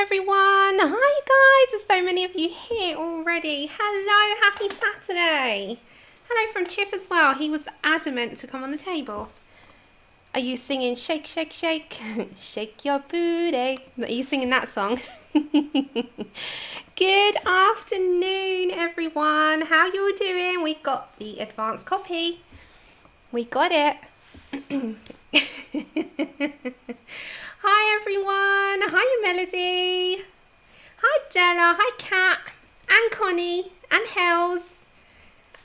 everyone. Hi guys, there's so many of you here already. Hello, happy Saturday. Hello from Chip as well. He was adamant to come on the table. Are you singing shake, shake, shake, shake your booty? Are you singing that song? Good afternoon, everyone. How you doing? We got the advanced copy. We got it. Hi, everyone. Hi, Melody. Hi, Della. Hi, Kat. And Connie. And Hells.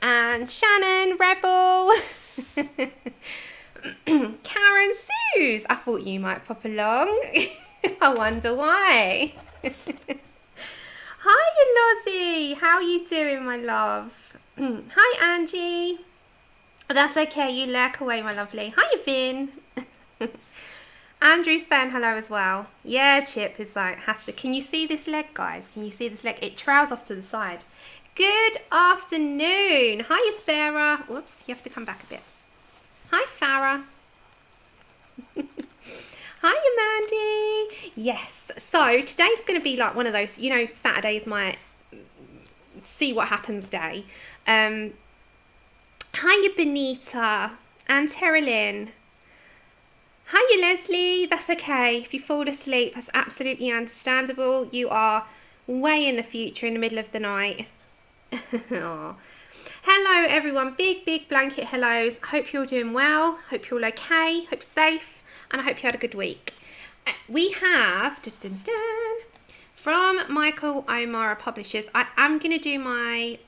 And Shannon, Rebel. Karen Suze. I thought you might pop along. I wonder why. Hi, Lozzie. How are you doing, my love? Hi, Angie. That's okay. You lurk away, my lovely. Hi, Vin. Andrew's saying hello as well. Yeah, Chip is like, has to. Can you see this leg, guys? Can you see this leg? It trails off to the side. Good afternoon. Hiya, Sarah. Whoops, you have to come back a bit. Hi, Farah. Hi, Mandy. Yes, so today's going to be like one of those, you know, Saturday's my see what happens day. Hiya, Benita and Terilyn. Hiya, Leslie. That's okay. If you fall asleep, that's absolutely understandable. You are way in the future in the middle of the night. Hello, everyone. Big, big blanket hellos. Hope you're doing well. Hope you're all okay. Hope you're safe. And I hope you had a good week. We have, from Michael O'Mara Publishers, I am going to do my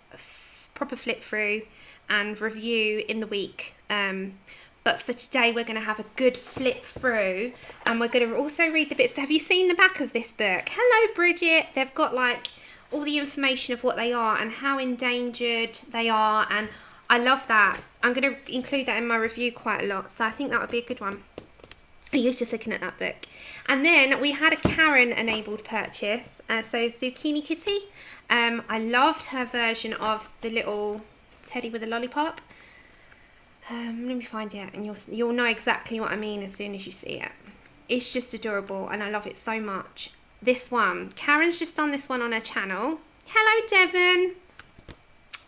proper flip through and review in the week. But for today, we're going to have a good flip through and we're going to also read the bits. Have you seen the back of this book? Hello, Bridget. They've got like all the information of what they are and how endangered they are. And I love that. I'm going to include that in my review quite a lot. So I think that would be a good one. I was just looking at that book. And then we had a Karen enabled purchase. So Zucchini Kitty. I loved her version of the little teddy with a lollipop. Let me find it and you'll know exactly what I mean as soon as you see it. It's just adorable and I love it so much. This one, Karen's just done this one on her channel. Hello, Devon.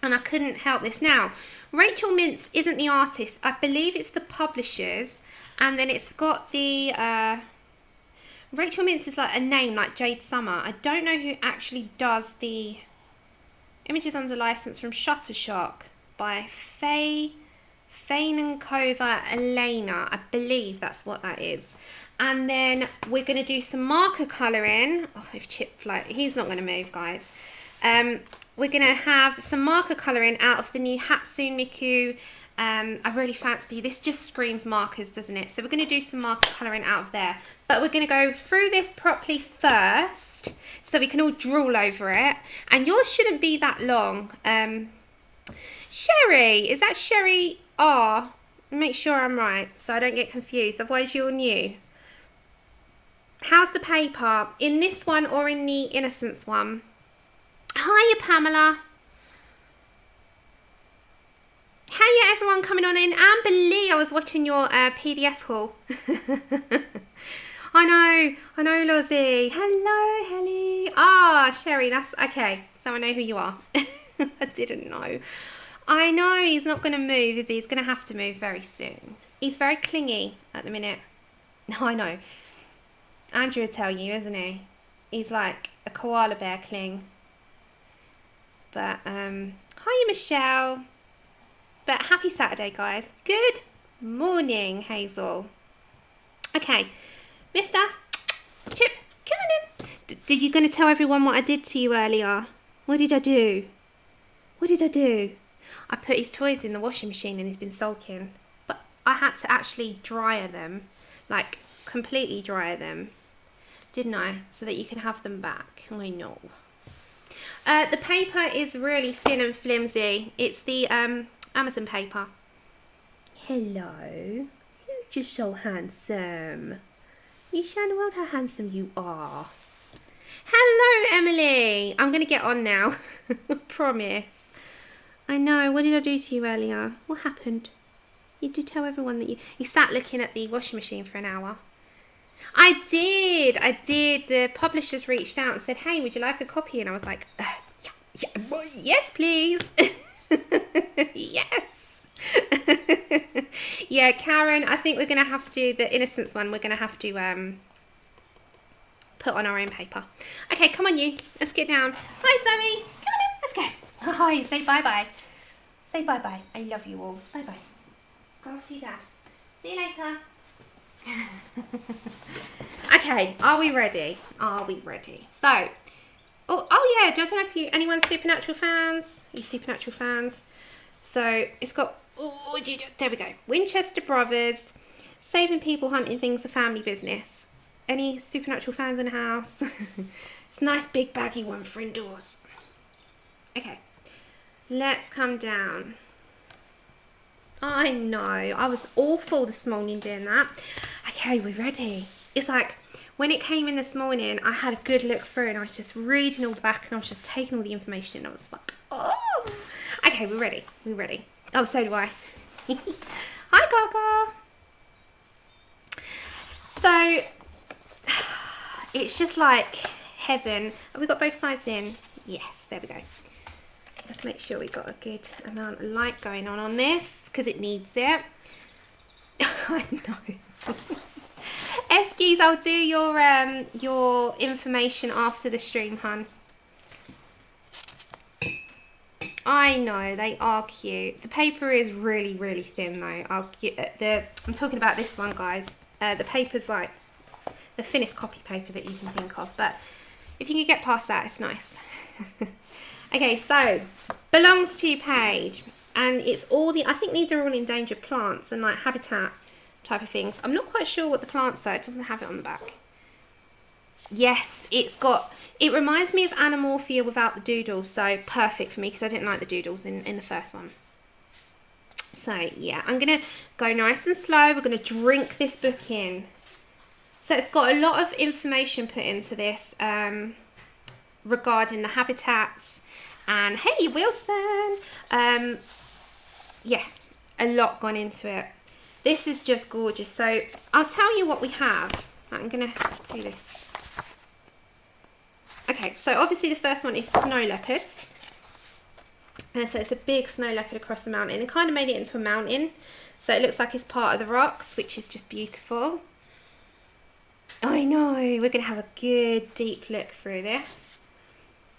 And I couldn't help this. Now, Rachel Mintz isn't the artist. I believe it's the publishers. And then it's got the... Rachel Mintz is like a name like Jade Summer. I don't know who actually does the images under license from Shuttershock by Fainenkova Elena. I believe that's what that is. And then we're going to do some marker colouring. Oh, if Chip, like, he's not going to move, guys. We're going to have some marker colouring out of the new Hatsune Miku. I really fancy, this just screams markers, doesn't it? So we're going to do some marker colouring out of there. But we're going to go through this properly first, so we can all drool over it. And yours shouldn't be that long. Sherry, is that Sherry R? Make sure I'm right, so I don't get confused, otherwise you're new. How's the paper? In this one or in the Innocence one? Hiya, Pamela. Hiya, everyone coming on in. Amber Lee, I was watching your PDF haul. I know, Lozzie. Hello, Helly. Ah, Sherry, that's okay. So I know who you are. I didn't know. I know he's not going to move, is he? He's going to have to move very soon. He's very clingy at the minute. No, I know. Andrew will tell you, isn't he? He's like a koala bear cling. But, hiya, Michelle. But happy Saturday, guys. Good morning, Hazel. Okay, Mister Chip, come on in. Did you going to tell everyone what I did to you earlier? What did I do? What did I do? I put his toys in the washing machine and he's been sulking. But I had to actually dryer them. Like, completely dryer them. Didn't I? So that you can have them back. I know. The paper is really thin and flimsy. It's the Amazon paper. Hello. You're just so handsome. You show the world how handsome you are. Hello, Emily. I'm going to get on now. Promise. I know. What did I do to you earlier? What happened? You did tell everyone that you sat looking at the washing machine for an hour. I did. The publishers reached out and said, hey, would you like a copy? And I was like, yes, please. Yes. Yeah, Karen, I think we're going to have to, the Innocence one, we're going to have to put on our own paper. Okay, come on you. Let's get down. Hi, Zoe. Come on in. Let's go. Hi, say bye-bye. Say bye-bye. I love you all. Bye-bye. Go off to your dad. See you later. Okay, are we ready? Are we ready? So, oh yeah, I don't know if anyone's Supernatural fans? Are you Supernatural fans? So, it's got, there we go. Winchester Brothers, saving people, hunting things, a family business. Any Supernatural fans in the house? It's a nice big baggy one for indoors. Okay, let's come down. I know, I was awful this morning doing that. Okay, we're ready. It's like, when it came in this morning, I had a good look through and I was just reading all the back and I was just taking all the information and I was just like, oh. Okay, we're ready. We're ready. Oh, so do I. Hi, Gaga. So, it's just like heaven. Have we got both sides in? Yes, there we go. Let's make sure we got a good amount of light going on this because it needs it. I know. Eskies, I'll do your information after the stream, hun. I know, they are cute. The paper is really, really thin though. I'm talking about this one, guys. The paper's like the thinnest copy paper that you can think of, but if you can get past that, it's nice. Okay, so belongs to page, and it's all the, I think these are all endangered plants and like habitat type of things. I'm not quite sure what the plants are. It doesn't have it on the back. Yes, it reminds me of Animorphia without the doodles, so perfect for me because I didn't like the doodles in the first one. So yeah, I'm gonna go nice and slow. We're gonna drink this book in. So it's got a lot of information put into this regarding the habitats. And hey, Wilson, yeah, a lot gone into it. This is just gorgeous. So I'll tell you what we have. I'm gonna do this. Okay, so obviously the first one is snow leopards. So it's a big snow leopard across the mountain. It kind of made it into a mountain. So it looks like it's part of the rocks, which is just beautiful. I know, we're gonna have a good deep look through this.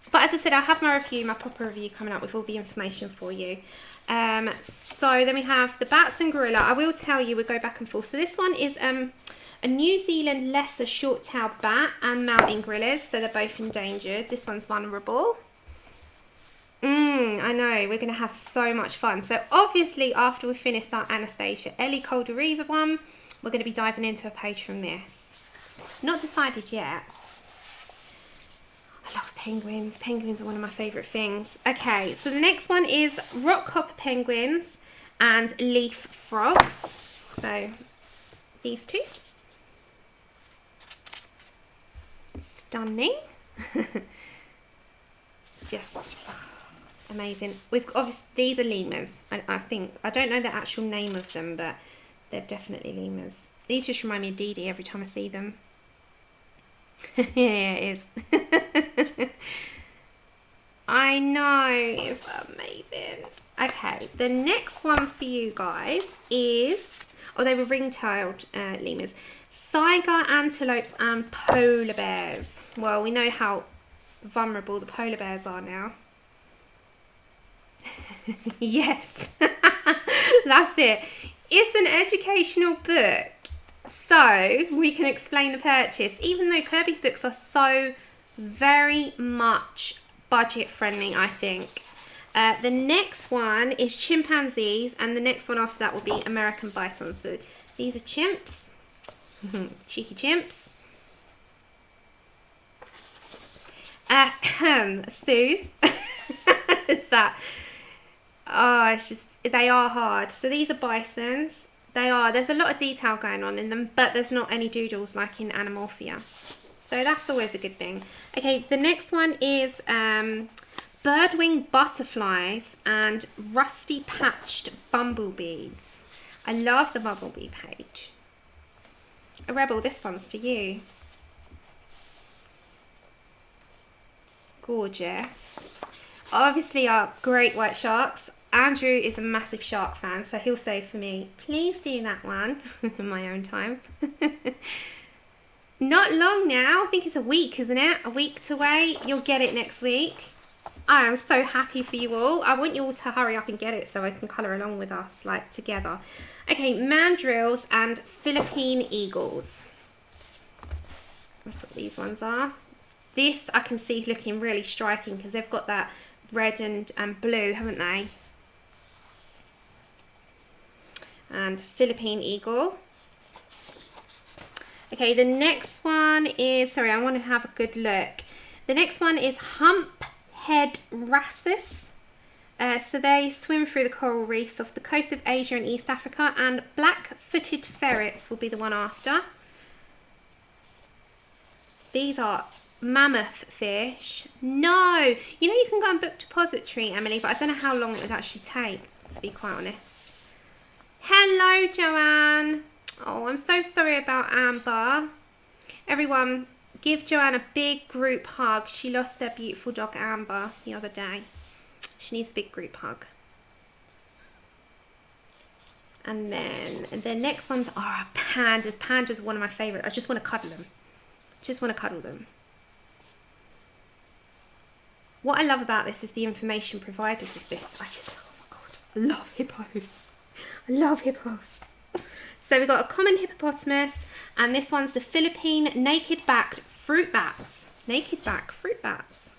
But as I said, I'll have my review, my proper review coming up with all the information for you. So then we have the bats and gorilla. I will tell you, we'll go back and forth. So this one is a New Zealand lesser short-tailed bat and mountain gorillas. So they're both endangered. This one's vulnerable. I know, we're going to have so much fun. So obviously, after we've finished our Anastasia Ellie Caldereva one, we're going to be diving into a page from this. Not decided yet. I love penguins. Penguins are one of my favourite things. Okay, so the next one is rockhopper penguins and leaf frogs. So these two. Stunning. Just amazing. We've obviously, these are lemurs. I think, I don't know the actual name of them, but they're definitely lemurs. These just remind me of Dee Dee every time I see them. Yeah, it is. I know, it's amazing. Okay, the next one for you guys is, they were ring-tailed lemurs. Saiga antelopes and polar bears. Well, we know how vulnerable the polar bears are now. Yes, that's it. It's an educational book. So we can explain the purchase, even though Kerby's books are so very much budget friendly, I think. The next one is chimpanzees, and the next one after that will be American bison. So these are chimps, cheeky chimps. Suze, is that? Oh, it's just, they are hard. So these are bisons. There's a lot of detail going on in them, but there's not any doodles like in Animorphia. So that's always a good thing. Okay, the next one is birdwing butterflies and rusty patched bumblebees. I love the bumblebee page. A Rebel, this one's for you. Gorgeous. Obviously our great white sharks. Andrew is a massive shark fan, so he'll say for me, please do that one in my own time. Not long now, I think it's a week, isn't it? A week to wait. You'll get it next week. I am so happy for you all. I want you all to hurry up and get it so I can colour along with us, like together. Okay, mandrills and Philippine eagles. That's what these ones are. This I can see looking really striking because they've got that red and blue, haven't they? And Philippine eagle. Okay, the next one is, sorry, I want to have a good look. The next one is humphead wrasses. So they swim through the coral reefs off the coast of Asia and East Africa, and black-footed ferrets will be the one after. These are mammoth fish. No, you know you can go on Book Depository, Emily, but I don't know how long it would actually take, to be quite honest. Hello, Joanne. Oh, I'm so sorry about Amber. Everyone, give Joanne a big group hug. She lost her beautiful dog Amber the other day. She needs a big group hug. And then the next ones are pandas. Pandas are one of my favourite. I just want to cuddle them. Just want to cuddle them. What I love about this is the information provided with this. Oh my God, I love hippos. I love hippos. So we've got a common hippopotamus, and this one's the Philippine naked-backed fruit bats. Naked-back fruit bats.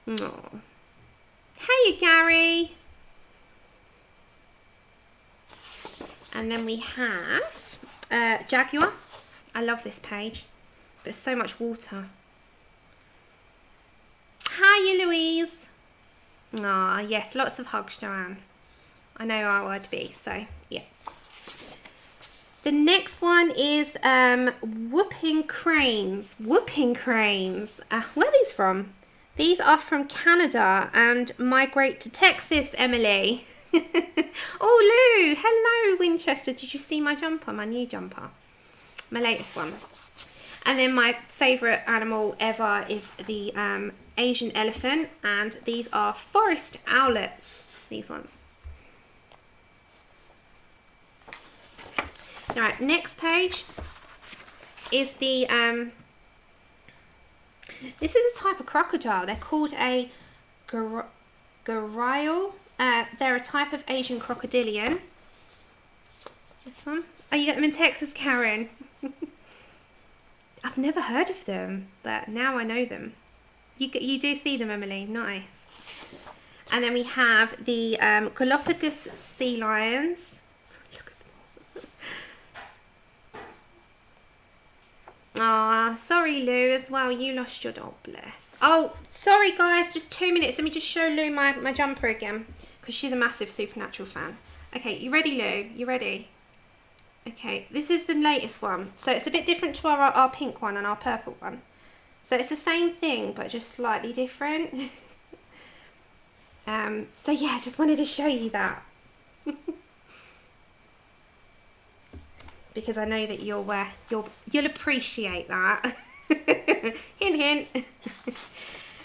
Oh. Hey, Gary. And then we have jaguar. I love this page. There's so much water. Hi, Louise. Ah, yes, lots of hugs, Joanne. I know how I'd be, so yeah. The next one is whooping cranes. Whooping cranes. Where are these from? These are from Canada and migrate to Texas, Emily. Oh, Lou. Hello, Winchester. Did you see my jumper, my new jumper? My latest one. And then my favourite animal ever is the Asian elephant, and these are forest owlets, these ones. Alright, next page is the, this is a type of crocodile. They're called a gharial. They're a type of Asian crocodilian. This one. Oh, you get them in Texas, Karen. I've never heard of them, but now I know them. You do see them, Emily. Nice. And then we have the Galapagos sea lions. Ah, sorry, Lou, as well. You lost your dog, bless. Oh, sorry, guys. Just 2 minutes. Let me just show Lou my jumper again, because she's a massive Supernatural fan. Okay, you ready, Lou? You ready? Okay, this is the latest one. So it's a bit different to our pink one and our purple one. So it's the same thing, but just slightly different. So yeah, just wanted to show you that. Because I know that you'll appreciate that. Hint, hint.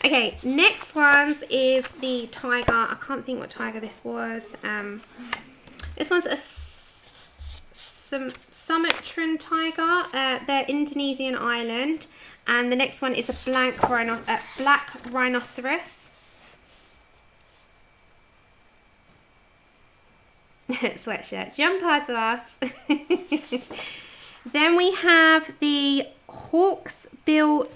Okay, next ones is the tiger. I can't think what tiger this was. This one's a Sumatran tiger. They're Indonesian island. And the next one is a black rhinoceros. Sweatshirt. Jumper to us. Then we have the hawksbill.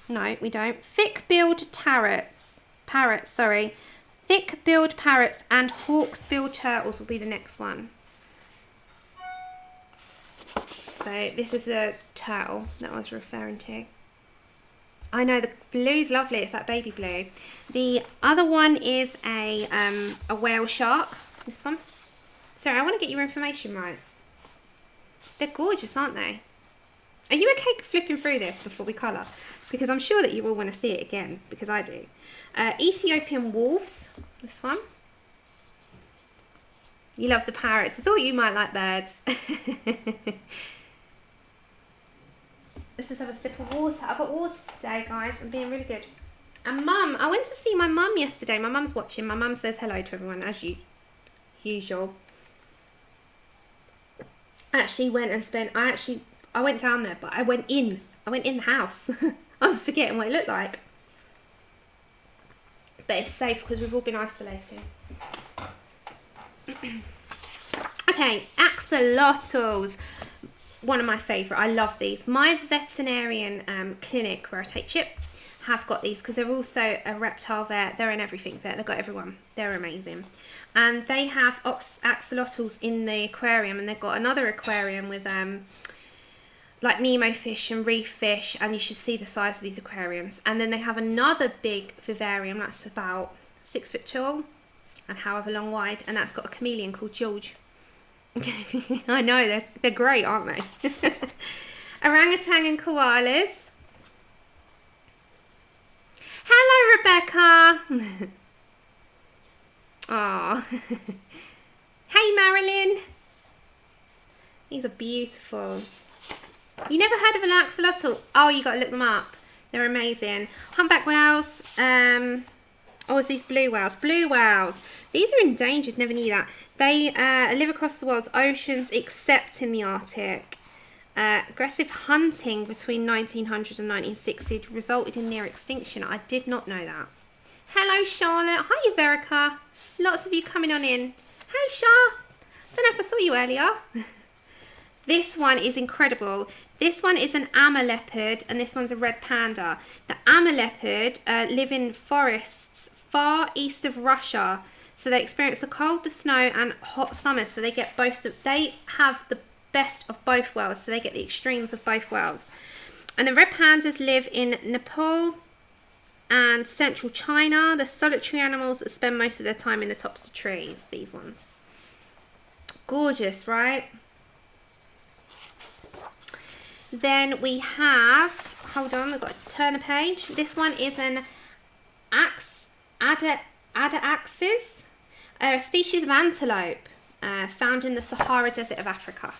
No, we don't. Thick-billed parrots. Thick-billed parrots and hawksbill turtles will be the next one. So this is the turtle that I was referring to. I know, the blue's lovely. It's that baby blue. The other one is a whale shark. This one. Sorry, I want to get your information right. They're gorgeous, aren't they? Are you okay flipping through this before we colour? Because I'm sure that you will want to see it again, because I do. Ethiopian wolves, this one. You love the parrots. I thought you might like birds. Let's just have a sip of water. I've got water today, guys. I'm being really good. And Mum, I went to see my mum yesterday. My mum's watching. My mum says hello to everyone, as usual. I actually went and spent... I went down there, but I went in. I went in the house. I was forgetting what it looked like. But it's safe because we've all been isolating. Okay, axolotls. One of my favourite. I love these. My veterinarian clinic where I take Chip have got these because they're also a reptile vet. They're in everything vet. They've got everyone. They're amazing. And they have axolotls in the aquarium, and they've got another aquarium with like Nemo fish and reef fish, and you should see the size of these aquariums. And then they have another big vivarium that's about 6 foot tall and however long wide, and that's got a chameleon called George. I know, they're great, aren't they? Orangutan and koalas. Hello, Rebecca. Aw. Hey, Marilyn. These are beautiful. You never heard of an axolotl? Oh, you got to look them up. They're amazing. Humpback whales. Oh, it's these blue whales. Blue whales. These are endangered. Never knew that. They live across the world's oceans, except in the Arctic. Aggressive hunting between 1900 and 1960 resulted in near extinction. I did not know that. Hello, Charlotte. Hi, Verica. Lots of you coming on in. Hey, Char. Don't know if I saw you earlier. This one is incredible. This one is an Amur leopard, and this one's a red panda. The Amur leopard live in forests far east of Russia, so they experience the cold, the snow, and hot summers. So they get they have the best of both worlds. So they get the extremes of both worlds. And the red pandas live in Nepal and central China. They're solitary animals that spend most of their time in the tops of trees. These ones, gorgeous, right? Then we have, hold on, we've got to turn a page. This one is an Adaxis, a species of antelope found in the Sahara Desert of Africa.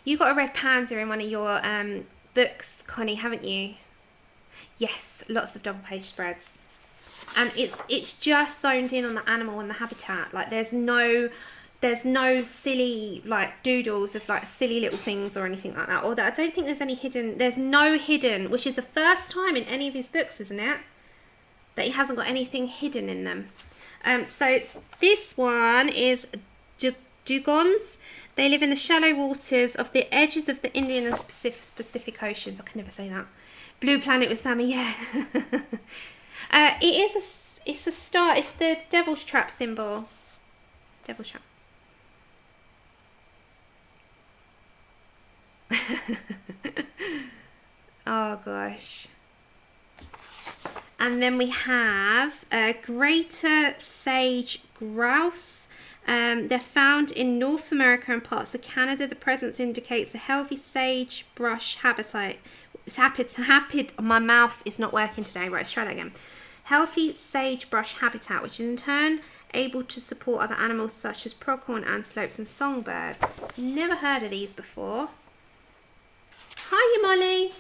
You got a red panda in one of your books, Connie, haven't you? Yes, lots of double page spreads. And it's just zoned in on the animal and the habitat. Like there's no silly like doodles of like silly little things or anything like that. Or that I don't think there's any hidden. There's no hidden, which is the first time in any of his books, isn't it? That he hasn't got anything hidden in them. So this one is dugongs. They live in the shallow waters of the edges of the Indian and Pacific Oceans. I can never say that. Blue Planet with Sammy, yeah. It's a star. It's the Devil's Trap symbol. Devil's Trap. Oh gosh. And then we have greater sage grouse. They're found in North America and parts of Canada. The presence indicates a healthy sagebrush habitat. My mouth is not working today. Right, let's try that again. Healthy sagebrush habitat, which is in turn able to support other animals such as pronghorn antelopes and songbirds. Never heard of these before. Hiya, Molly.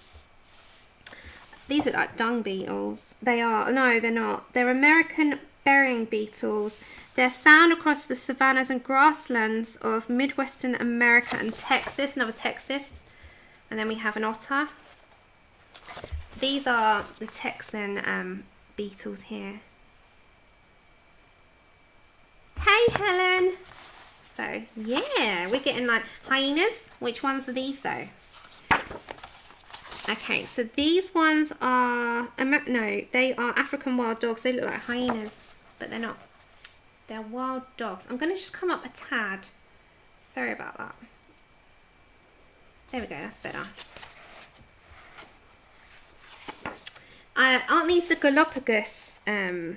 These are like dung beetles. They are, no, they're not. They're American burying beetles. They're found across the savannas and grasslands of Midwestern America and Texas, another Texas. And then we have an otter. These are the Texan beetles here. Hey, Helen. So, yeah, we're getting like hyenas. Which ones are these though? Okay, so these ones are, no, they are African wild dogs. They look like hyenas, but they're not. They're wild dogs. I'm going to just come up a tad. Sorry about that. There we go, that's better. Aren't these the Galapagos? They're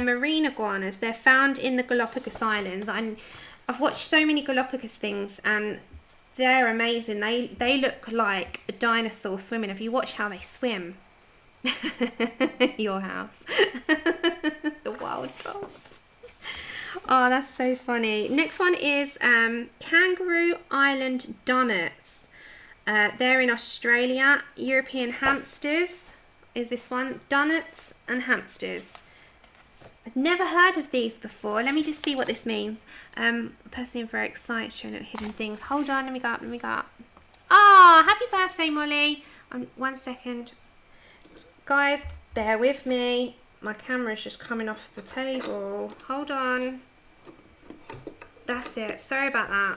marine iguanas. They're found in the Galapagos Islands. I've watched so many Galapagos things and they're amazing. They look like a dinosaur swimming. Have you watched how they swim? Your house. The wild dogs. Oh, that's so funny. Next one is Kangaroo Island Donuts. They're in Australia. European hamsters is this one. Donuts and hamsters. I've never heard of these before. Let me just see what this means. Personally, I'm very excited showing out hidden things. Hold on, let me go up, let me go up. Ah, happy birthday, Molly. 1 second. Guys, bear with me. My camera's just coming off the table. Hold on. That's it. Sorry about that.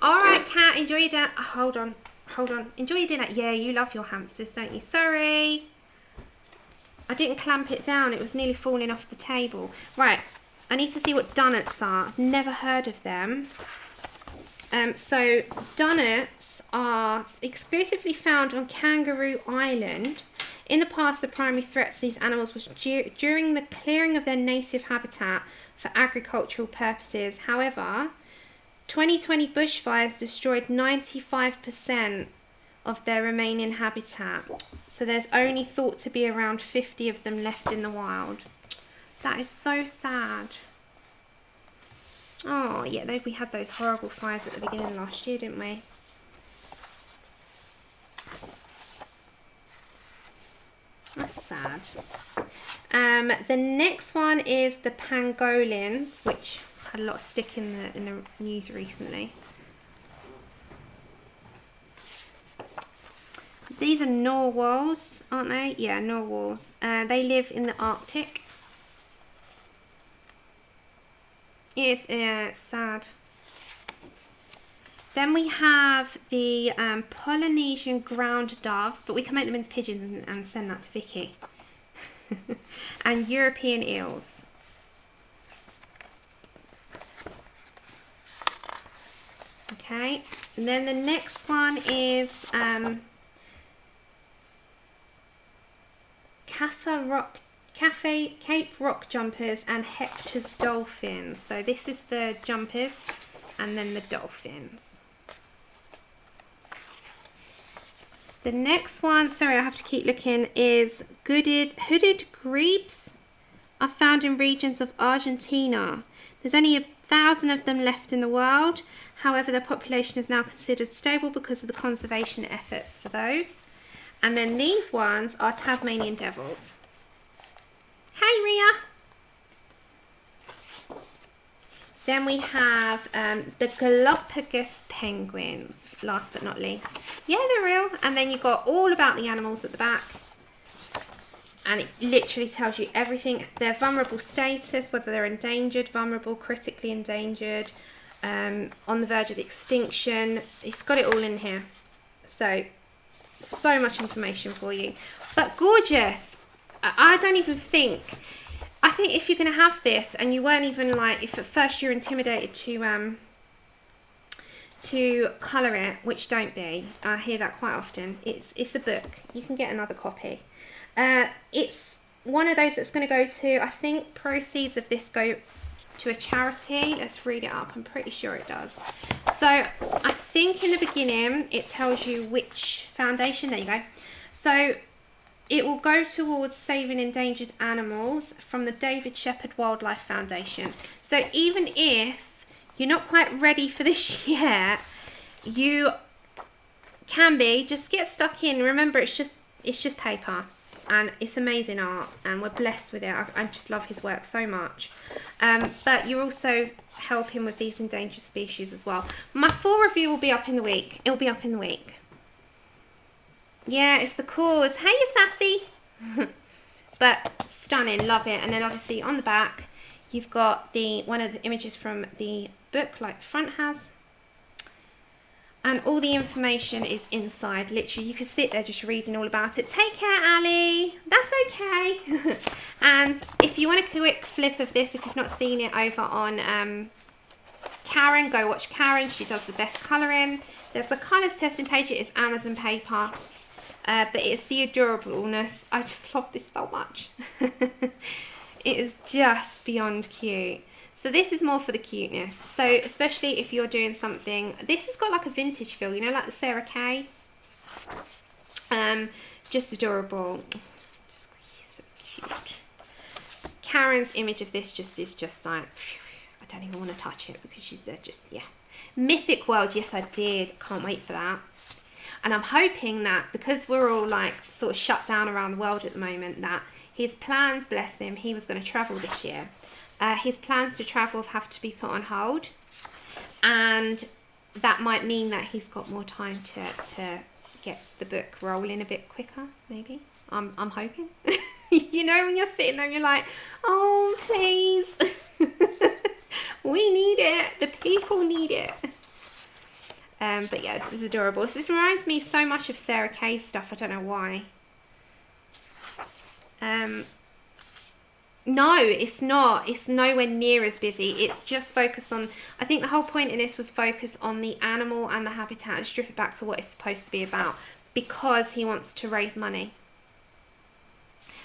Alright, Kat, enjoy your dinner. Oh, hold on. Hold on. Enjoy your dinner. Yeah, you love your hamsters, don't you? Sorry. I didn't clamp it down. It was nearly falling off the table. Right. I need to see what donuts are. I've never heard of them. So, donuts are exclusively found on Kangaroo Island. In the past, the primary threat to these animals was during the clearing of their native habitat for agricultural purposes. However, 2020 bushfires destroyed 95% of their remaining habitat. So there's only thought to be around 50 of them left in the wild. That is so sad. Oh, yeah, we had those horrible fires at the beginning of last year, didn't we? That's sad. The next one is the pangolins, which had a lot of stick in the news recently. These are narwhals, aren't they? Yeah, narwhals. They live in the Arctic. It's sad. Then we have the Polynesian ground doves, but we can make them into pigeons and send that to Vicky. And European eels. Okay, and then the next one is Cape Rock jumpers and Hector's dolphins. So this is the jumpers and then the dolphins. The next one, sorry, I have to keep looking, is hooded grebes are found in regions of Argentina. There's only 1,000 of them left in the world. However, their population is now considered stable because of the conservation efforts for those. And then these ones are Tasmanian devils. Hey, Ria. Then we have the Galapagos penguins, last but not least. Yeah, they're real. And then you've got all about the animals at the back. And it literally tells you everything. Their vulnerable status, whether they're endangered, vulnerable, critically endangered, on the verge of extinction. It's got it all in here. So much information for you. But gorgeous. I don't even think... I think if you're going to have this and you weren't even like, if at first you're intimidated to colour it, which don't be, I hear that quite often, it's a book. You can get another copy. It's one of those that's going to go to, I think proceeds of this go to a charity. Let's read it up. I'm pretty sure it does. So I think in the beginning it tells you which foundation. There you go. So it will go towards saving endangered animals from the David Shepherd Wildlife Foundation. So even if you're not quite ready for this yet, you can be. Just get stuck in. Remember, it's just paper, and it's amazing art, and we're blessed with it. I just love his work so much. But you're also helping with these endangered species as well. My full review will be up in the week. It'll be up in the week. Yeah, it's the cause. Hey, you sassy. But stunning, love it. And then obviously on the back, you've got one of the images from the book, like the front has. And all the information is inside. Literally, you can sit there just reading all about it. Take care, Ali. That's okay. And if you want a quick flip of this, if you've not seen it over on Karen, go watch Karen. She does the best colouring. There's the colours testing page. It is Amazon paper. But it's the adorableness. I just love this so much. It is just beyond cute. So this is more for the cuteness. So especially if you're doing something, this has got like a vintage feel, you know, like the Sarah Kay. Just adorable. So cute. Karen's image of this is just like, I don't even want to touch it because she's just, yeah. Mythic World, yes I did. Can't wait for that. And I'm hoping that because we're all like sort of shut down around the world at the moment, that his plans, bless him, he was going to travel this year. His plans to travel have to be put on hold. And that might mean that he's got more time to get the book rolling a bit quicker, maybe. I'm hoping. You know, when you're sitting there and you're like, oh, please. We need it. The people need it. But yeah, this is adorable. This reminds me so much of Sarah Kay's stuff. I don't know why. No, it's not. It's nowhere near as busy. It's just focused on, I think the whole point in this was focus on the animal and the habitat and strip it back to what it's supposed to be about, because he wants to raise money.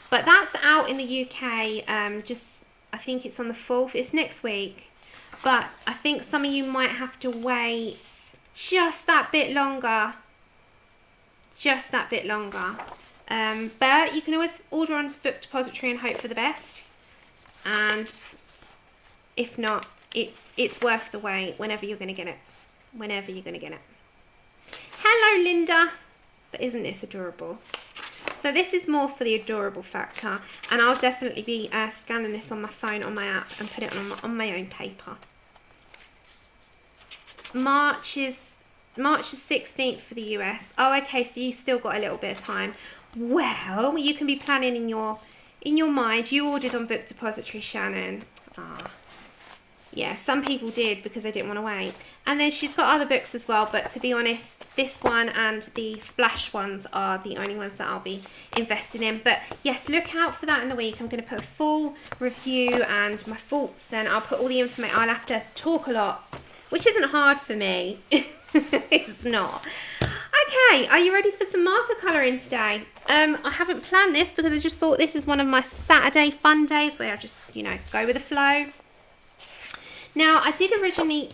But that's out in the UK, I think it's on the 4th. It's next week. But I think some of you might have to wait just that bit longer. Just that bit longer. But you can always order on Book Depository and hope for the best. And if not, it's worth the wait whenever you're going to get it. Whenever you're going to get it. Hello, Linda. But isn't this adorable? So this is more for the adorable factor, and I'll definitely be scanning this on my phone, on my app, and put it on my own paper. March is the 16th for the US. Oh, okay, so you've still got a little bit of time. Well, you can be planning in your mind. You ordered on Book Depository, Shannon. Ah. Yeah, some people did because they didn't want to wait. And then she's got other books as well, but to be honest, this one and the Splash ones are the only ones that I'll be investing in. But yes, look out for that in the week. I'm going to put a full review and my thoughts, and I'll put all the information. I'll have to talk a lot, which isn't hard for me. It's not. Okay, are you ready for some marker colouring today? I haven't planned this because I just thought this is one of my Saturday fun days where I just, you know, go with the flow. Now, I did originally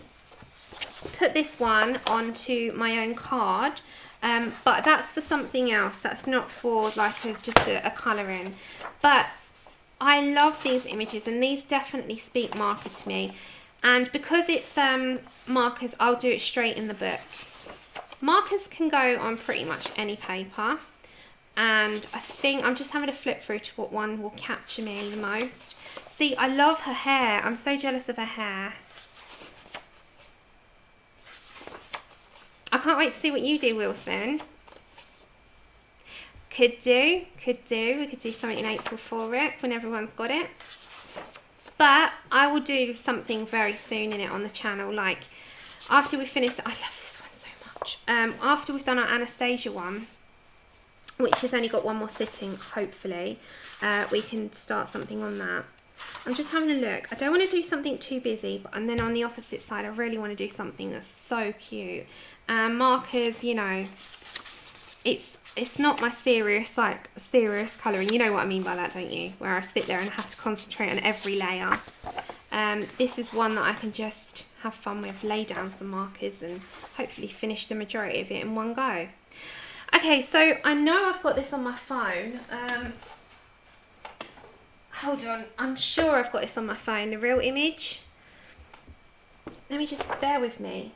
put this one onto my own card, but that's for something else. That's not for like just a colouring. But I love these images, and these definitely speak marker to me. And because it's markers, I'll do it straight in the book. Markers can go on pretty much any paper. And I think I'm just having a flip through to what one will capture me the most. See, I love her hair. I'm so jealous of her hair. I can't wait to see what you do, Wilson. Could do. We could do something in April for it when everyone's got it. But I will do something very soon in it on the channel. Like after we finish, I love this one so much. After we've done our Anastasia one, which has only got one more sitting, hopefully, we can start something on that. I'm just having a look. I don't want to do something too busy, and then on the opposite side, I really want to do something that's so cute. Markers, you know, it's not my serious colouring. You know what I mean by that, don't you? Where I sit there and have to concentrate on every layer. This is one that I can just have fun with, lay down some markers and hopefully finish the majority of it in one go. Okay, so I know I've got this on my phone. Hold on, I'm sure I've got this on my phone, the real image. Let me just, bear with me.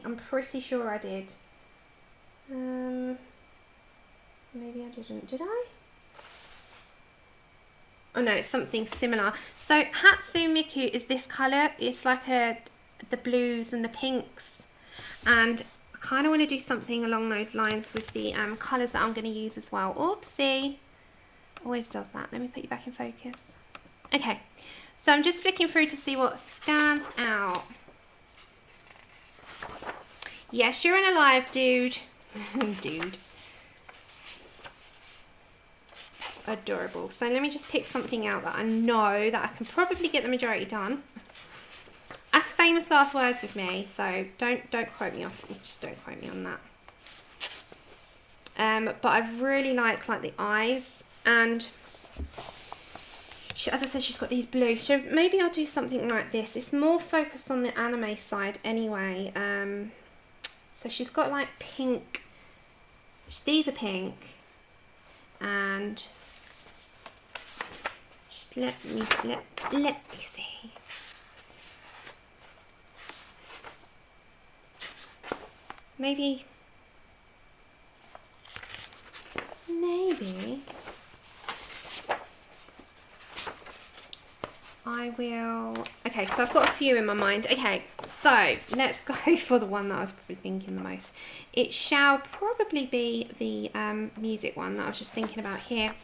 I'm pretty sure I did. Maybe I didn't, did I? Oh no, it's something similar. So Hatsune Miku is this colour. It's like the blues and the pinks. And I kind of want to do something along those lines with the colours that I'm going to use as well. Oopsie. Always does that. Let me put you back in focus. Okay, so I'm just flicking through to see what stands out. Yes, you're in a live, dude. Dude. Adorable. So let me just pick something out that I know that I can probably get the majority done. That's famous last words with me, so don't quote me on something. Just don't quote me on that. But I really like the eyes, and as I said, she's got these blues. So maybe I'll do something like this. It's more focused on the anime side anyway. So she's got like pink. These are pink, and let me see. Maybe I will. Okay, so I've got a few in my mind. Okay, so let's go for the one that I was probably thinking the most. It shall probably be the music one that I was just thinking about here.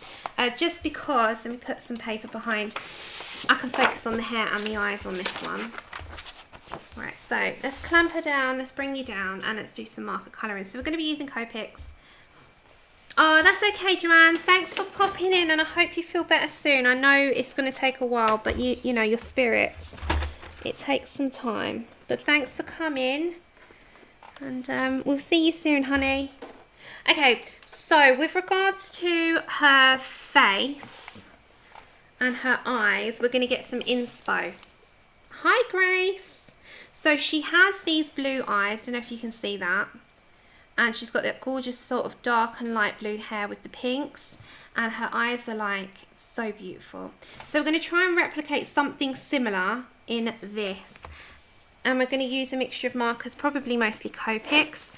Just because, let me put some paper behind, I can focus on the hair and the eyes on this one. Right, so let's clamp her down, let's bring you down, and let's do some marker colouring. So we're going to be using Copics. Oh, that's okay, Joanne. Thanks for popping in, and I hope you feel better soon. I know it's going to take a while, but you know, your spirits, it takes some time. But thanks for coming, and we'll see you soon, honey. Okay, so with regards to her face and her eyes, we're going to get some inspo. Hi, Grace. So she has these blue eyes. Don't know if you can see that. And she's got that gorgeous sort of dark and light blue hair with the pinks, and her eyes are like so beautiful. So we're going to try and replicate something similar in this, and we're going to use a mixture of markers, probably mostly Copics.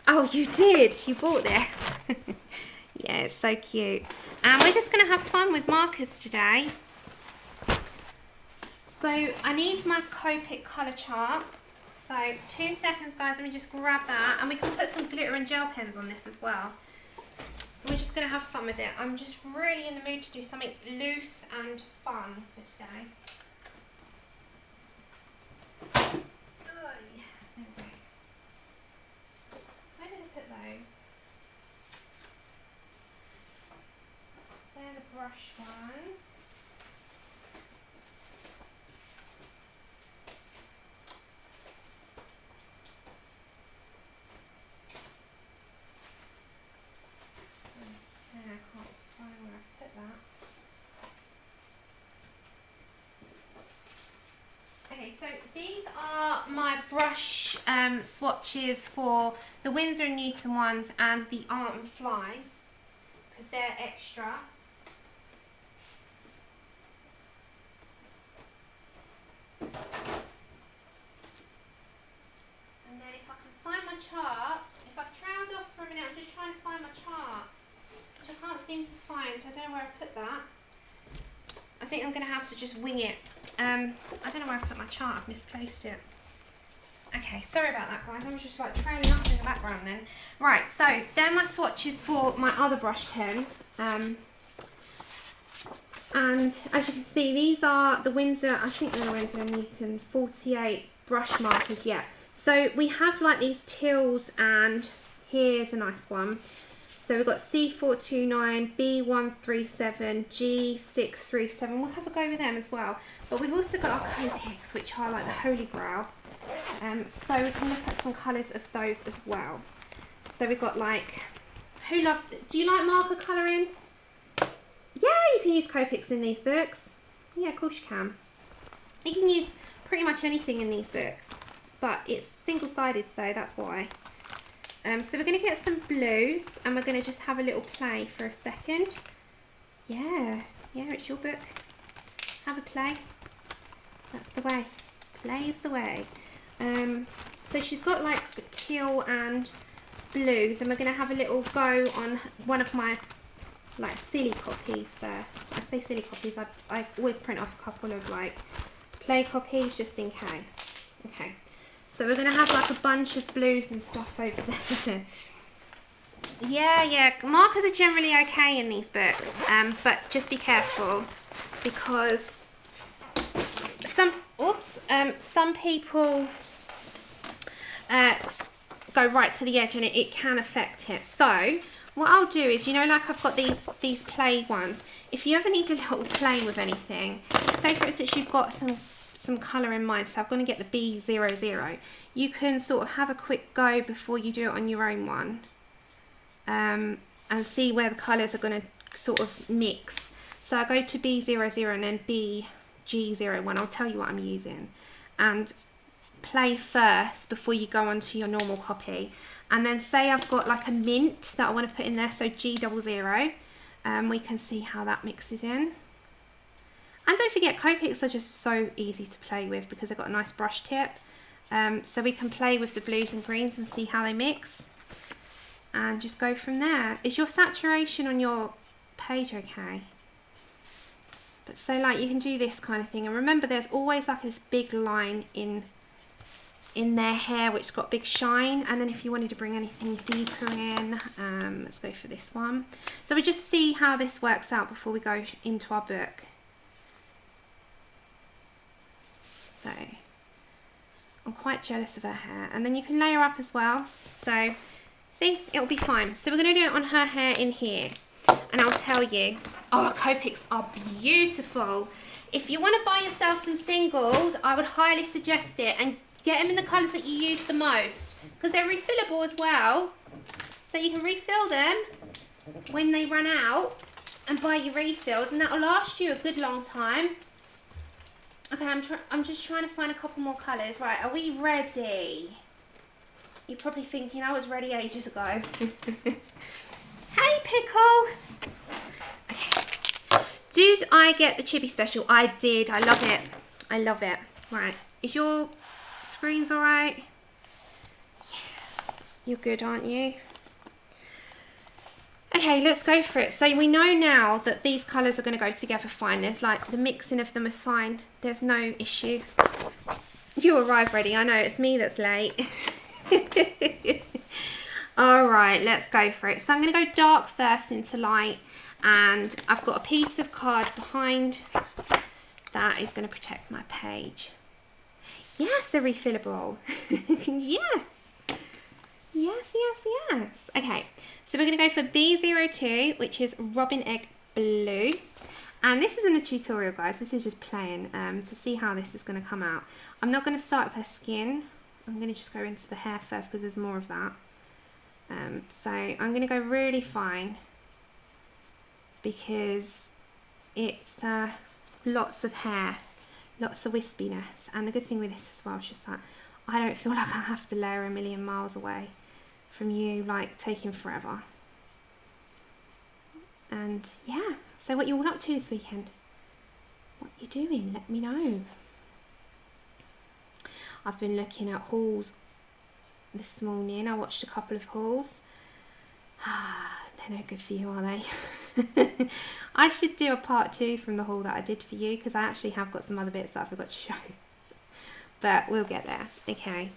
Oh, you did, you bought this. Yeah, it's so cute. And we're just going to have fun with markers today. So I need my Copic colour chart. So 2 seconds, guys, let me just grab that, and we can put some glitter and gel pens on this as well. We're just going to have fun with it. I'm just really in the mood to do something loose and fun for today. Oh, yeah, there we go. Where did I put those? They're the brush ones. So these are my brush swatches for the Winsor & Newton ones and the Art and Flies, because they're extra. And then if I can find my chart, if I've trailed off for a minute, I'm just trying to find my chart, which I can't seem to find. I don't know where I put that. I think I'm going to have to just wing it. I don't know where I put my chart, I've misplaced it. Okay, sorry about that, guys. I was just like trailing off in the background then. Right, so they're my swatches for my other brush pens. And as you can see, these are the Winsor, I think they're the Winsor & Newton 48 brush markers, yeah. So we have like these tills, and here's a nice one. So we've got C429, B137, G637. We'll have a go with them as well. But we've also got our Copics, which are like the holy grail. So we can look at some colours of those as well. So we've got like, who loves, do you like marker colouring? Yeah, you can use Copics in these books. Yeah, of course you can. You can use pretty much anything in these books. But it's single-sided, so that's why. So we're going to get some blues, and we're going to just have a little play for a second. Yeah, it's your book. Have a play. That's the way. Play is the way. So she's got like teal and blues, and we're going to have a little go on one of my like silly copies first. I say silly copies, I always print off a couple of like play copies just in case. Okay. So we're going to have like a bunch of blues and stuff over there. Yeah, markers are generally okay in these books, but just be careful, because some people go right to the edge, and it can affect it. So what I'll do is, you know, like I've got these play ones. If you ever need a little play with anything, say for instance you've got some colour in mind, so I'm going to get the B00, you can sort of have a quick go before you do it on your own one, and see where the colours are going to sort of mix. So I go to B00 and then BG01, I'll tell you what I'm using, and play first before you go on to your normal copy. And then say I've got like a mint that I want to put in there, so G00, we can see how that mixes in. And don't forget, Copics are just so easy to play with because they've got a nice brush tip. So we can play with the blues and greens and see how they mix. And just go from there. Is your saturation on your page okay? But so like you can do this kind of thing. And remember, there's always like this big line in their hair which's got big shine. And then if you wanted to bring anything deeper in, let's go for this one. So we just see how this works out before we go into our book. So I'm quite jealous of her hair. And then you can layer up as well. So see, it'll be fine. So we're going to do it on her hair in here. And I'll tell you, oh, Copics are beautiful. If you want to buy yourself some singles, I would highly suggest it. And get them in the colours that you use the most. Because they're refillable as well. So you can refill them when they run out. And buy your refills. And that'll last you a good long time. Okay, I'm just trying to find a couple more colours. Right, are we ready? You're probably thinking I was ready ages ago. Hey, Pickle! Okay. Did I get the Chibi Special? I did. I love it. I love it. Right. Is your screens alright? Yeah. You're good, aren't you? Okay, let's go for it. So we know now that these colours are going to go together fine. There's like the mixing of them is fine. There's no issue. You arrived ready. I know, it's me that's late. Alright, let's go for it. So I'm going to go dark first into light. And I've got a piece of card behind. That is going to protect my page. Yes, they're refillable. Yes. Yes, yes, yes. Okay, so we're going to go for B02, which is Robin Egg Blue. And this isn't a tutorial, guys. This is just playing to see how this is going to come out. I'm not going to start with her skin. I'm going to just go into the hair first because there's more of that. So I'm going to go really fine because it's lots of hair, lots of wispiness. And the good thing with this as well is just that I don't feel like I have to layer a million miles away from you, like taking forever. And yeah, so what you all up to this weekend? What you doing? Let me know. I've been looking at hauls this morning. I watched a couple of hauls. They're no good for you, are they? I should do a part 2 from the haul that I did for you because I actually have got some other bits that I forgot to show. But we'll get there. Okay.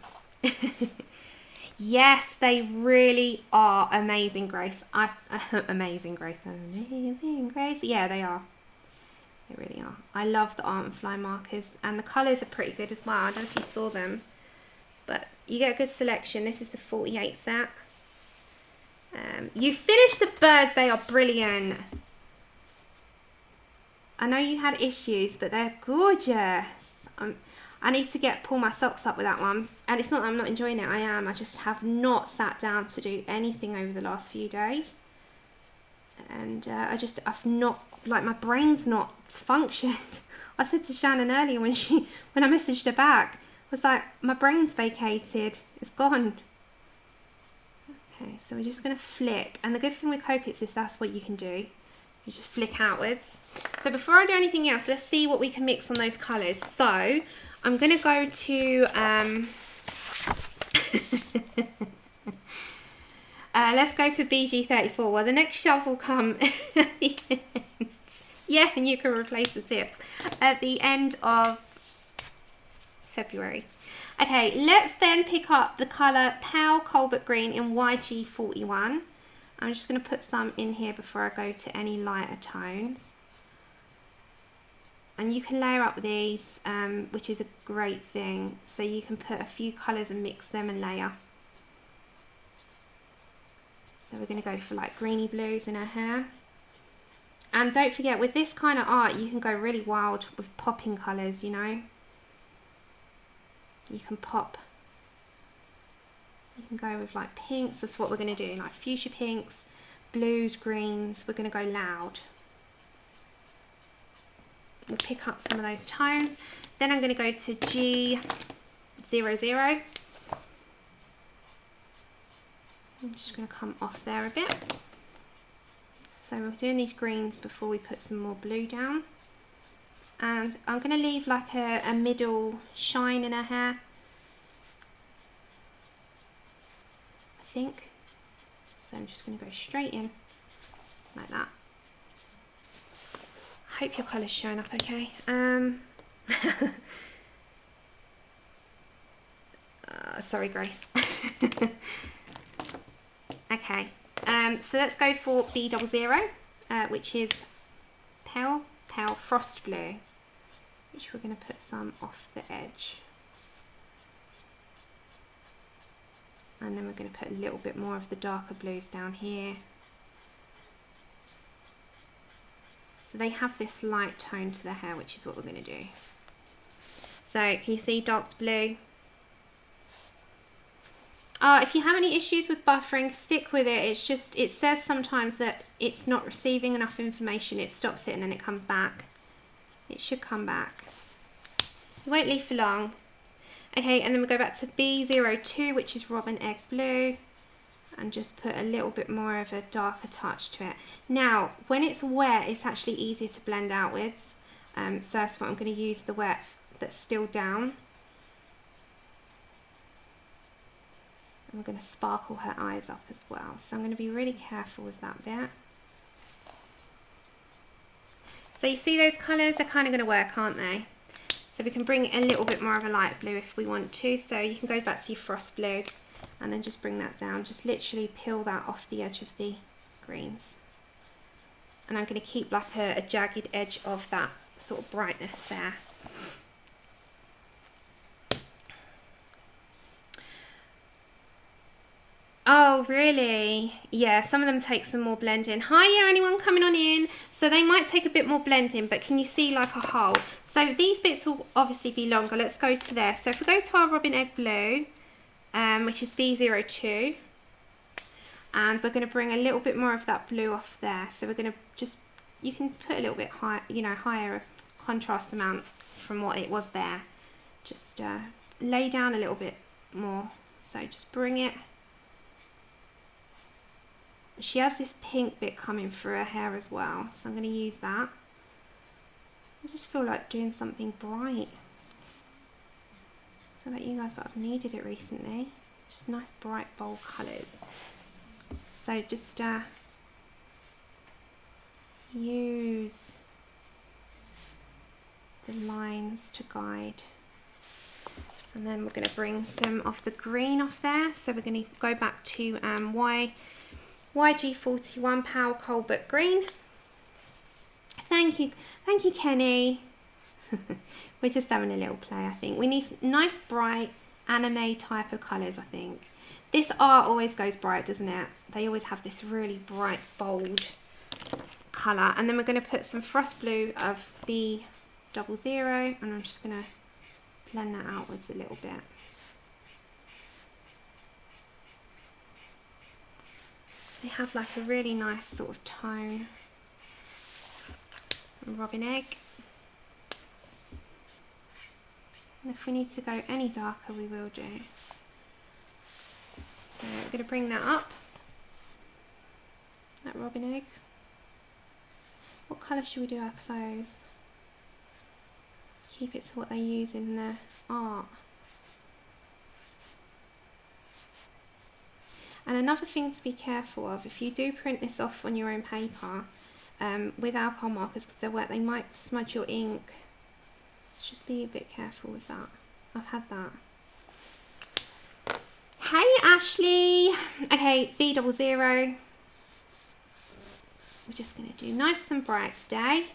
Yes, they really are amazing, Grace. Amazing, Grace. Amazing, Grace. Yeah, they are. They really are. I love the Art and Fly markers. And the colours are pretty good as well. I don't know if you saw them. But you get a good selection. This is the 48 set. You finished the birds. They are brilliant. I know you had issues, but they're gorgeous. I need to pull my socks up with that one. And it's not that I'm not enjoying it. I am. I just have not sat down to do anything over the last few days. And I've not, like, my brain's not functioned. I said to Shannon earlier when I messaged her back, I was like, my brain's vacated. It's gone. Okay, so we're just going to flick. And the good thing with Copics is that's what you can do. You just flick outwards. So before I do anything else, let's see what we can mix on those colours. So I'm going to go to, let's go for BG34. Well, the next shove will come at the end. Yeah, and you can replace the tips at the end of February. Okay, let's then pick up the colour Pale Colbert Green in YG41. I'm just going to put some in here before I go to any lighter tones. And you can layer up with these, which is a great thing. So you can put a few colours and mix them and layer. So we're going to go for like greeny blues in her hair. And don't forget, with this kind of art, you can go really wild with popping colours, you know. You can pop. You can go with like pinks. That's what we're going to do, like fuchsia pinks, blues, greens. We're going to go loud. We'll pick up some of those tones. Then I'm going to go to G00. I'm just going to come off there a bit. So we're doing these greens before we put some more blue down. And I'm going to leave like a middle shine in her hair, I think. So I'm just going to go straight in like that. I hope your colour's showing up okay. Sorry, Grace. Okay, so let's go for B00, which is pale frost blue, which we're going to put some off the edge. And then we're going to put a little bit more of the darker blues down here. So they have this light tone to their hair, which is what we're going to do. So can you see dark blue? If you have any issues with buffering, stick with it. It's just, it says sometimes that it's not receiving enough information. It stops it and then it comes back. It should come back. It won't leave for long. Okay, and then we'll go back to B02, which is Robin Egg Blue, and just put a little bit more of a darker touch to it. Now, when it's wet, it's actually easier to blend outwards. So that's what I'm going to use, the wet that's still down. And we're going to sparkle her eyes up as well. So I'm going to be really careful with that bit. So you see those colours, they're kind of going to work, aren't they? So we can bring a little bit more of a light blue if we want to. So you can go back to your frost blue and then just bring that down. Just literally peel that off the edge of the greens. And I'm going to keep like a jagged edge of that sort of brightness there. Oh, really? Yeah, some of them take some more blending. Hiya, anyone coming on in? So they might take a bit more blending, but can you see like a hole? So these bits will obviously be longer. Let's go to there. So if we go to our Robin Egg Blue, which is B02, and we're going to bring a little bit more of that blue off there. So we're going to just, you can put a little bit high, you know, higher contrast amount from what it was there. Just lay down a little bit more. So just bring it. She has this pink bit coming through her hair as well, so I'm going to use that. I just feel like doing something bright. So about you guys, but I've needed it recently. Just nice bright bold colours. So just use the lines to guide. And then we're going to bring some of the green off there. So we're going to go back to YG41 Power Colbert Green. Thank you, Kenny. We're just having a little play, I think. We need nice, bright, anime type of colours, I think. This art always goes bright, doesn't it? They always have this really bright, bold colour. And then we're going to put some frost blue of B00, and I'm just going to blend that outwards a little bit. They have like a really nice sort of tone. Robin Egg. And if we need to go any darker, we will do. So we're going to bring that up. That Robin Egg. What colour should we do our clothes? Keep it to what they use in the art. And another thing to be careful of, if you do print this off on your own paper with alcohol markers, because they're wet, they might smudge your ink. Just be a bit careful with that. I've had that. Hey Ashley! Okay, B00. We're just going to do nice and bright today.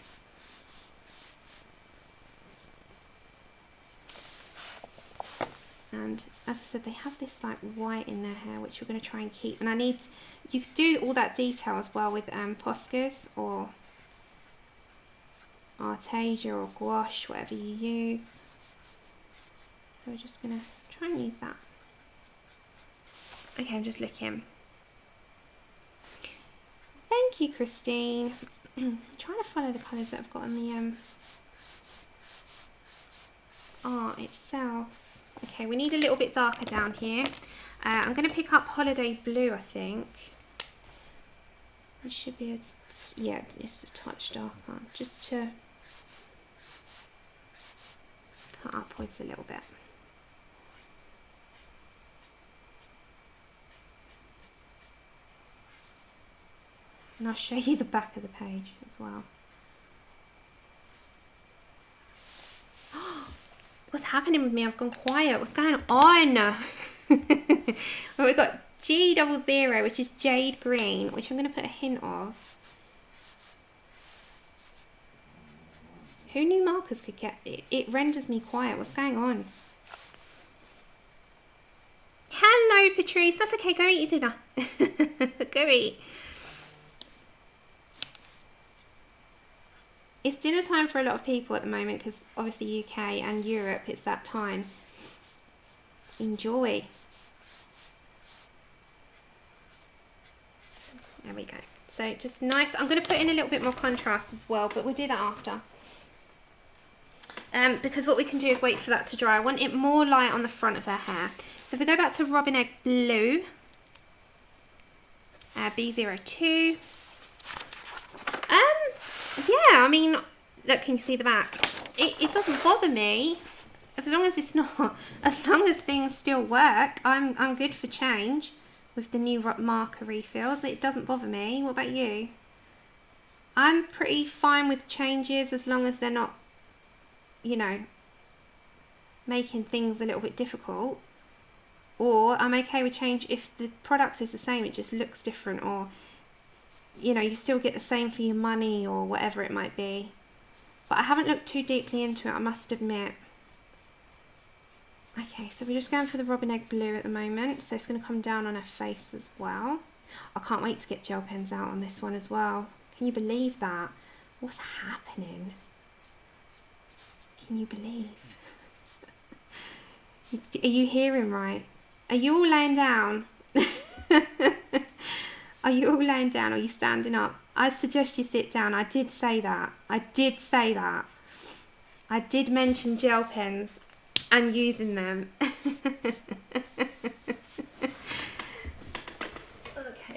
And as I said, they have this like white in their hair, which we're going to try and keep. And you could do all that detail as well with Poscas or Artesia or gouache, whatever you use. So we're just going to try and use that. Okay, I'm just looking. Thank you, Christine. I'm trying to follow the colours that I've got on the art itself. Okay, we need a little bit darker down here. I'm going to pick up Holiday Blue, I think. It should be, yeah, just a touch darker, just to put upwards a little bit. And I'll show you the back of the page as well. What's happening with me? I've gone quiet. What's going on? Well, we've got G00, which is jade green, which I'm going to put a hint of. Who knew markers could get it? It renders me quiet. What's going on? Hello, Patrice. That's okay. Go eat your dinner. Go eat. It's dinner time for a lot of people at the moment because obviously UK and Europe, it's that time. Enjoy. There we go. So just nice. I'm going to put in a little bit more contrast as well, but we'll do that after. Because what we can do is wait for that to dry. I want it more light on the front of her hair. So if we go back to Robin Egg Blue, B02. Yeah, I mean, look, can you see the back? It doesn't bother me as long as it's not, as long as things still work. I'm good for change with the new marker refills. It doesn't bother me. What about you? I'm pretty fine with changes as long as they're not, you know, making things a little bit difficult. Or I'm okay with change if the product is the same, it just looks different, or you know, you still get the same for your money or whatever it might be. But I haven't looked too deeply into it, I must admit. Okay, so we're just going for the Robin Egg Blue at the moment. So it's going to come down on her face as well. I can't wait to get gel pens out on this one as well. Can you believe that? What's happening? Can you believe? Are you hearing right? Are you all laying down? Are you all laying down or are you standing up? I suggest you sit down. I did say that. I did say that. I did mention gel pens and using them. Okay,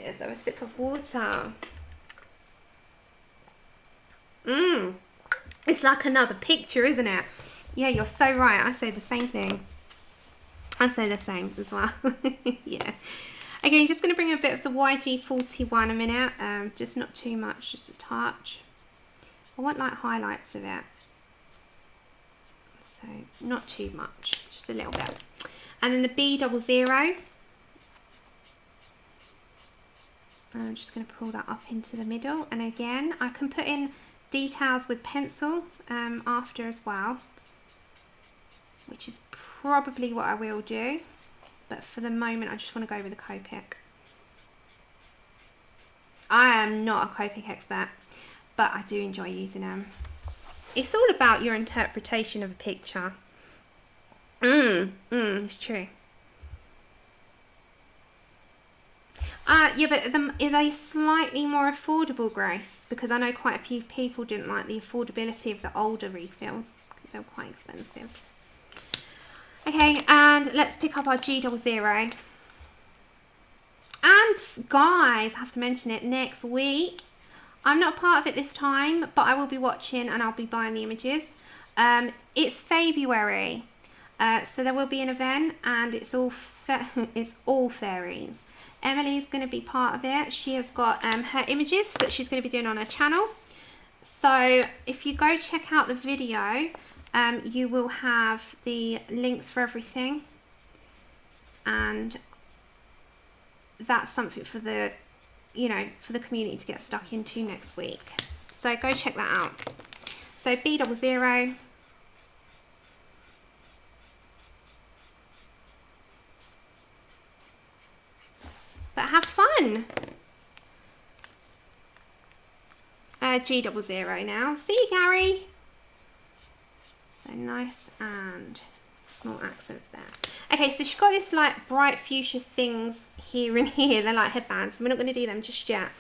let's have a sip of water. It's like another picture, isn't it? Yeah, you're so right. I say the same thing. I say the same as well. Yeah. Okay, I'm just going to bring a bit of the YG41 a minute, just not too much, just a touch. I want like highlights of it, so not too much, just a little bit. And then the B00, I'm just going to pull that up into the middle, and again I can put in details with pencil after as well, which is probably what I will do. But for the moment, I just want to go with a Copic. I am not a Copic expert, but I do enjoy using them. It's all about your interpretation of a picture. It's true. Yeah, but are they slightly more affordable, Grace? Because I know quite a few people didn't like the affordability of the older refills because they were quite expensive. Okay, and let's pick up our G00. And guys, I have to mention it, next week, I'm not a part of it this time, but I will be watching and I'll be buying the images. It's February, so there will be an event and it's all fairies. Emily's going to be part of it. She has got her images that she's going to be doing on her channel. So if you go check out the video, you will have the links for everything, and that's something for the, you know, for the community to get stuck into next week. So go check that out. So B00. But have fun. G00 now. See you, Gary. So nice and small accents there. Okay, so she's got this like bright fuchsia things here and here. They're like headbands. We're not going to do them just yet.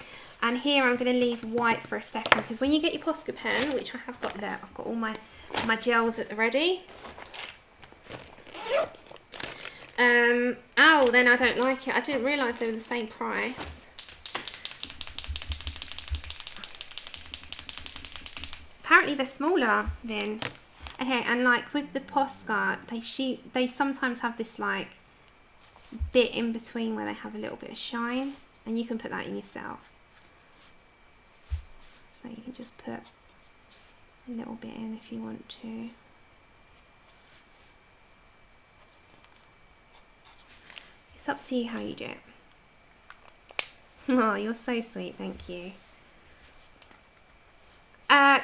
And here I'm going to leave white for a second, because when you get your Posca pen, which I have got there, I've got all my gels at the ready. Oh, then I don't like it. I didn't realise they were the same price. apparently they're smaller then. Okay, and like with the Posca, they sometimes have this like bit in between where they have a little bit of shine, and you can put that in yourself. So you can just put a little bit in if you want to. It's up to you how you do it. Oh, you're so sweet, thank you.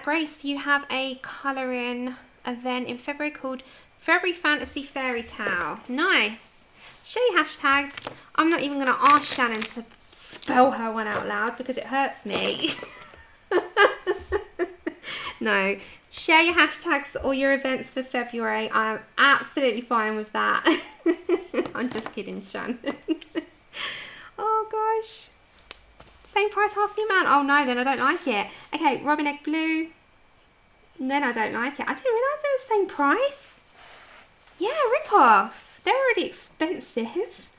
Grace, you have a colouring event in February called February Fantasy Fairy Tale. Nice. Show your hashtags. I'm not even going to ask Shannon to spell her one out loud because it hurts me. No. Share your hashtags or your events for February. I'm absolutely fine with that. I'm just kidding, Shannon. Oh, gosh. Same price, half the amount. Oh no, then I don't like it. Okay, Robin Egg Blue. Then I don't like it. I didn't realise they were the same price. Yeah, rip off. They're already expensive.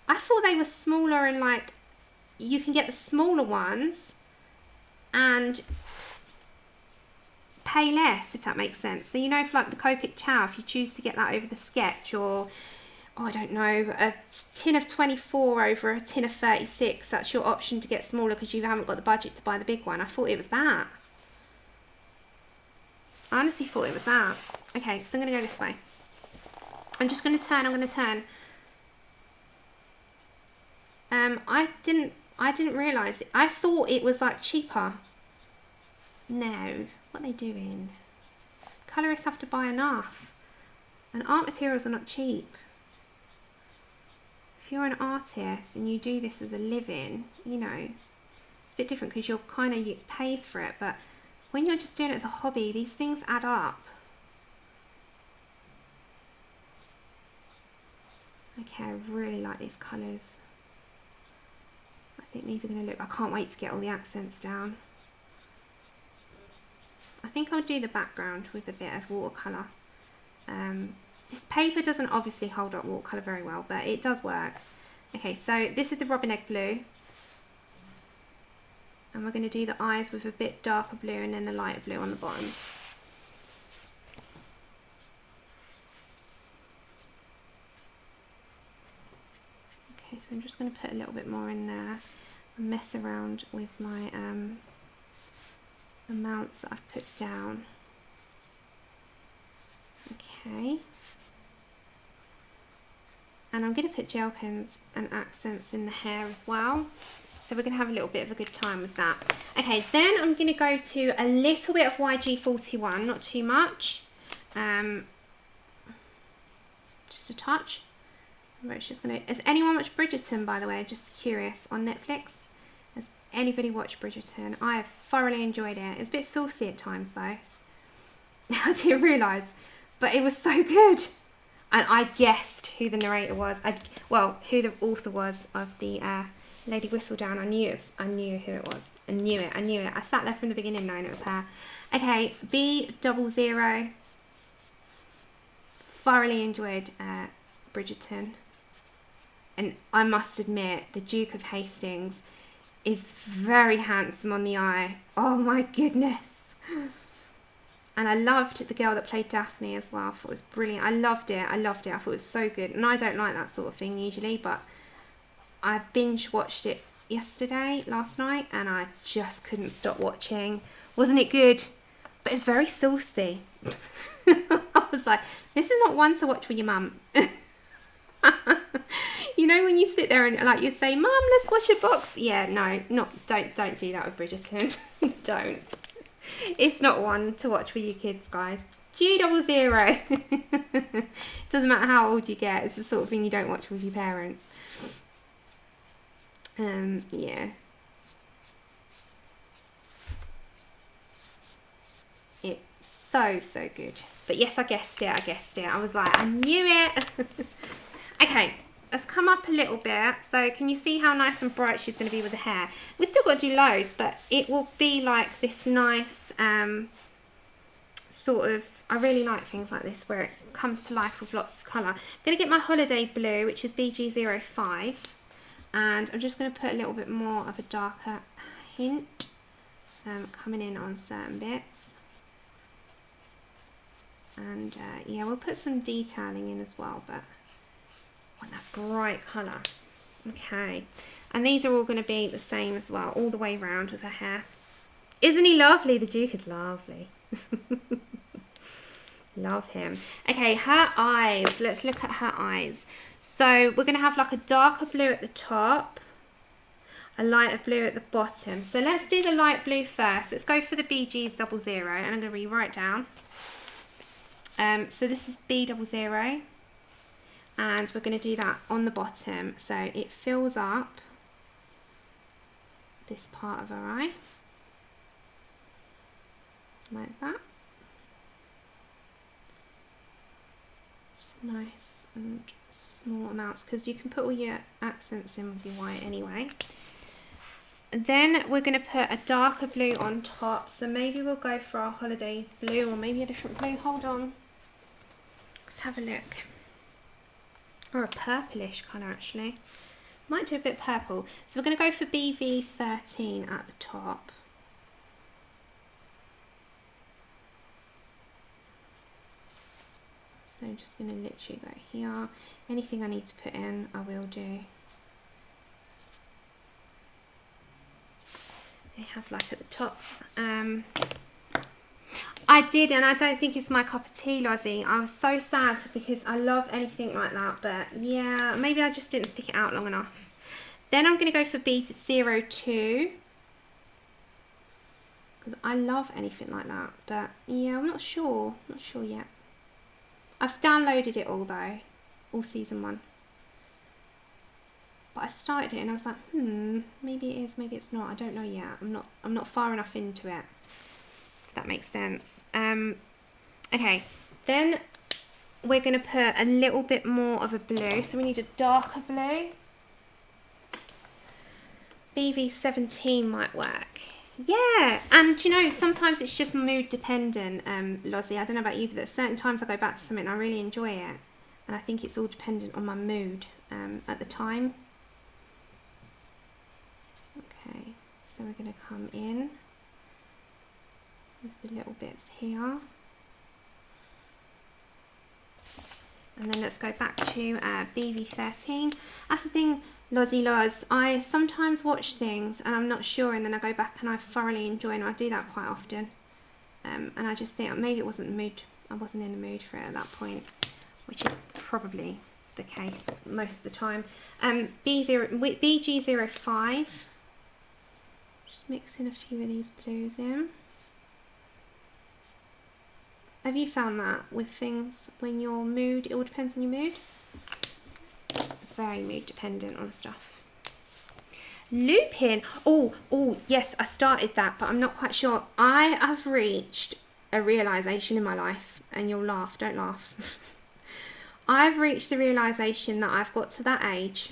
I thought they were smaller and like you can get the smaller ones and pay less, if that makes sense. So you know, for like the Copic Chow, if you choose to get that over the sketch, or oh, I don't know, a tin of 24 over a tin of 36, that's your option to get smaller because you haven't got the budget to buy the big one. I thought it was that. I honestly thought it was that. Okay, so I'm going to go this way. I'm just going to turn, I didn't realise it. I thought it was like cheaper. No, what are they doing? Colourists have to buy enough. And art materials are not cheap. If you're an artist and you do this as a living, you know, it's a bit different because you're kind of, it pays for it, but when you're just doing it as a hobby, these things add up. Okay, I really like these colours. I think these are going to look, I can't wait to get all the accents down. I think I'll do the background with a bit of watercolour. This paper doesn't obviously hold up watercolour very well, but it does work. Okay, so this is the Robin Egg Blue. And we're going to do the eyes with a bit darker blue and then the lighter blue on the bottom. Okay, so I'm just going to put a little bit more in there and mess around with my amounts that I've put down. Okay. And I'm going to put gel pens and accents in the hair as well. So we're going to have a little bit of a good time with that. Okay, then I'm going to go to a little bit of YG41, not too much. Just a touch. Has anyone watched Bridgerton, by the way? Just curious, on Netflix? Has anybody watched Bridgerton? I have thoroughly enjoyed it. It's a bit saucy at times though. I didn't realise, but it was so good. And I guessed who the narrator was. Well, who the author was of the Lady Whistledown. I knew who it was. I knew it. I sat there from the beginning knowing it was her. Okay, B00. Thoroughly enjoyed Bridgerton. And I must admit, the Duke of Hastings is very handsome on the eye. Oh my goodness. And I loved the girl that played Daphne as well. I thought it was brilliant. I loved it. I thought it was so good. And I don't like that sort of thing usually, but I binge watched it last night, and I just couldn't stop watching. Wasn't it good? But it's very saucy. I was like, this is not one to watch with your mum. You know when you sit there and like you say, Mum, let's watch a box. Yeah, no, don't do that with Bridgerton. Don't. It's not one to watch with your kids, guys. G00. Doesn't matter how old you get. It's the sort of thing you don't watch with your parents. Yeah. It's so good. But yes, I guessed it. I was like, I knew it. Okay, let's come up a little bit. So can you see how nice and bright she's going to be with the hair? We've still got to do loads, but it will be like this nice sort of, I really like things like this where it comes to life with lots of colour. I'm going to get my Holiday Blue, which is BG05, and I'm just going to put a little bit more of a darker hint coming in on certain bits. And yeah, we'll put some detailing in as well, but I want that bright colour. Okay, and these are all going to be the same as well, all the way around with her hair. Isn't he lovely? The Duke is lovely. Love him. Okay, her eyes. Let's look at her eyes. So we're going to have like a darker blue at the top, a lighter blue at the bottom. So let's do the light blue first. Let's go for the BG00, and I'm going to rewrite down. So this is B00, and we're going to do that on the bottom so it fills up this part of her eye, like that. Just nice and small amounts, because you can put all your accents in with your white anyway. Then we're going to put a darker blue on top, so maybe we'll go for our holiday blue, or maybe a different blue. Hold on, let's have a look. Or a purplish colour actually. Might do a bit purple. So we're going to go for BV13 at the top. So I'm just going to literally go here. Anything I need to put in, I will do. They have like at the tops. I did, and I don't think it's my cup of tea, Lozzie. I was so sad because I love anything like that, but yeah, maybe I just didn't stick it out long enough. Then I'm going to go for B02 because I love anything like that, but yeah, I'm not sure yet. I've downloaded it all though, all season 1. But I started it and I was like, maybe it is, maybe it's not. I don't know yet. I'm not far enough into it. That makes sense. Okay, then we're going to put a little bit more of a blue, so we need a darker blue. BV17 might work. Yeah, and you know, sometimes it's just mood dependent, Lozzie. I don't know about you, but at certain times I go back to something and I really enjoy it, and I think it's all dependent on my mood at the time. Okay, so we're going to come in with the little bits here, and then let's go back to BV13. That's the thing, Lozzie Loz, I sometimes watch things and I'm not sure, and then I go back and I thoroughly enjoy it, and I do that quite often, and I just think maybe it wasn't the mood, I wasn't in the mood for it at that point, which is probably the case most of the time. BG05, just mixing a few of these blues in. Have you found that with things when your mood, it all depends on your mood? Very mood dependent on stuff. Lupin. Oh, yes, I started that, but I'm not quite sure. I have reached a realisation in my life, and you'll laugh, don't laugh. I've reached the realisation that I've got to that age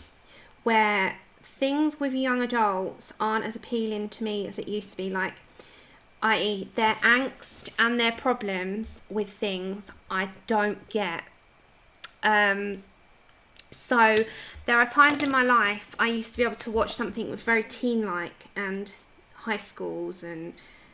where things with young adults aren't as appealing to me as it used to be, like, i.e. their angst and their problems with things I don't get. So there are times in my life I used to be able to watch something that was very teen-like and high schools and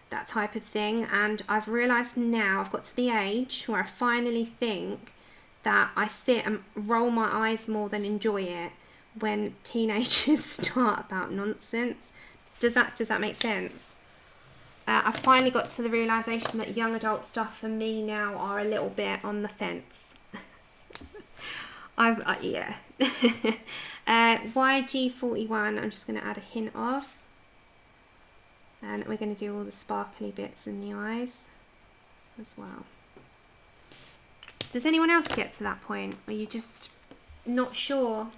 that type of thing, and I've realised now I've got to the age where I finally think that I sit and roll my eyes more than enjoy it when teenagers start about nonsense. Does that make sense? I finally got to the realisation that young adult stuff for me now are a little bit on the fence. Yeah. YG41, I'm just going to add a hint of. And we're going to do all the sparkly bits in the eyes as well. Does anyone else get to that point where you're just not sure?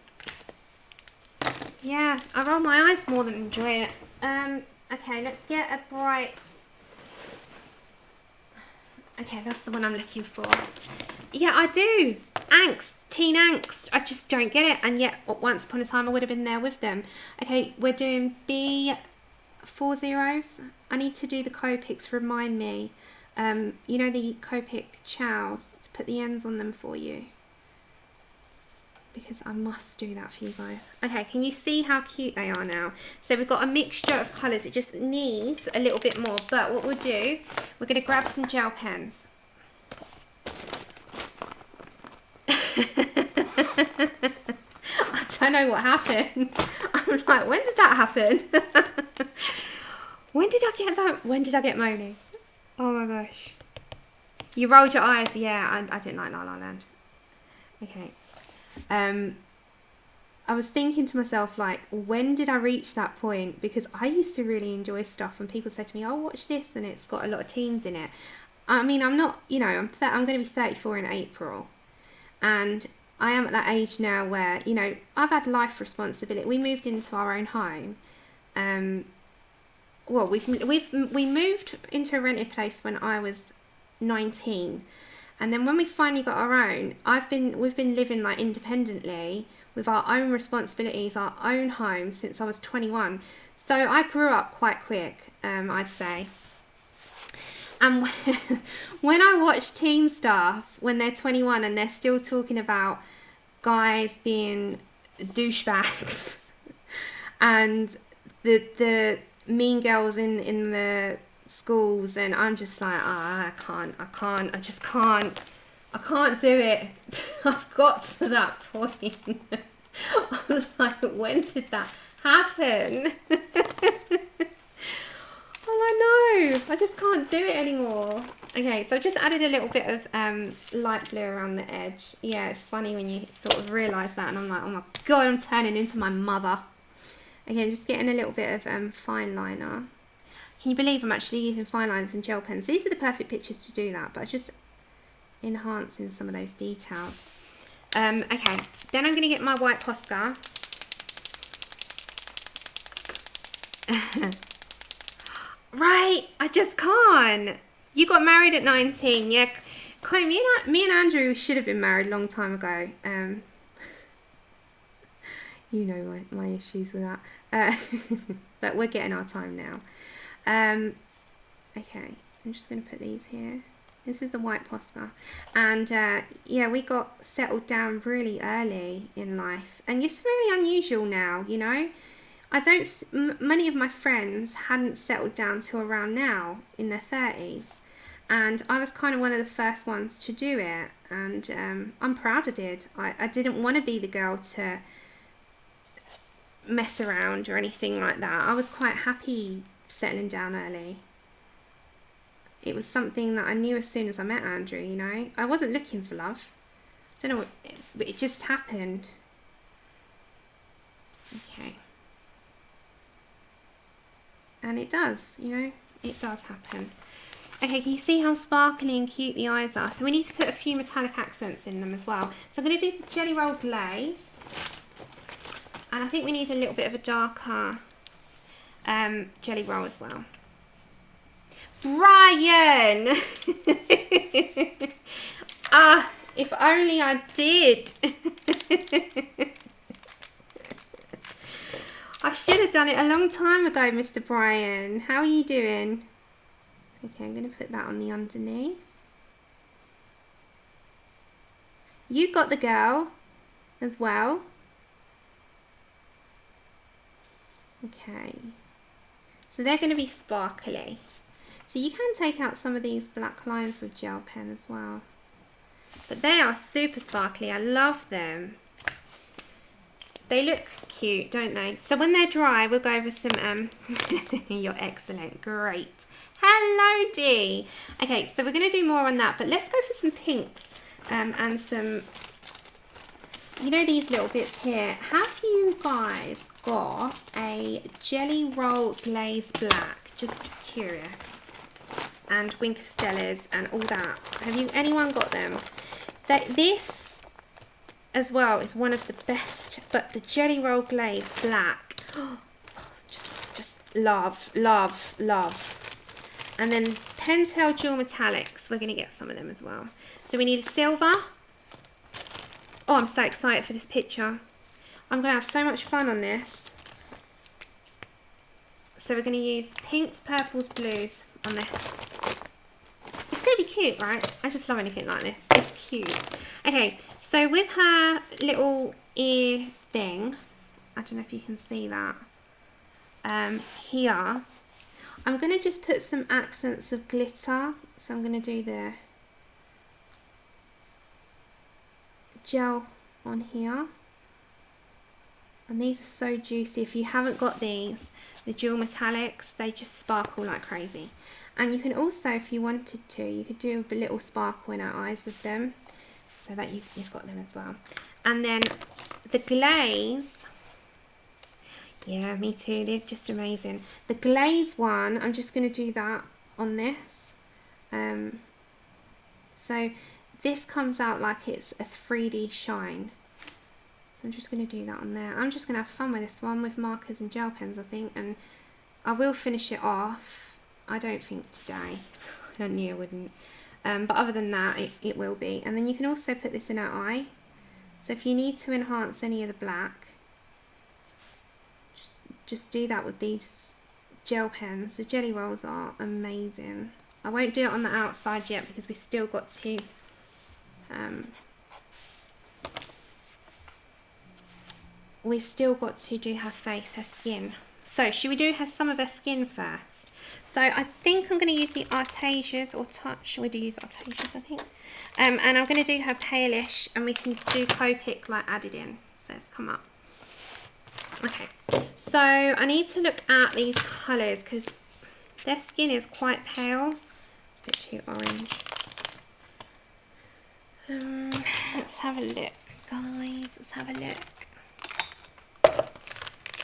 Yeah, I roll my eyes more than enjoy it. Okay, let's get a bright... Okay, that's the one I'm looking for. Yeah, I do. Angst. Teen angst. I just don't get it. And yet, once upon a time, I would have been there with them. Okay, we're doing B40s. I need to do the Copics. Remind me. You know the Copic chows, to put the ends on them for you. Because I must do that for you guys. Okay, can you see how cute they are now? So we've got a mixture of colours. It just needs a little bit more. But what we'll do, we're going to grab some gel pens. I don't know what happened. I'm like, when did that happen? When did I get that? When did I get moaning? Oh my gosh. You rolled your eyes. Yeah, I didn't like La La Land. Okay. I was thinking to myself, like, when did I reach that point? Because I used to really enjoy stuff, and people say to me, "Oh, watch this," and it's got a lot of teens in it. I mean, I'm not, you know, I'm going to be 34 in April, and I am at that age now where, you know, I've had life responsibility. We moved into our own home. Well, we moved into a rented place when I was 19, and then when we finally got our own, we've been living like independently with our own responsibilities, our own home since I was 21. So I grew up quite quick, I'd say. And when I watch teen stuff when they're 21 and they're still talking about guys being douchebags and the mean girls in the schools, and I'm just like, I can't do it. I've got to that point. I'm like, when did that happen? I know, I just can't do it anymore. Okay, so I just added a little bit of light blue around the edge. Yeah, it's funny when you sort of realise that, and I'm like, oh my god, I'm turning into my mother. Again, just getting a little bit of fine liner. Can you believe I'm actually using fine liners and gel pens? These are the perfect pictures to do that, but I just enhancing some of those details. Okay, then I'm going to get my white Posca. Right, I just can't. You got married at 19, yeah. Kind of, me and Andrew should have been married a long time ago. You know my issues with that. But we're getting our time now. Okay, I'm just going to put these here. This is the white Posca. And yeah, we got settled down really early in life. And it's really unusual now, you know. Many of my friends hadn't settled down till around now, in their 30s. And I was kind of one of the first ones to do it. And I'm proud I did. I didn't want to be the girl to mess around or anything like that. I was quite happy settling down early. It was something that I knew as soon as I met Andrew, you know. I wasn't looking for love. I don't know, but it just happened. Okay. And it does, you know, it does happen. Okay, can you see how sparkly and cute the eyes are? So we need to put a few metallic accents in them as well. So I'm going to do Jelly Roll Glaze. And I think we need a little bit of a darker Jelly Roll as well. Brian! If only I did. I should have done it a long time ago, Mr. Brian. How are you doing? Okay, I'm going to put that on the underneath. You got the girl as well. Okay. So they're going to be sparkly. So you can take out some of these black lines with gel pen as well. But they are super sparkly. I love them. They look cute, don't they? So when they're dry, we'll go over some, you're excellent, great. Hello, Dee. Okay, so we're going to do more on that, but let's go for some pinks and some, you know, these little bits here. Have you guys got a Jelly Roll Glaze Black? Just curious. And Wink of Stellas and all that. Have anyone got them? This as well is one of the best, but the Jelly Roll Glaze Black, oh, just love, love, love. And then Pentel Dual Metallics, we're going to get some of them as well. So we need a silver. Oh, I'm so excited for this picture. I'm going to have so much fun on this. So we're going to use pinks, purples, blues on this. It's going to be cute, right? I just love anything like this. It's cute. Okay, so with her little ear thing, I don't know if you can see that, here, I'm going to just put some accents of glitter. So I'm going to do the gel on here. And these are so juicy. If you haven't got these, the dual metallics, they just sparkle like crazy. And you can also, if you wanted to, you could do a little sparkle in our eyes with them, so that you've got them as well. And then the glaze, yeah, me too, they're just amazing. The glaze one, I'm just going to do that on this. So this comes out like it's a 3D shine. So I'm just going to do that on there. I'm just going to have fun with this one with markers and gel pens, I think, and I will finish it off. I don't think today. I knew I wouldn't. But other than that, it will be. And then you can also put this in our eye. So if you need to enhance any of the black, just do that with these gel pens. The jelly rolls are amazing. I won't do it on the outside yet because we've still got to do her face, her skin. So should we do some of her skin first? So I think I'm going to use the Artesias or Touch. We do use Artesias, I think. And I'm going to do her palish, and we can do Copic like added in. So it's come up. Okay, so I need to look at these colours because their skin is quite pale. It's a bit too orange. Let's have a look, guys. Let's have a look.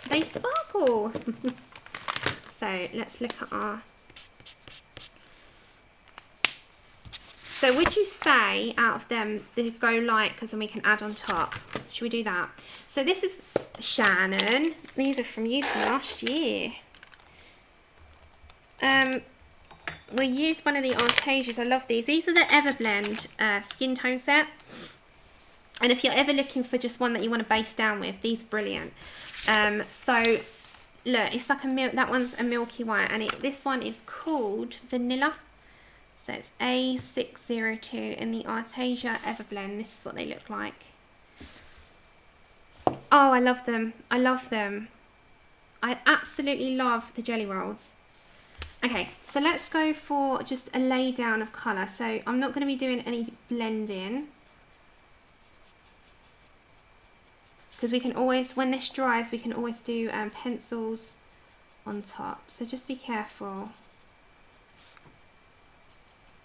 They sparkle. So let's look at our... So would you say out of them they go light because then we can add on top? Should we do that? So this is Shannon. These are from you from last year. We'll use one of the Artesias. I love these. These are the Everblend skin tone set. And if you're ever looking for just one that you want to base down with, these are brilliant. So look, it's like a milk. That one's a milky white, and this one is called Vanilla. So it's A602 in the Artesia Everblend. This is what they look like. Oh, I love them. I love them. I absolutely love the jelly rolls. Okay, so let's go for just a lay down of colour. So I'm not going to be doing any blending, because we can always, when this dries, we can always do pencils on top. So just be careful.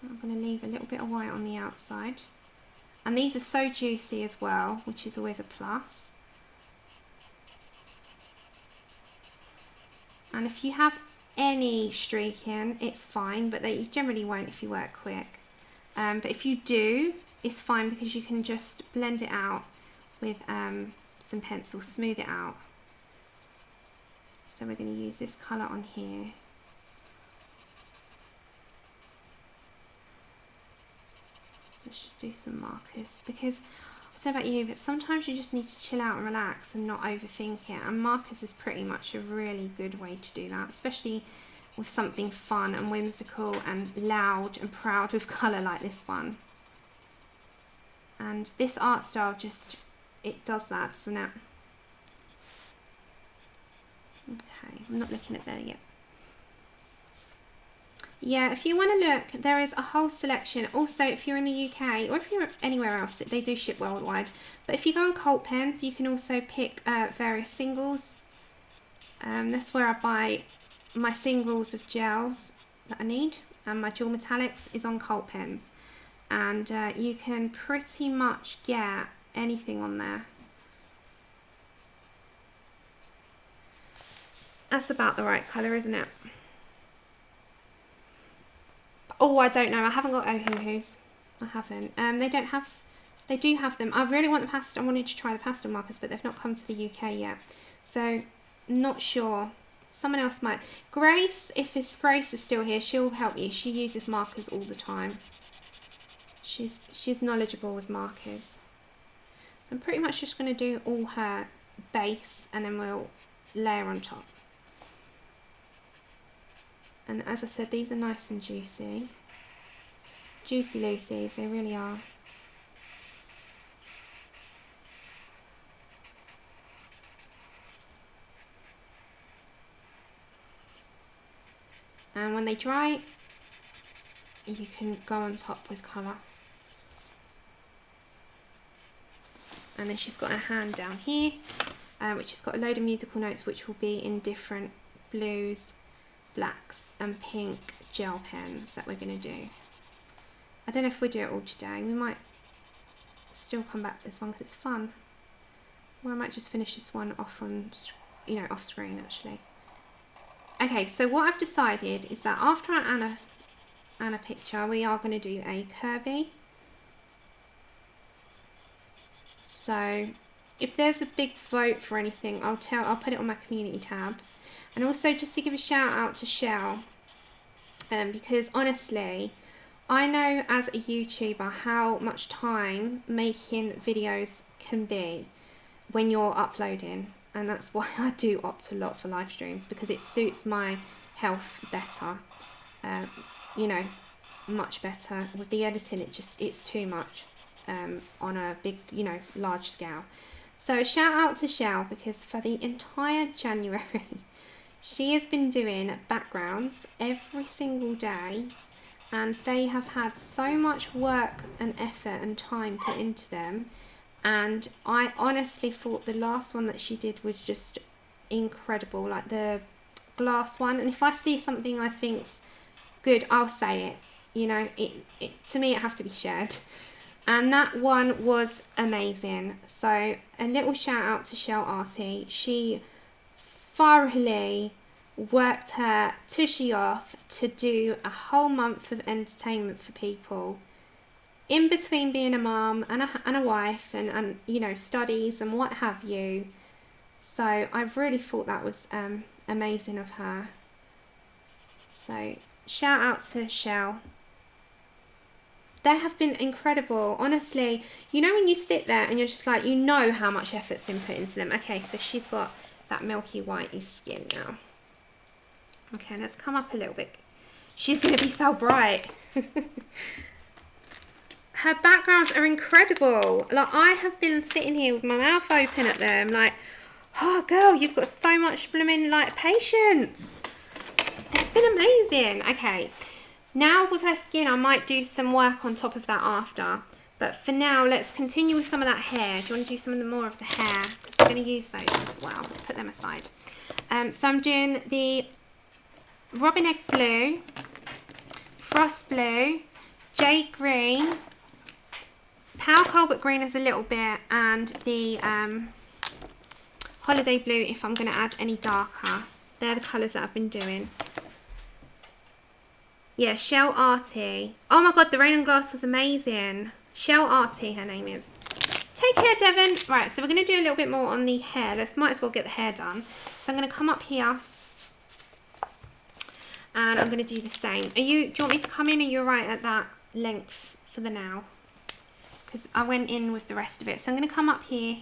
I'm going to leave a little bit of white on the outside. And these are so juicy as well, which is always a plus. And if you have any streaking, it's fine, but you generally won't if you work quick. But if you do, it's fine because you can just blend it out with some pencils, smooth it out. So we're going to use this colour on here. Let's just do some markers, because I don't know about you, but sometimes you just need to chill out and relax and not overthink it, and markers is pretty much a really good way to do that, especially with something fun and whimsical and loud and proud with colour like this one. And this art style just, it does that, doesn't it? Okay, I'm not looking at there yet. Yeah, if you want to look, there is a whole selection. Also, if you're in the UK or if you're anywhere else, they do ship worldwide. But if you go on Cult Pens, you can also pick various singles. That's where I buy my singles of gels that I need. And my dual metallics is on Cult Pens. And you can pretty much get anything on there. That's about the right colour, isn't it? Oh, I don't know. I haven't got Ohuhus. I haven't. They do have them. I really want the pastel. I wanted to try the pastel markers, but they've not come to the UK yet. So, not sure. Someone else might. Grace, if Grace is still here, she'll help you. She uses markers all the time. She's knowledgeable with markers. I'm pretty much just going to do all her base, and then we'll layer on top. And as I said, these are nice and juicy. Juicy Lucy's, they really are. And when they dry, you can go on top with colour. And then she's got her hand down here, which has got a load of musical notes, which will be in different blues, blacks and pink gel pens that we're going to do. I don't know if we do it all today. We might still come back to this one because it's fun. Or I might just finish this one off on, you know, off screen actually. Okay, so what I've decided is that after our Anna picture, we are going to do a Kerby. So if there's a big vote for anything, I'll put it on my community tab. And also just to give a shout out to Shell, because honestly, I know as a YouTuber how much time making videos can be when you're uploading, and that's why I do opt a lot for live streams, because it suits my health better, you know, much better. With the editing, it's too much on a big, you know, large scale. So shout out to Shell, because for the entire January she has been doing backgrounds every single day, and they have had so much work and effort and time put into them. And I honestly thought the last one that she did was just incredible, like the glass one. And if I see something I think's good, I'll say it. You know, to me it has to be shared. And that one was amazing. So a little shout out to Shell Arty. She thoroughly worked her tushy off to do a whole month of entertainment for people, in between being a mum and a wife and you know, studies and what have you. So I really thought that was amazing of her. So shout out to Shell. They have been incredible, honestly. You know when you sit there and you're just like, you know how much effort's been put into them. Okay, so she's got that milky whitey skin now. Okay, let's come up a little bit. She's going to be so bright. Her backgrounds are incredible. Like, I have been sitting here with my mouth open at them, like, oh girl, you've got so much blooming, like, patience. It's been amazing. Okay, now with her skin, I might do some work on top of that after. But for now, let's continue with some of that hair. Do you want to do some of the more of the hair? Because we're going to use those as well. Let's put them aside. So I'm doing the Robin Egg Blue, Frost Blue, Jade Green, Pale Colbert Green is a little bit, and the Holiday Blue if I'm going to add any darker. They're the colours that I've been doing. Yeah, Shell Arty. Oh my god, the Rain and Glass was amazing. Shell Arty, her name is. Take care, Devon. Right, so we're going to do a little bit more on the hair. Might as well get the hair done. So I'm going to come up here. And I'm going to do the same. Do you want me to come in, or you're right at that length for the now? Because I went in with the rest of it. So I'm going to come up here.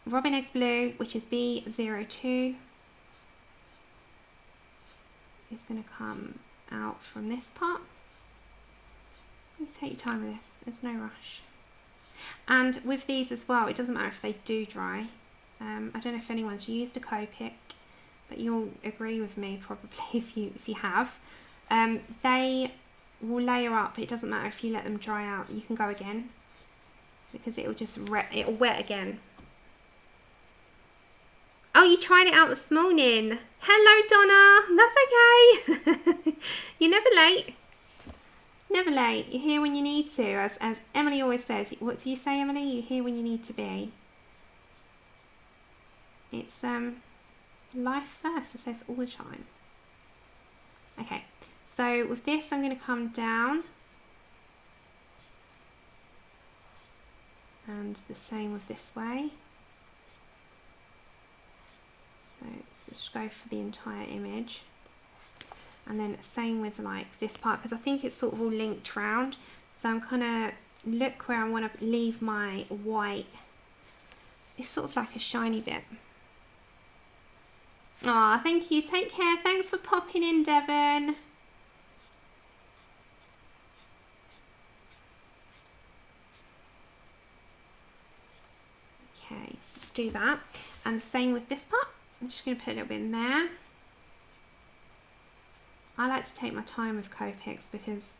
Robin Egg Blue, which is B02. Is going to come out from this part. You take your time with this, there's no rush. And with these as well, it doesn't matter if they do dry. I don't know if anyone's used a Copic, but you'll agree with me probably if you have. They will layer up. It doesn't matter if you let them dry out. You can go again, because it'll just it'll wet again. Oh, you tried it out this morning. Hello, Donna. That's okay. You're never late. Never late. You're here when you need to. As Emily always says. What do you say, Emily? You're here when you need to be. It's life first. It says all the time. Okay. So with this, I'm going to come down. And the same with this way. So let's just go for the entire image. And then same with like this part, because I think it's sort of all linked round. So I'm kind of look where I want to leave my white. It's sort of like a shiny bit. Ah, thank you. Take care. Thanks for popping in, Devon. Okay, so let's do that. And the same with this part. I'm just going to put a little bit in there. I like to take my time with Copics because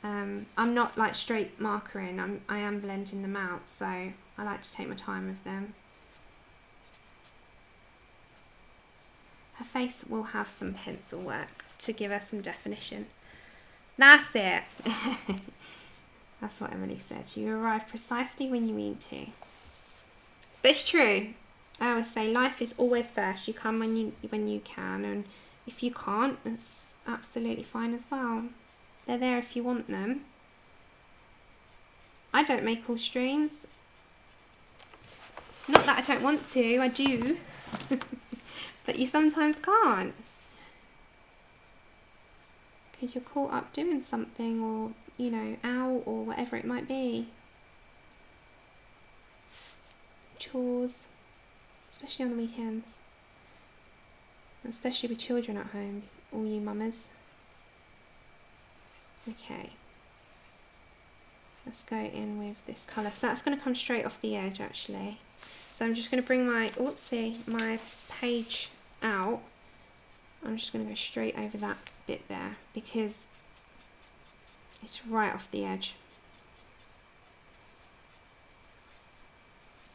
I'm not like straight markering, I am blending them out, so I like to take my time with them. Her face will have some pencil work to give her some definition. That's it. That's what Emily said. You arrive precisely when you mean to. But it's true. I always say life is always first. You come when you can, and if you can't, it's absolutely fine as well. They're there if you want them. I don't make all streams. Not that I don't want to, I do. But you sometimes can't. Because you're caught up doing something, or, you know, out, or whatever it might be. Chores. Especially on the weekends. Especially with children at home, all you mamas. Okay. Let's go in with this colour. So that's going to come straight off the edge actually. So I'm just going to bring my, my page out. I'm just going to go straight over that bit there because it's right off the edge.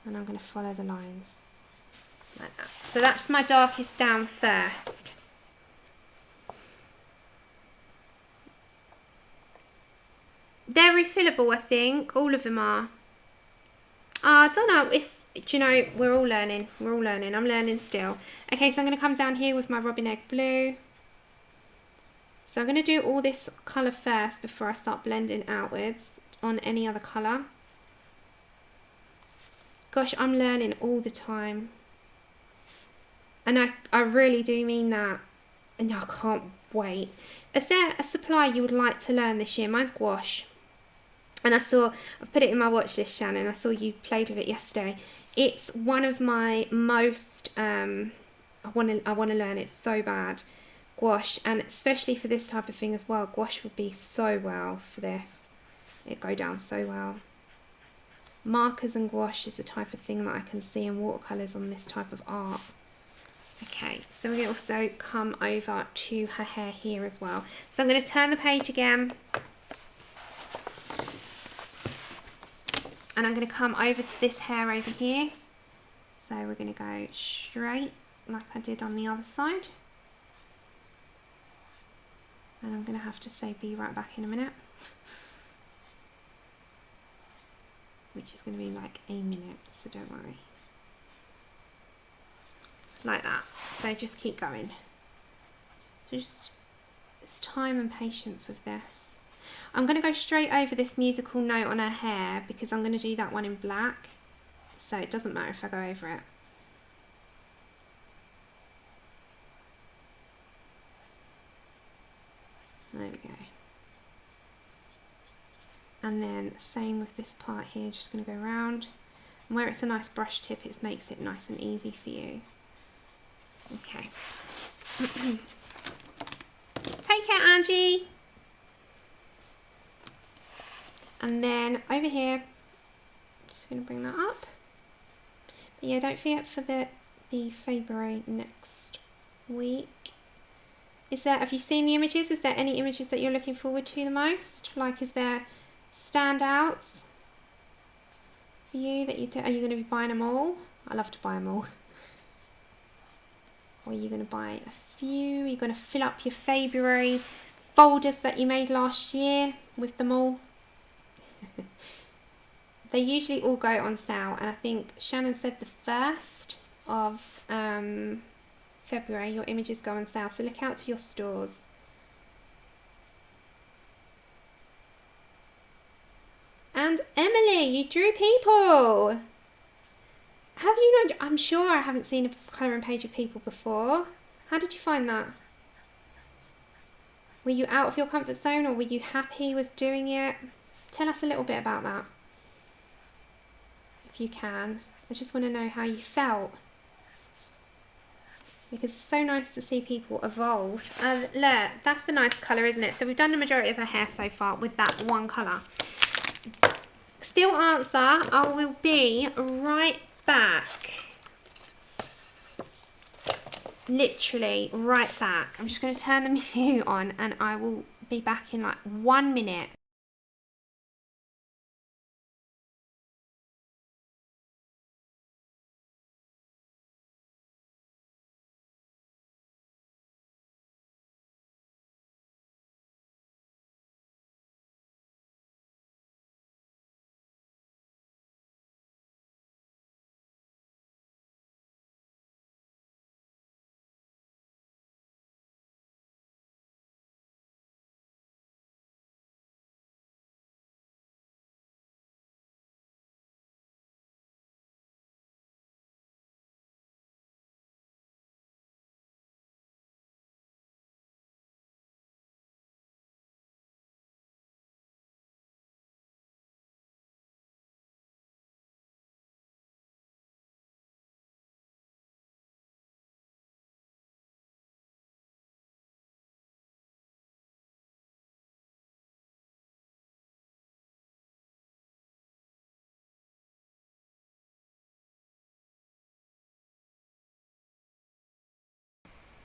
And I'm going to follow the lines like that. So that's my darkest down first. They're refillable, I think. All of them are. I don't know. It's, do you know, we're all learning. We're all learning. I'm learning still. Okay, so I'm going to come down here with my Robin Egg Blue. So I'm going to do all this colour first before I start blending outwards on any other colour. Gosh, I'm learning all the time. And I really do mean that. And I can't wait. Is there a supply you would like to learn this year? Mine's gouache. And I've put it in my watch list, Shannon. I saw you played with it yesterday. It's one of my most, I want to learn it so bad. Gouache, and especially for this type of thing as well. Gouache would be so well for this. It'd go down so well. Markers and gouache is the type of thing that I can see in watercolours on this type of art. Okay, so we're going to also come over to her hair here as well. So I'm going to turn the page again. And I'm going to come over to this hair over here. So we're going to go straight like I did on the other side. And I'm going to have to say be right back in a minute. Which is going to be like a minute, so don't worry. Like that. So just keep going. So just, it's time and patience with this. I'm going to go straight over this musical note on her hair because I'm going to do that one in black. So it doesn't matter if I go over it. There we go. And then same with this part here, just going to go around. And where it's a nice brush tip, it makes it nice and easy for you. Okay. Take care, Angie. And then over here, just going to bring that up. But yeah, don't forget for the February next week. Have you seen the images? Is there any images that you're looking forward to the most? Like, is there standouts for you that are you going to be buying them all? I love to buy them all. Or are you going to buy a few? Are you going to fill up your February folders that you made last year with them all? They usually all go on sale, and I think Shannon said the 1st of February your images go on sale, so look out to your stores. And Emily, you drew people. Have you not? I'm sure I haven't seen a colouring page of people before. How did you find that? Were you out of your comfort zone, or were you happy with doing it? Tell us a little bit about that, if you can. I just want to know how you felt, because it's so nice to see people evolve. And look, that's a nice colour, isn't it? So we've done the majority of her hair so far with that one colour. Still answer. I will be right back. Literally right back. I'm just going to turn the mute on and I will be back in like 1 minute.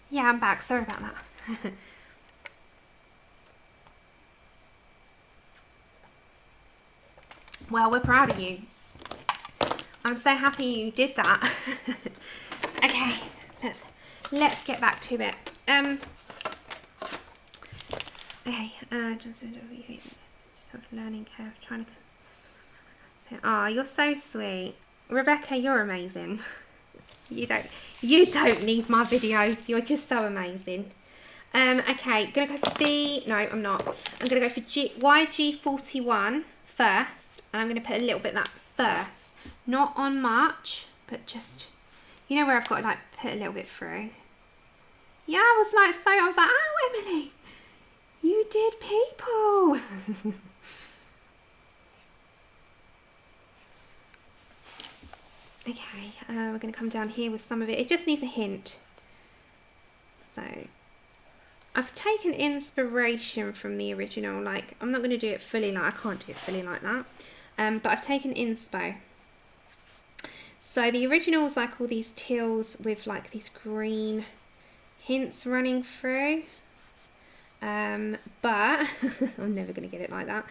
Yeah, I'm back. Sorry about that. Well, we're proud of you. I'm so happy you did that. Okay, let's get back to it. Okay, just sort of learning curve, trying to. So, you're so sweet, Rebecca. You're amazing. You don't need my videos. You're just so amazing. Okay, gonna go for B. No, I'm not. I'm gonna go for YG41 first, and I'm gonna put a little bit of that first, not on much, but just, you know, where I've got to like put a little bit through. Yeah, I was like, oh, Emily, you did people. Okay, we're going to come down here with some of it. It just needs a hint. So, I've taken inspiration from the original. Like, I'm not going to do it fully, like, I can't do it fully like that. But I've taken inspo. So, the original was like all these teals with like these green hints running through. But, I'm never going to get it like that.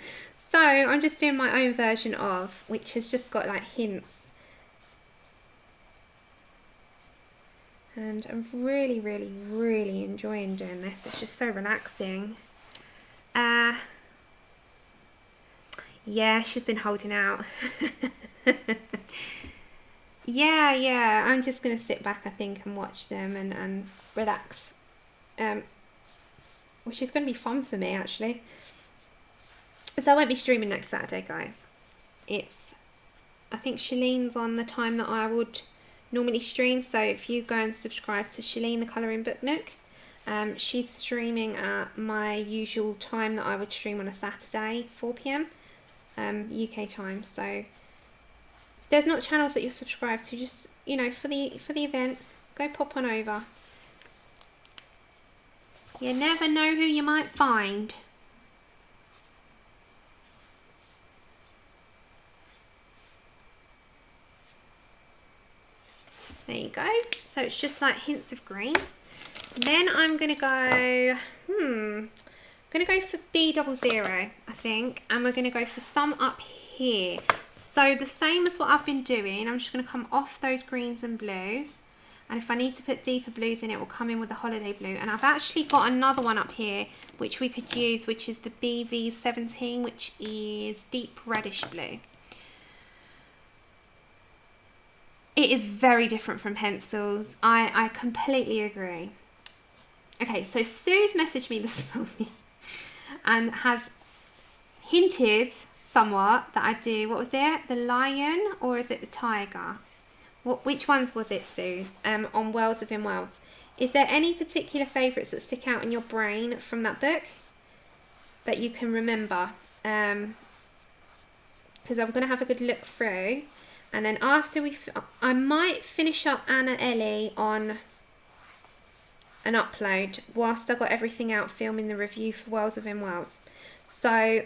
So, I'm just doing my own version of, which has just got like hints. And I'm really, really, really enjoying doing this. It's just so relaxing. Yeah, she's been holding out. Yeah, I'm just going to sit back, I think, and watch them and relax. Which is going to be fun for me, actually. So I won't be streaming next Saturday, guys. I think Shalene's on the time that I would normally stream, so if you go and subscribe to Shalene the Colouring Book Nook, she's streaming at my usual time that I would stream on a Saturday, 4 PM UK time. So if there's not channels that you're subscribed to, just, you know, for the event, go pop on over. You never know who you might find. There you go. So it's just like hints of green. Then I'm gonna go, for B00, I think, and we're gonna go for some up here. So the same as what I've been doing, I'm just gonna come off those greens and blues, and if I need to put deeper blues in, it will come in with the holiday blue. And I've actually got another one up here which we could use, which is the BV17, which is deep reddish blue. It is very different from pencils. I completely agree. Okay, so Sue's messaged me this morning and has hinted somewhat that I do, what was it? The lion, or is it the tiger? Which ones was it, Suze? On Wells Within Wells. Is there any particular favourites that stick out in your brain from that book that you can remember? Because I'm going to have a good look through. And then after I might finish up Anna Ellie on an upload whilst I got everything out filming the review for Wells Within Wells. So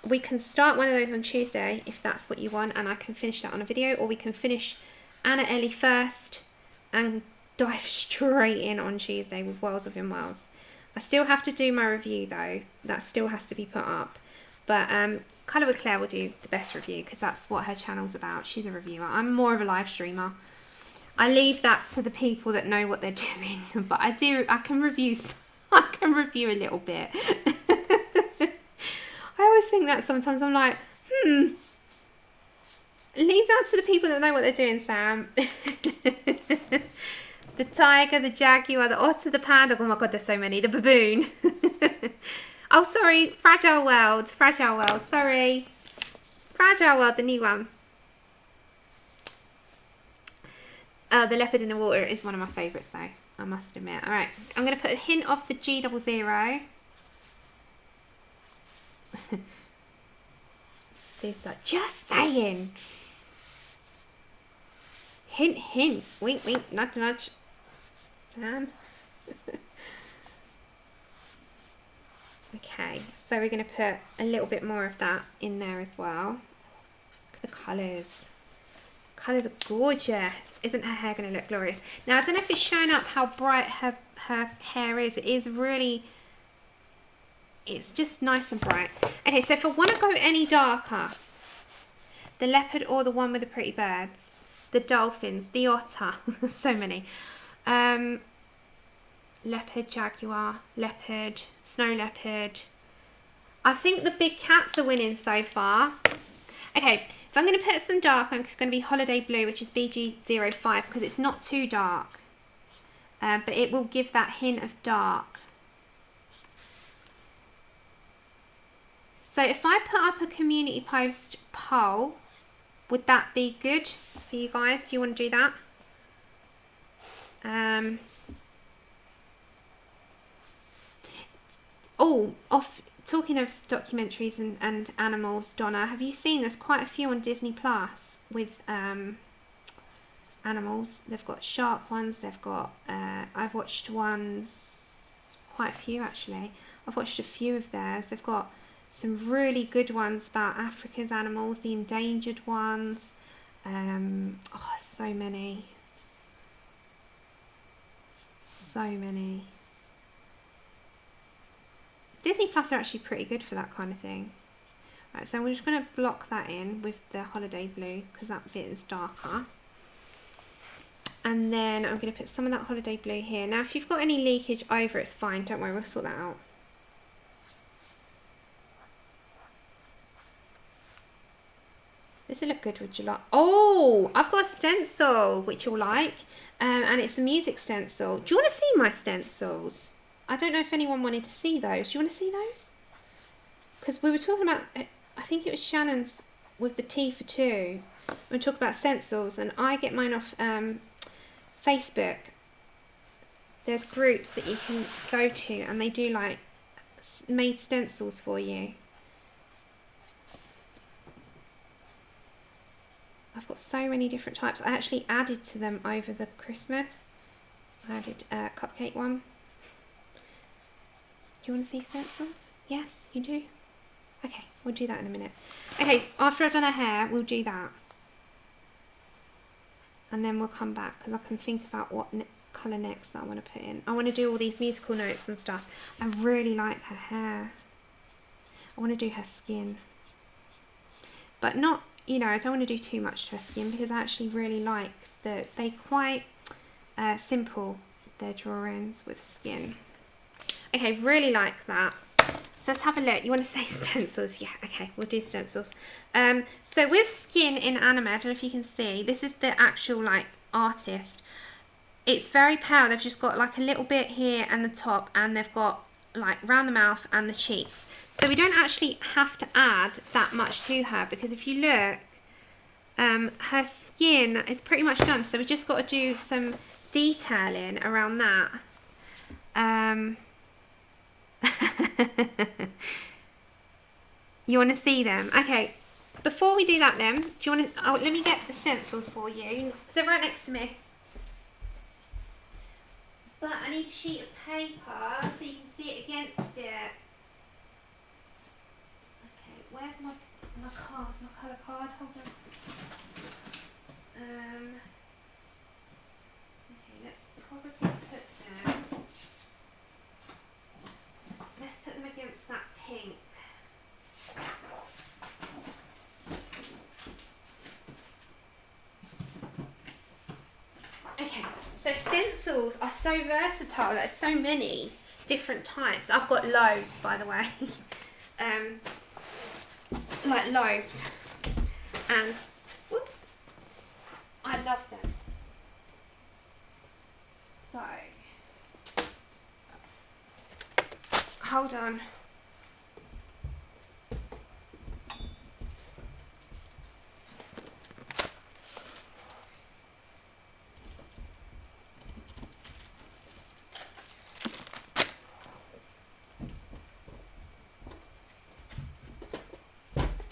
we can start one of those on Tuesday if that's what you want, and I can finish that on a video, or we can finish Anna Ellie first and dive straight in on Tuesday with Wells Within Wells. I still have to do my review though. That still has to be put up. But Colour with Claire will do the best review because that's what her channel's about. She's a reviewer. I'm more of a live streamer. I leave that to the people that know what they're doing. But I can review a little bit. I always think that sometimes. I'm like, leave that to the people that know what they're doing, Sam. The tiger, the jaguar, the otter, the panda. Oh my god, there's so many. The baboon. Oh, sorry, Fragile World, sorry. Fragile World, the new one. The leopard in the water is one of my favourites though, I must admit. Alright, I'm going to put a hint of the G00. Sue's like, just saying. Hint, hint, wink, wink, nudge, nudge. Sam. Okay, so we're going to put a little bit more of that in there as well. Look at the colours. Colours are gorgeous. Isn't her hair going to look glorious? Now, I don't know if it's showing up how bright her her hair is. It is really, it's just nice and bright. Okay, so if I want to go any darker, the leopard or the one with the pretty birds, the dolphins, the otter, so many. Leopard, jaguar, leopard, snow leopard. I think the big cats are winning so far. Okay, if I'm going to put some dark, it's going to be holiday blue, which is BG05, because it's not too dark. But it will give that hint of dark. So if I put up a community post poll, would that be good for you guys? Do you want to do that? Talking of documentaries and animals, Donna, have you seen there's quite a few on Disney Plus with animals? They've got shark ones, they've got, I've watched ones, quite a few actually. I've watched a few of theirs. They've got some really good ones about Africa's animals, the endangered ones. So many. So many. Disney Plus are actually pretty good for that kind of thing. Right, so we're just going to block that in with the holiday blue because that bit is darker. And then I'm going to put some of that holiday blue here. Now if you've got any leakage over, it's fine. Don't worry, we'll sort that out. This will look good, would you like? Oh, I've got a stencil, which you'll like. And it's a music stencil. Do you want to see my stencils? I don't know if anyone wanted to see those. Do you want to see those? Because we were talking about, I think it was Shannon's with the T for 2. We talk about stencils, and I get mine off Facebook. There's groups that you can go to, and they do like made stencils for you. I've got so many different types. I actually added to them over the Christmas. I added a cupcake one. Do you want to see stencils? Yes, you do? Okay, we'll do that in a minute. Okay, after I've done her hair, we'll do that. And then we'll come back because I can think about what colour next that I want to put in. I want to do all these musical notes and stuff. I really like her hair. I want to do her skin. But not, you know, I don't want to do too much to her skin because I actually really like that they're quite simple, their drawings with skin. Okay, really like that. So let's have a look. You want to say stencils? Yeah, okay, we'll do stencils. So with skin in anime, I don't know if you can see, this is the actual like artist. It's very pale. They've just got like a little bit here and the top, and they've got like round the mouth and the cheeks. So we don't actually have to add that much to her because if you look, her skin is pretty much done. So we just got to do some detailing around that. You want to see them? Okay, before we do that then, do you want to, let me get the stencils for you. So they're right next to me. But I need a sheet of paper so you can see it against it. Okay, where's my card, my colour card? Hold on. Okay, let's probably put them. Let's put them against that pink. Okay, so stencils are so versatile. There's so many different types. I've got loads, by the way. Like loads. And, whoops, I love them. So, hold on.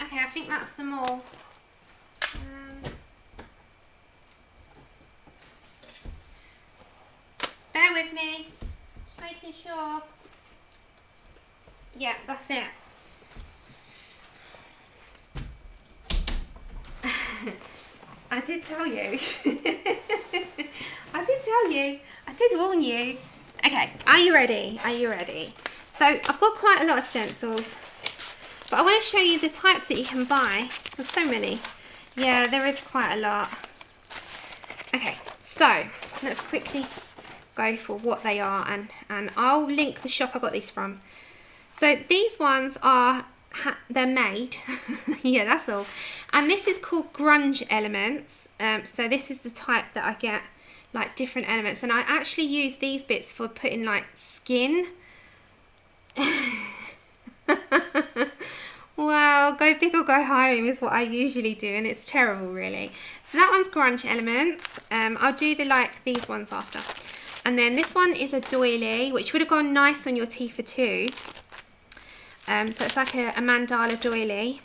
Okay, I think that's them all. Bear with me, just making sure. Yeah, that's it. I did tell you. I did tell you. I did warn you. Okay, are you ready? Are you ready? So I've got quite a lot of stencils, but I want to show you the types that you can buy. There's so many. Yeah, there is quite a lot. Okay, so let's quickly go for what they are, and I'll link the shop I got these from. So these ones are, they're made. Yeah, that's all. And this is called Grunge Elements. So this is the type that I get, like different elements, and I actually use these bits for putting like skin. Well, go big or go home is what I usually do, and it's terrible really. So that one's Grunge Elements. I'll do the like these ones after. And then this one is a doily, which would have gone nice on your Tifa too. So it's like a mandala doily.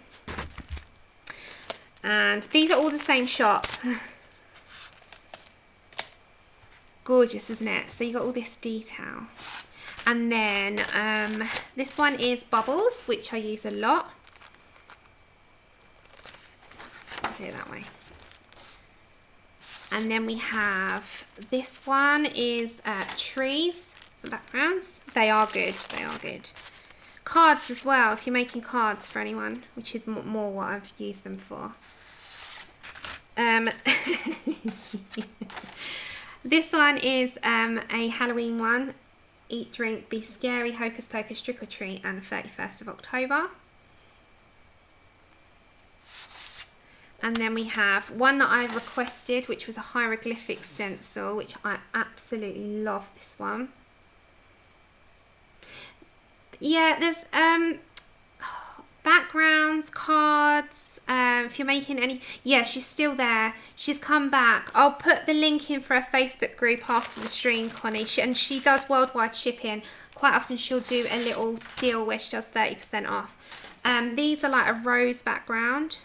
And these are all the same shop. Gorgeous, isn't it? So you got all this detail. And then this one is Bubbles, which I use a lot. I'll do it that way. And then we have this one is trees, backgrounds. They are good, they are good. Cards as well, if you're making cards for anyone, which is more what I've used them for. This one is a Halloween one. Eat, drink, be scary, hocus pocus, trick or treat, and 31st of October. And then we have one that I requested, which was a hieroglyphic stencil, which I absolutely love this one. Yeah, there's backgrounds, cards, if you're making any, yeah, she's still there. She's come back. I'll put the link in for a Facebook group after the stream, Connie, and she does worldwide shipping. Quite often she'll do a little deal where she does 30% off. These are like a rose background.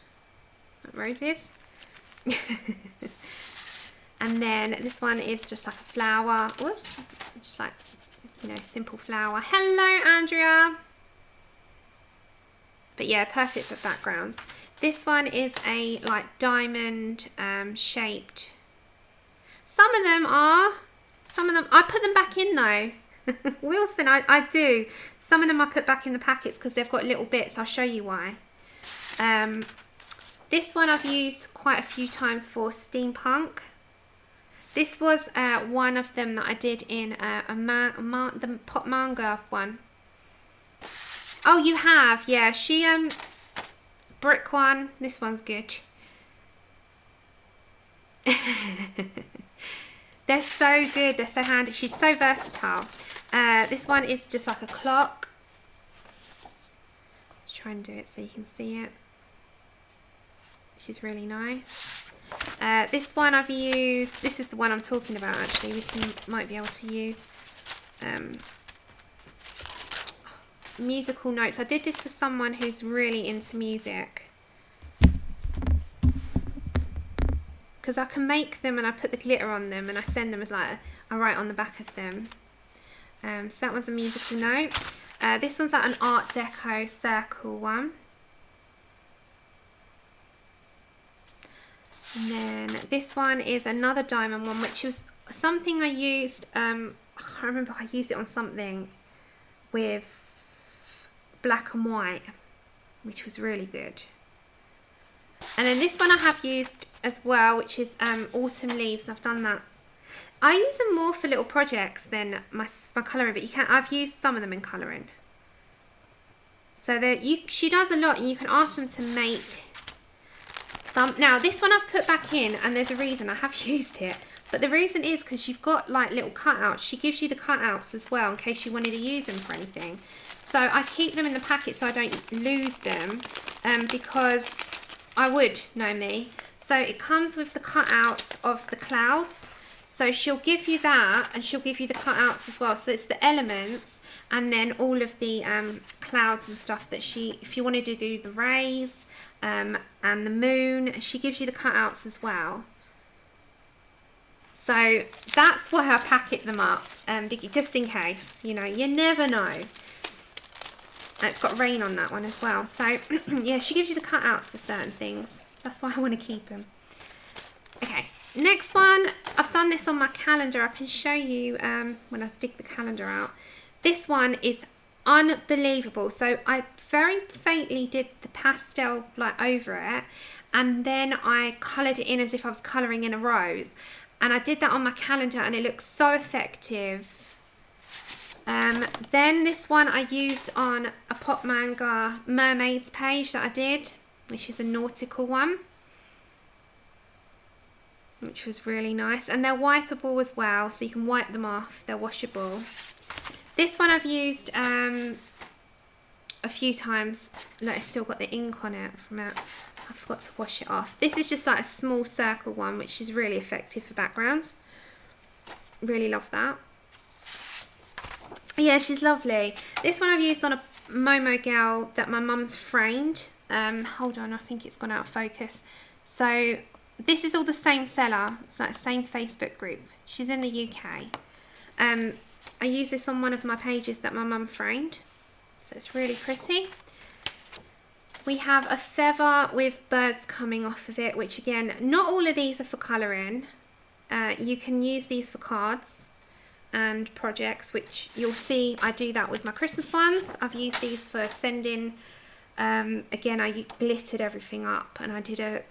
Roses. And then this one is just like a flower. Whoops, just like, you know, simple flower. Hello, Andrea. But yeah, perfect for backgrounds. This one is a like diamond shaped. Some of them are. I put them back in though. Wilson, I do. Some of them I put back in the packets because they've got little bits. I'll show you why. This one I've used quite a few times for steampunk. This was one of them that I did in the pop manga one. Oh, you have, yeah. She brick one. This one's good. They're so good. They're so handy. She's so versatile. This one is just like a clock. Let's try and do it so you can see it. She's really nice. This one I've used. This is the one I'm talking about. Actually, might be able to use musical notes. I did this for someone who's really into music, because I can make them and I put the glitter on them and I send them as like I write on the back of them. So that one's a musical note. This one's like an Art Deco circle one. And then this one is another diamond one, which was something I used, I can't remember, I used it on something with black and white, which was really good. And then this one I have used as well, which is autumn leaves. I've done that. I use them more for little projects than my colouring, but I've used some of them in colouring. So she does a lot, and you can ask them to make some. Now this one I've put back in, and there's a reason I have used it, but the reason is because you've got like little cutouts. She gives you the cutouts as well in case you wanted to use them for anything. So I keep them in the packet so I don't lose them, because I would, know me. So it comes with the cutouts of the clouds. So she'll give you that, and she'll give you the cutouts as well. So it's the elements, and then all of the clouds and stuff that if you wanted to do the rays and the moon, she gives you the cutouts as well. So that's why I packet them up, just in case, you know, you never know. And it's got rain on that one as well. So yeah, she gives you the cutouts for certain things. That's why I want to keep them. Okay, Next one, I've done this on my calendar. I can show you when I dig the calendar out. This one is unbelievable. So I very faintly did the pastel like over it, and then I coloured it in as if I was colouring in a rose. And I did that on my calendar and it looks so effective. Then this one I used on a Pop Manga Mermaids page that I did, which is a nautical one, which was really nice. And they're wipeable as well, so you can wipe them off. They're washable. This one I've used a few times. Look, it's still got the ink on it from it. I forgot to wash it off. This is just like a small circle one, which is really effective for backgrounds. Really love that. Yeah, she's lovely. This one I've used on a Momo girl that my mum's framed. Hold on, I think it's gone out of focus. So this is all the same seller. It's like the same Facebook group. She's in the UK. I use this on one of my pages that my mum framed. So it's really pretty. We have a feather with birds coming off of it, which again, not all of these are for colouring. You can use these for cards and projects, which you'll see I do that with my Christmas ones. I've used these for sending. Again, I glittered everything up, and I did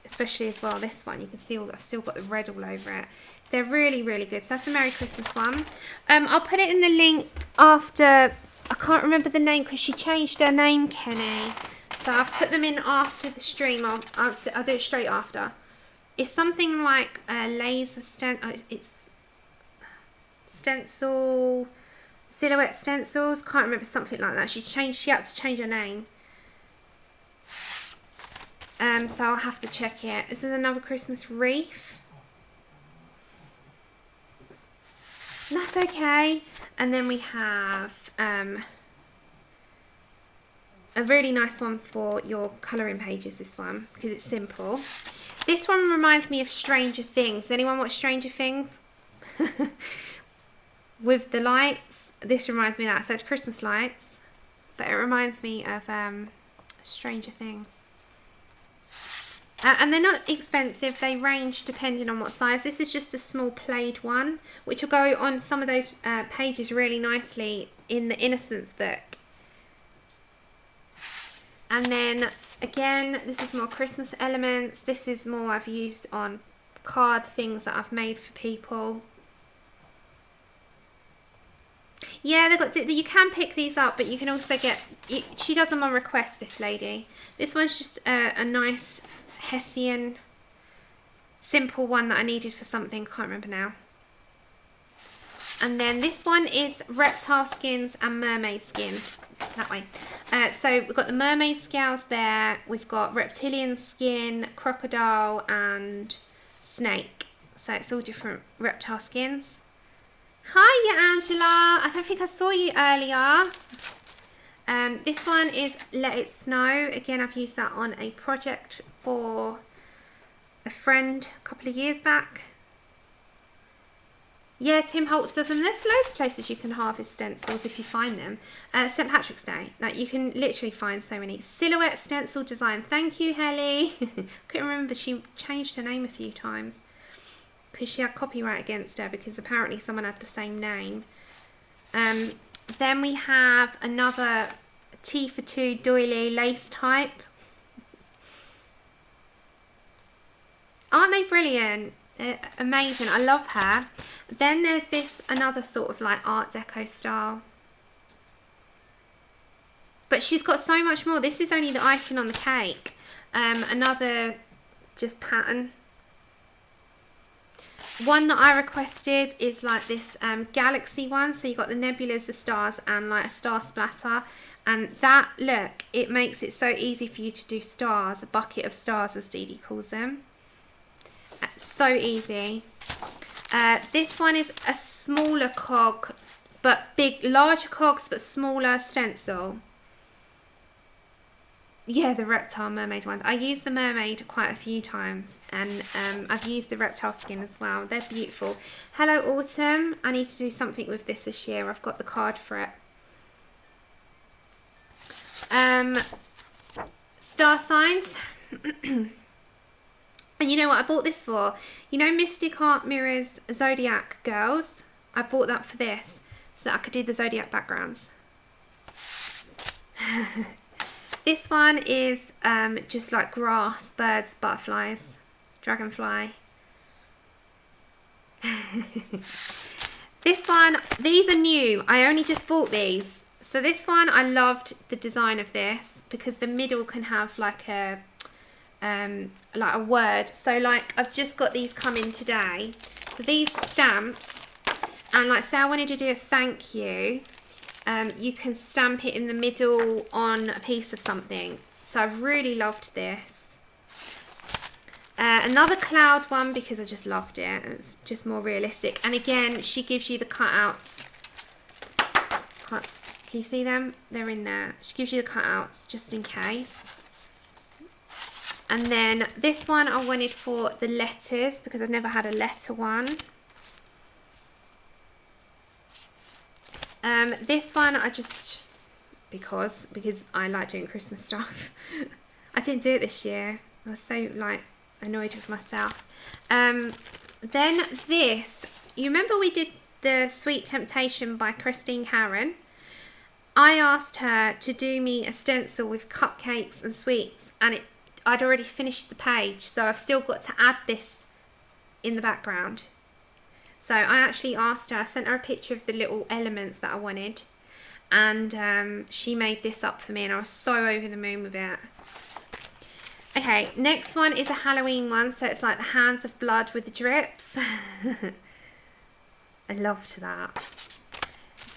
especially as well this one. You can see I've still got the red all over it. They're really, really good. So that's a Merry Christmas one. I'll put it in the link after. I can't remember the name because she changed her name, Kenny. So I've put them in after the stream. I'll do it straight after. It's something like a laser it's stencil, silhouette stencils. Can't remember, something like that. She had to change her name. So I'll have to check it. This is another Christmas wreath. That's okay. And then we have a really nice one for your colouring pages, this one, because it's simple. This one reminds me of Stranger Things. Does anyone watch Stranger Things? With the lights. This reminds me of that. So it's Christmas lights, but it reminds me of Stranger Things. And they're not expensive. They range depending on what size. This is just a small plaid one, which will go on some of those pages really nicely in the Innocence book. And then again, this is more Christmas elements. This is more I've used on card things that I've made for people. Yeah, they've got. You can pick these up, but you can also get. She does them on request. This lady. This one's just a nice Hessian, simple one that I needed for something. Can't remember now. And then this one is reptile skins and mermaid skins. That way. So we've got the mermaid scales there. We've got reptilian skin, crocodile, and snake. So it's all different reptile skins. Hi, Angela. I don't think I saw you earlier. This one is Let It Snow. Again, I've used that on a project for a friend a couple of years back. Yeah, Tim Holtz does them. There's loads of places you can harvest stencils if you find them. St. Patrick's Day. Like, you can literally find so many. Silhouette stencil design. Thank you, Helly. Couldn't remember. She changed her name a few times because she had copyright against her because apparently someone had the same name. Then we have another T for 2 doily lace type. Aren't they brilliant? Amazing. I love her. Then there's this another sort of like Art Deco style. But she's got so much more. This is only the icing on the cake. Another just pattern. One that I requested is like this galaxy one. So you've got the nebulas, the stars, and like a star splatter. And that, look, it makes it so easy for you to do stars. A bucket of stars, as Dee Dee calls them. So easy. This one is a smaller cog, but larger cogs, but smaller stencil. Yeah, the reptile mermaid ones. I used the mermaid quite a few times, and I've used the reptile skin as well. They're beautiful. Hello, Autumn. I need to do something with this year. I've got the card for it. Star signs. And And you know what I bought this for? You know Mystic Art Mirror's Zodiac Girls? I bought that for this, so that I could do the Zodiac backgrounds. This one is just like grass, birds, butterflies, dragonfly. This one, these are new. I only just bought these. So this one, I loved the design of this because the middle can have like a word. So like I've just got these coming today. So these stamps, and like say I wanted to do a thank you, you can stamp it in the middle on a piece of something. So I've really loved this. Another cloud one because I just loved it. It's just more realistic. And again, she gives you the cutouts. Can you see them? They're in there. She gives you the cutouts just in case. And then this one I wanted for the letters because I've never had a letter one. This one I just, because I like doing Christmas stuff. I didn't do it this year. I was so like annoyed with myself. Then this, you remember we did the Sweet Temptation by Christine Karen? I asked her to do me a stencil with cupcakes and sweets, and I'd already finished the page, so I've still got to add this in the background. So I actually asked her, I sent her a picture of the little elements that I wanted, and she made this up for me, and I was so over the moon with it. Okay, next one is a Halloween one, so it's like the hands of blood with the drips. I loved that.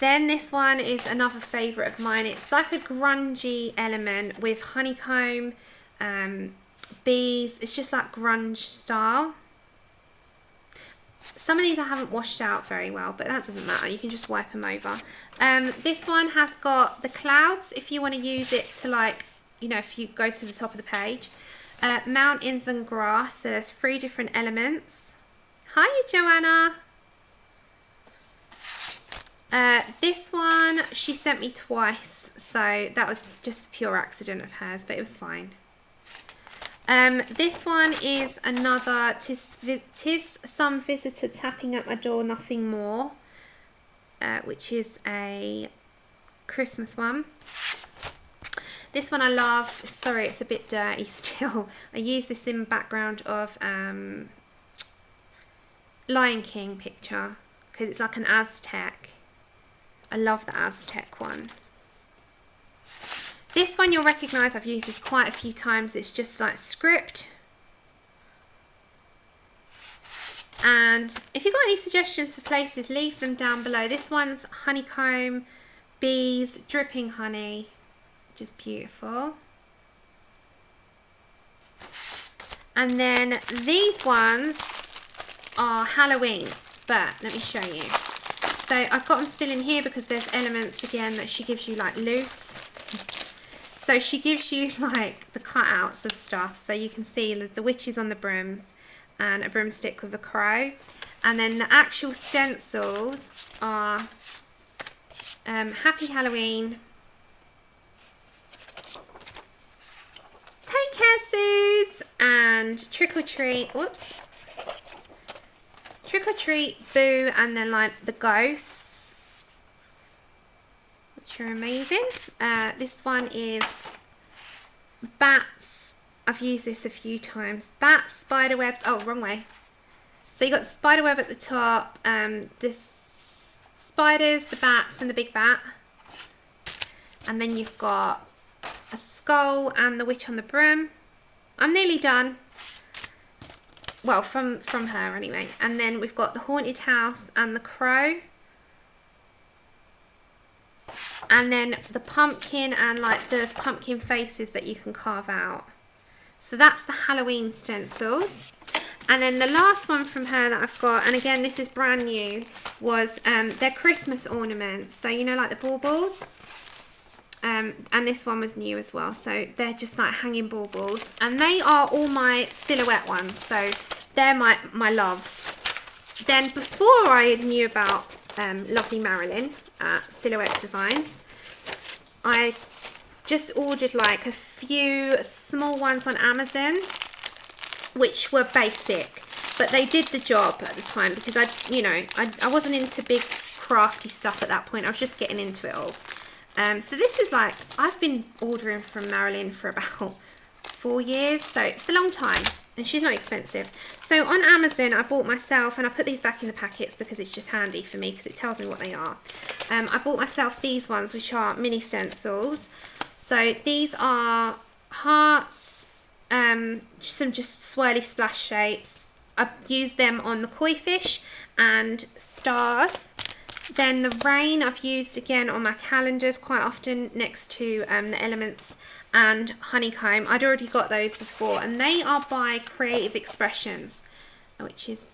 Then this one is another favourite of mine. It's like a grungy element with honeycomb, bees. It's just like grunge style. Some of these I haven't washed out very well, but that doesn't matter. You can just wipe them over. This one has got the clouds if you want to use it to, like, you know, if you go to the top of the page. Mountains and grass. So there's 3 different elements. Hi, Joanna. This one she sent me twice, so that was just a pure accident of hers, but it was fine. This one is another tis some visitor tapping at my door, nothing more, which is a Christmas one. This one I love. Sorry, it's a bit dirty still. I use this in background of Lion King picture because it's like an Aztec. I love the Aztec one. This one you'll recognise, I've used this quite a few times. It's just like script. And if you've got any suggestions for places, leave them down below. This one's honeycomb, bees, dripping honey. Just beautiful. And then these ones are Halloween, but let me show you. So I've got them still in here because there's elements again that she gives you like loose. So she gives you like the cutouts of stuff. So you can see there's the witches on the brooms and a broomstick with a crow. And then the actual stencils are Happy Halloween. Take care, Suze. And Trick or Treat. Whoops. Trick or Treat, Boo, and then like the ghosts, which are amazing. This one is bats. I've used this a few times. Bats, spider webs. Oh, wrong way. So you got the spider web at the top. This spiders, the bats, and the big bat. And then you've got a skull and the witch on the broom. I'm nearly done. Well, from her anyway. And then we've got the haunted house and the crow. And then the pumpkin and like the pumpkin faces that you can carve out. So that's the Halloween stencils. And then the last one from her that I've got, and again this is brand new, was their Christmas ornaments. So you know, like the baubles. And this one was new as well, so they're just like hanging baubles, and they are all my silhouette ones, so they're my loves. Then before I knew about lovely Marilyn at Silhouette Designs, I just ordered like a few small ones on Amazon, which were basic, but they did the job at the time because I wasn't into big crafty stuff at that point. I was just getting into it all. So this is like, I've been ordering from Marilyn for about 4 years, so it's a long time, and she's not expensive. So on Amazon I bought myself, and I put these back in the packets because it's just handy for me because it tells me what they are. I bought myself these ones, which are mini stencils. So these are hearts, some just swirly splash shapes. I've used them on the koi fish and stars. Then the rain I've used again on my calendars quite often next to the elements, and honeycomb. I'd already got those before, and they are by Creative Expressions, which is,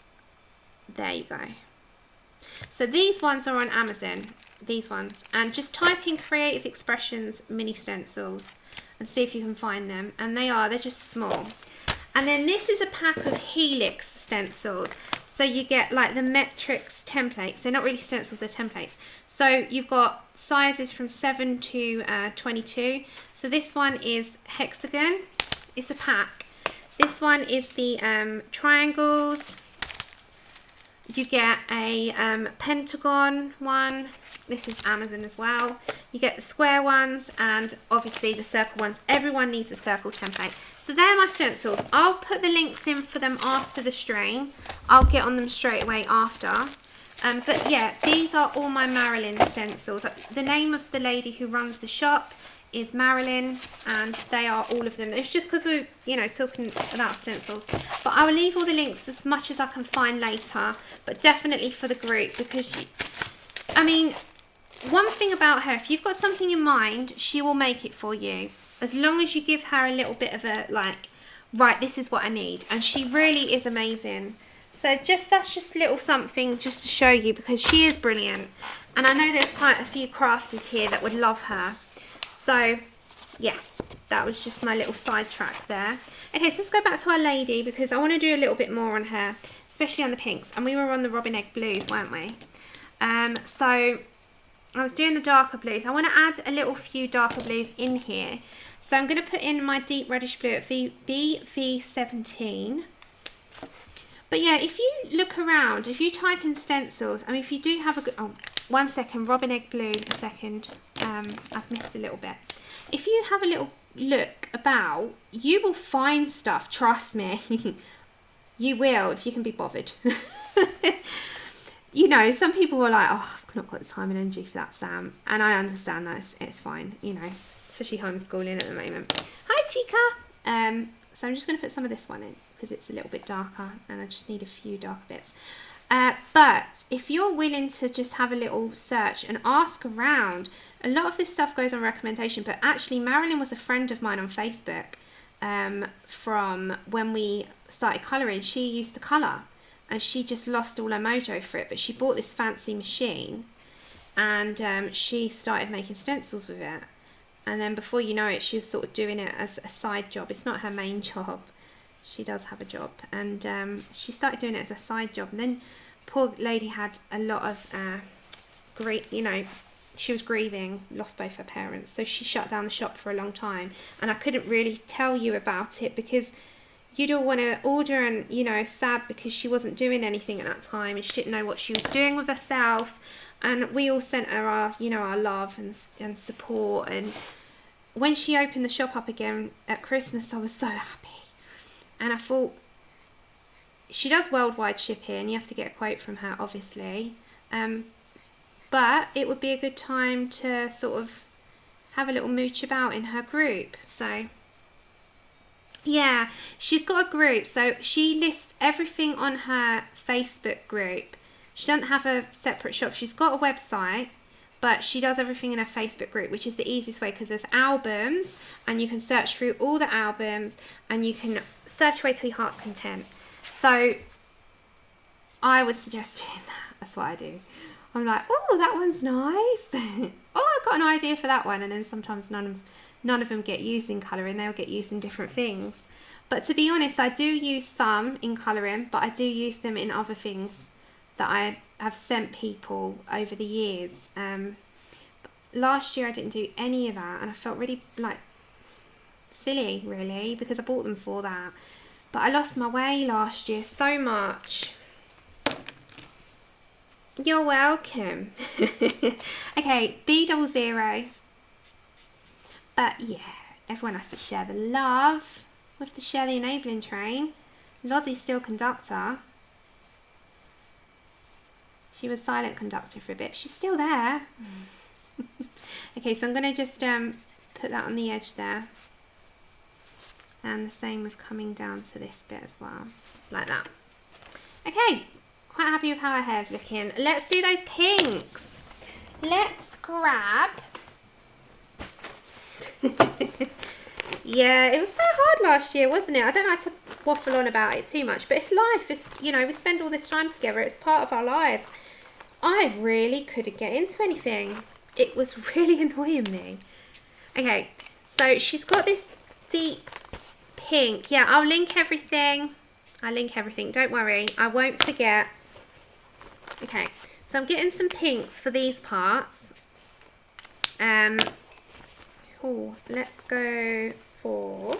there you go. So these ones are on Amazon, these ones, and just type in Creative Expressions mini stencils and see if you can find them, and they're just small. And then this is a pack of Helix stencils. So you get like the metrics templates. They're not really stencils, they're templates. So you've got sizes from 7 to 22. So this one is hexagon. It's a pack. This one is the triangles. You get a pentagon one. This is Amazon as well. You get the square ones and obviously the circle ones. Everyone needs a circle template. So they're my stencils. I'll put the links in for them after the stream. I'll get on them straight away after. But yeah, these are all my Marilyn stencils. The name of the lady who runs the shop is Marilyn, and they are all of them. It's just because we're, talking about stencils. But I will leave all the links as much as I can find later, but definitely for the group, because one thing about her, if you've got something in mind, she will make it for you. As long as you give her a little bit of a, right, this is what I need. And she really is amazing. So that's just a little something just to show you, because she is brilliant. And I know there's quite a few crafters here that would love her. So, yeah, that was just my little sidetrack there. Okay, so let's go back to our lady, because I want to do a little bit more on her, especially on the pinks. And we were on the Robin Egg Blues, weren't we? So I was doing the darker blues. I want to add a few darker blues in here. So I'm going to put in my deep reddish blue at BV17. But yeah, if you look around, if you type in stencils, if you do have a good... Oh, 1 second, Robin Egg Blue, a second. I've missed a little bit. If you have a little look about, you will find stuff, trust me. You will, if you can be bothered. Some people are like, oh, I've not got the time and energy for that, Sam. And I understand that, it's fine, especially homeschooling at the moment. Hi, Chica. So I'm just going to put some of this one in, because it's a little bit darker, and I just need a few dark bits. But if you're willing to just have a little search and ask around, a lot of this stuff goes on recommendation, but actually Marilyn was a friend of mine on Facebook from when we started colouring. She used to colour, and she just lost all her mojo for it, but she bought this fancy machine, and she started making stencils with it. And then before you know it, she was sort of doing it as a side job. It's not her main job. She does have a job, and she started doing it as a side job. And then poor lady had a lot of she was grieving, lost both her parents, so she shut down the shop for a long time. And I couldn't really tell you about it because you don't want to order, and sad because she wasn't doing anything at that time, and she didn't know what she was doing with herself. And we all sent her our our love and support. And when she opened the shop up again at Christmas, I was so happy. And I thought, she does worldwide shipping, and you have to get a quote from her, obviously. But it would be a good time to sort of have a little mooch about in her group. So, yeah, she's got a group. So she lists everything on her Facebook group. She doesn't have a separate shop. She's got a website, but she does everything in her Facebook group, which is the easiest way, because there's albums, and you can search through all the albums, and you can search away to your heart's content. So I would suggest doing that. That's what I do. I'm like, oh, that one's nice. Oh, I've got an idea for that one. And then sometimes none of them get used in colouring. They'll get used in different things. But to be honest, I do use some in colouring, but I do use them in other things that I have sent people over the years. Last year I didn't do any of that, and I felt really silly, really, because I bought them for that. But I lost my way last year so much. You're welcome. Okay, B00. But yeah, everyone has to share the love. We have to share the enabling train. Lozzie's still conductor. She was silent conductor for a bit. She's still there. Okay, so I'm going to just put that on the edge there. And the same with coming down to this bit as well. Like that. Okay, quite happy with how our hair's looking. Let's do those pinks. Let's grab... Yeah, it was so hard last year, wasn't it? I don't like to waffle on about it too much, but it's life. It's, you know, we spend all this time together. It's part of our lives. I really couldn't get into anything. It was really annoying me. Okay, so she's got this deep pink. Yeah, I'll link everything. I'll link everything. Don't worry. I won't forget. Okay, so I'm getting some pinks for these parts. Oh, let's go for...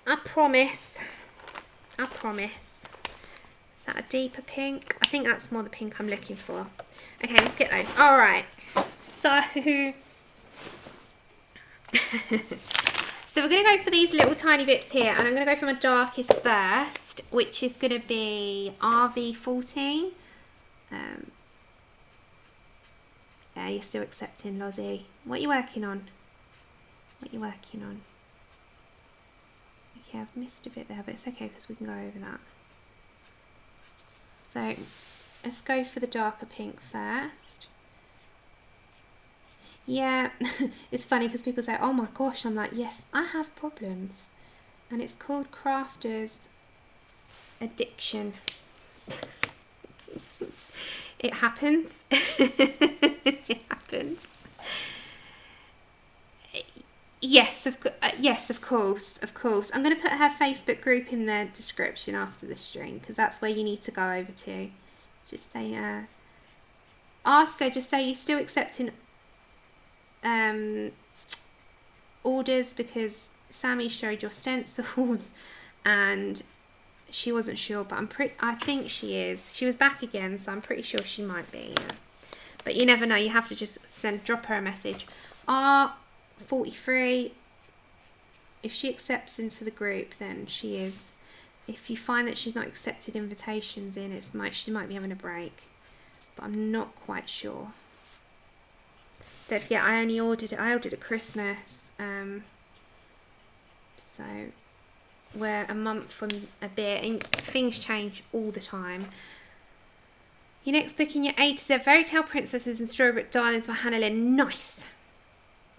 I promise. Is that a deeper pink? I think that's more the pink I'm looking for. Okay, let's get those. All right. So, so we're going to go for these little tiny bits here. And I'm going to go for my darkest first, which is going to be RV14. Yeah, you're still accepting, Lozzie. What are you working on? Okay, I've missed a bit there, but it's okay because we can go over that. So, let's go for the darker pink first. Yeah, it's funny because people say, oh my gosh, I'm like, yes, I have problems. And it's called crafter's addiction. It happens. It happens. Yes, of course. I'm going to put her Facebook group in the description after the stream because that's where you need to go over to. Just say, ask her. Just say you're still accepting orders because Sammy showed your stencils and she wasn't sure, but I think she is. She was back again, so I'm pretty sure she might be. Yeah. But you never know. You have to just drop her a message. R43. If she accepts into the group, then she is. If you find that she's not accepted invitations in, she might be having a break. But I'm not quite sure. Don't forget, I ordered at Christmas. So we're a month from a bit, and things change all the time. Your next book in your A to Z Fairy Tale Princesses and Strawberry Darlings by Hannah Lynn. Nice.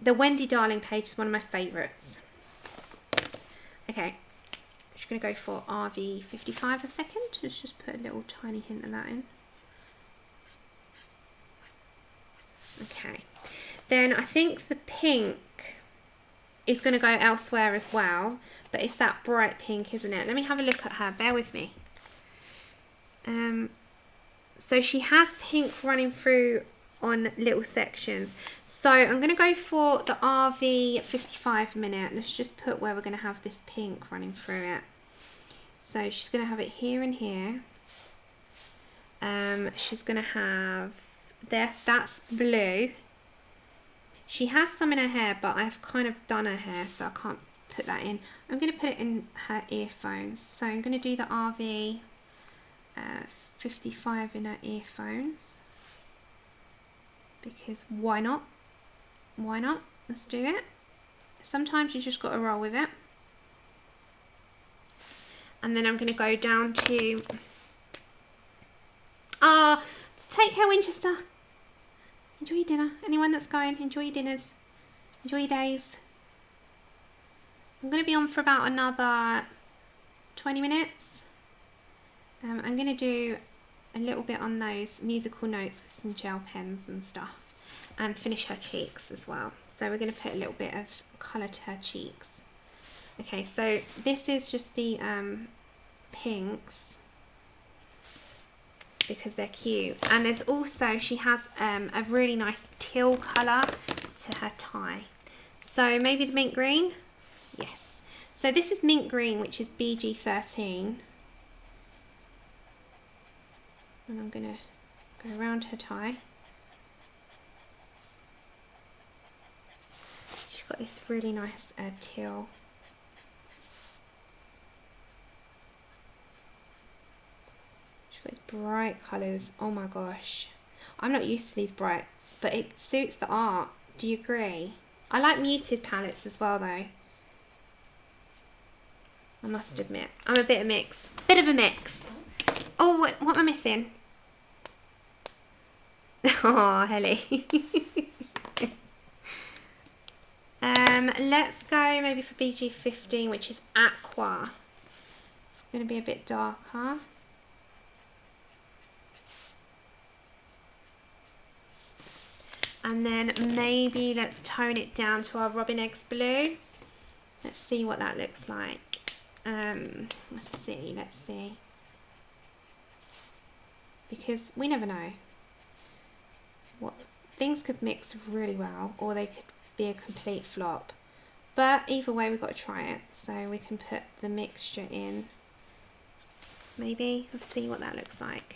The Wendy Darling page is one of my favourites. Okay, I'm just going to go for RV55 a second. Let's just put a little tiny hint of that in. Okay, then I think the pink is going to go elsewhere as well, but it's that bright pink, isn't it? Let me have a look at her. Bear with me. So she has pink running through on little sections. So I'm going to go for the RV55 a minute. Let's just put where we're going to have this pink running through it. So she's going to have it here and here. She's going to have that's blue. She has some in her hair, but I've kind of done her hair, so I can't put that in. I'm going to put it in her earphones. So I'm going to do the RV 55 in her earphones. Because why not? Why not? Let's do it. Sometimes you just got to roll with it. And then I'm going to go down to... take care, Winchester. Enjoy your dinner. Anyone that's going, enjoy your dinners. Enjoy your days. I'm going to be on for about another 20 minutes. I'm going to do a little bit on those musical notes with some gel pens and stuff. And finish her cheeks as well. So we're going to put a little bit of colour to her cheeks. Okay, so this is just the pinks. Because they're cute, and there's also, she has a really nice teal colour to her tie, so maybe the mint green. Yes. So this is mint green, which is BG13. And I'm going to go around her tie. She's got this really nice teal. She's got these bright colours. Oh my gosh. I'm not used to these bright, but it suits the art. Do you agree? I like muted palettes as well though. I must admit. I'm a bit of a mix. Bit of a mix. Oh, what am I missing? Oh, Helly. Let's go maybe for BG15, which is aqua. It's going to be a bit darker. And then maybe let's tone it down to our Robin Eggs blue. Let's see what that looks like. Let's see. Because we never know. What things could mix really well, or they could be a complete flop. But either way, we've got to try it. So we can put the mixture in. Maybe let's see what that looks like.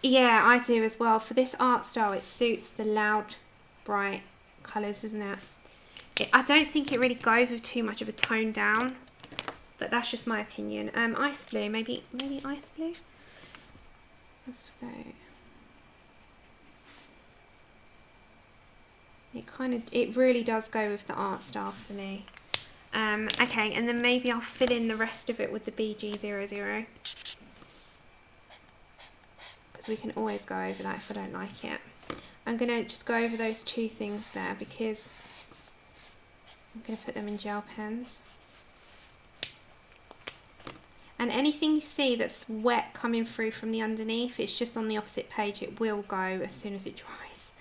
Yeah, I do as well. For this art style, it suits the loud, bright colours, isn't it? I don't think it really goes with too much of a tone down, but that's just my opinion. Ice blue, maybe ice blue. Let's go. It really does go with the art style for me. Okay, and then maybe I'll fill in the rest of it with the BG00. Because we can always go over that if I don't like it. I'm going to just go over those two things there because I'm going to put them in gel pens. And anything you see that's wet coming through from the underneath, it's just on the opposite page. It will go as soon as it dries.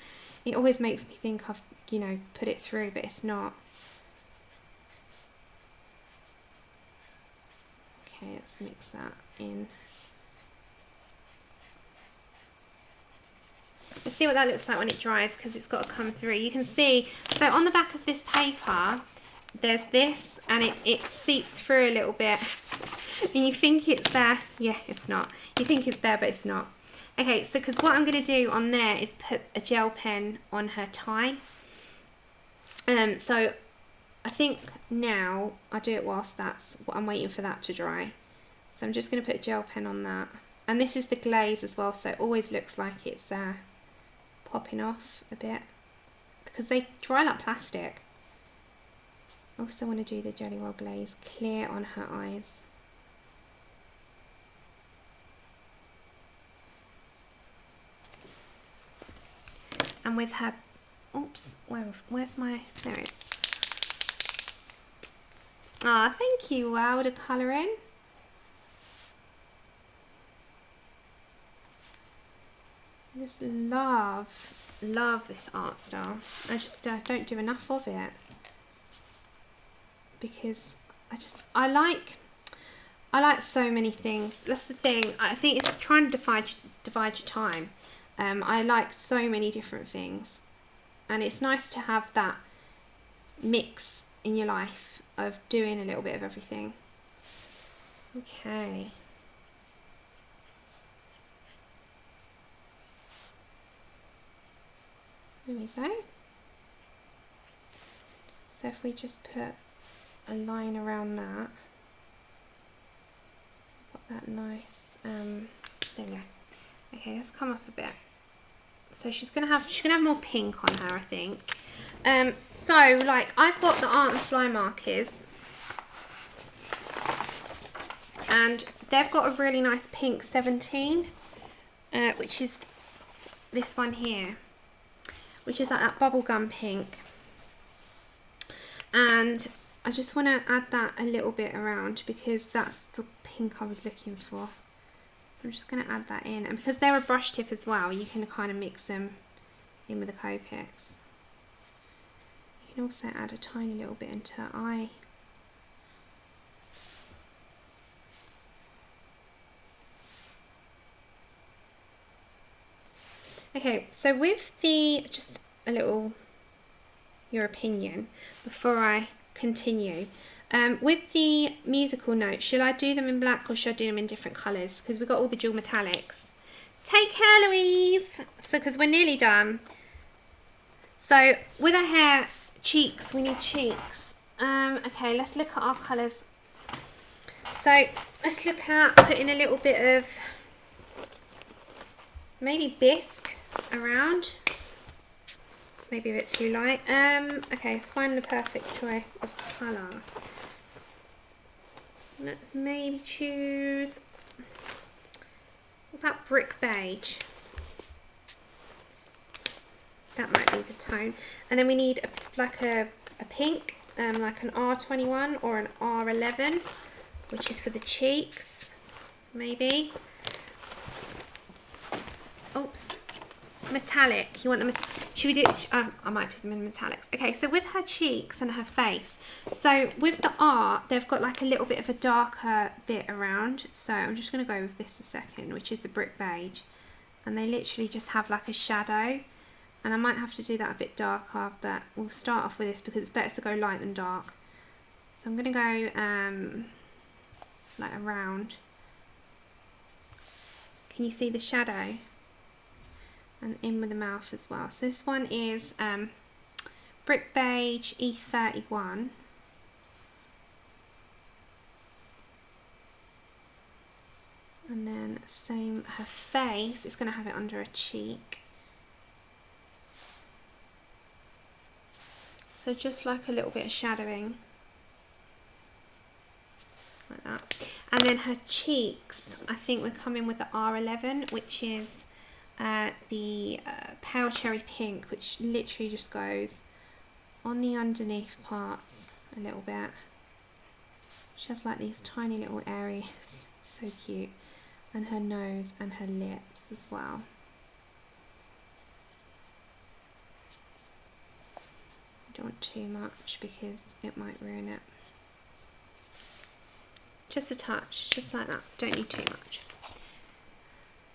It always makes me think I've, you know, put it through, but it's not. Okay, let's mix that in. Let's see what that looks like when it dries, because it's got to come through. You can see, so on the back of this paper, there's this, and it seeps through a little bit. And you think it's there. Yeah, it's not. You think it's there, but it's not. Okay, so because what I'm going to do on there is put a gel pen on her tie. So I think now I'll do it whilst I'm waiting for that to dry. So I'm just going to put a gel pen on that. And this is the glaze as well, so it always looks like it's popping off a bit. Because they dry like plastic. I also want to do the Jelly Roll glaze clear on her eyes. And with her, oops, where's my, there it is. Ah, thank you, Wow, the colouring. I just love this art style. I just don't do enough of it. Because I like so many things. That's the thing. I think it's trying to divide your time. I like so many different things, and it's nice to have that mix in your life of doing a little bit of everything. Okay. There we go. So if we just put a line around that, got that nice, there we go. Okay, let's come up a bit. So she's gonna have more pink on her, I think. So like I've got the Art and Fly markers, and they've got a really nice pink 17, which is this one here, which is like that bubblegum pink. And I just want to add that a little bit around because that's the pink I was looking for. So I'm just going to add that in, and because they're a brush tip as well, you can kind of mix them in with the Copics. You can also add a tiny little bit into her eye. Okay, so with the, just a little, your opinion, before I continue, With the musical notes, should I do them in black or should I do them in different colours? Because we've got all the dual metallics. Take care, Louise! So, because we're nearly done. So, with our hair, cheeks, we need cheeks. Okay, let's look at our colours. So, let's look at putting a little bit of maybe bisque around. It's maybe a bit too light. Okay, let's find the perfect choice of colour. Let's maybe choose, what about brick beige? That might be the tone. And then we need like a pink, like an R21 or an R11, which is for the cheeks, maybe. Oops. Metallic. You want them? Should we do it? I might do them in metallics. Okay, so with her cheeks and her face, so with the art, they've got like a little bit of a darker bit around. So I'm just going to go with this a second, which is the brick beige, and they literally just have like a shadow. And I might have to do that a bit darker, but we'll start off with this because it's better to go light than dark. So I'm going to go like around. Can you see the shadow? And in with the mouth as well. So this one is brick beige E31. And then same, her face, it's going to have it under a cheek. So just like a little bit of shadowing. Like that. And then her cheeks, I think we're coming with the R11, which is the pale cherry pink, which literally just goes on the underneath parts a little bit. She has like these tiny little areas, so cute, and her nose and her lips as well. Don't want too much because it might ruin it. Just a touch, just like that. Don't need too much.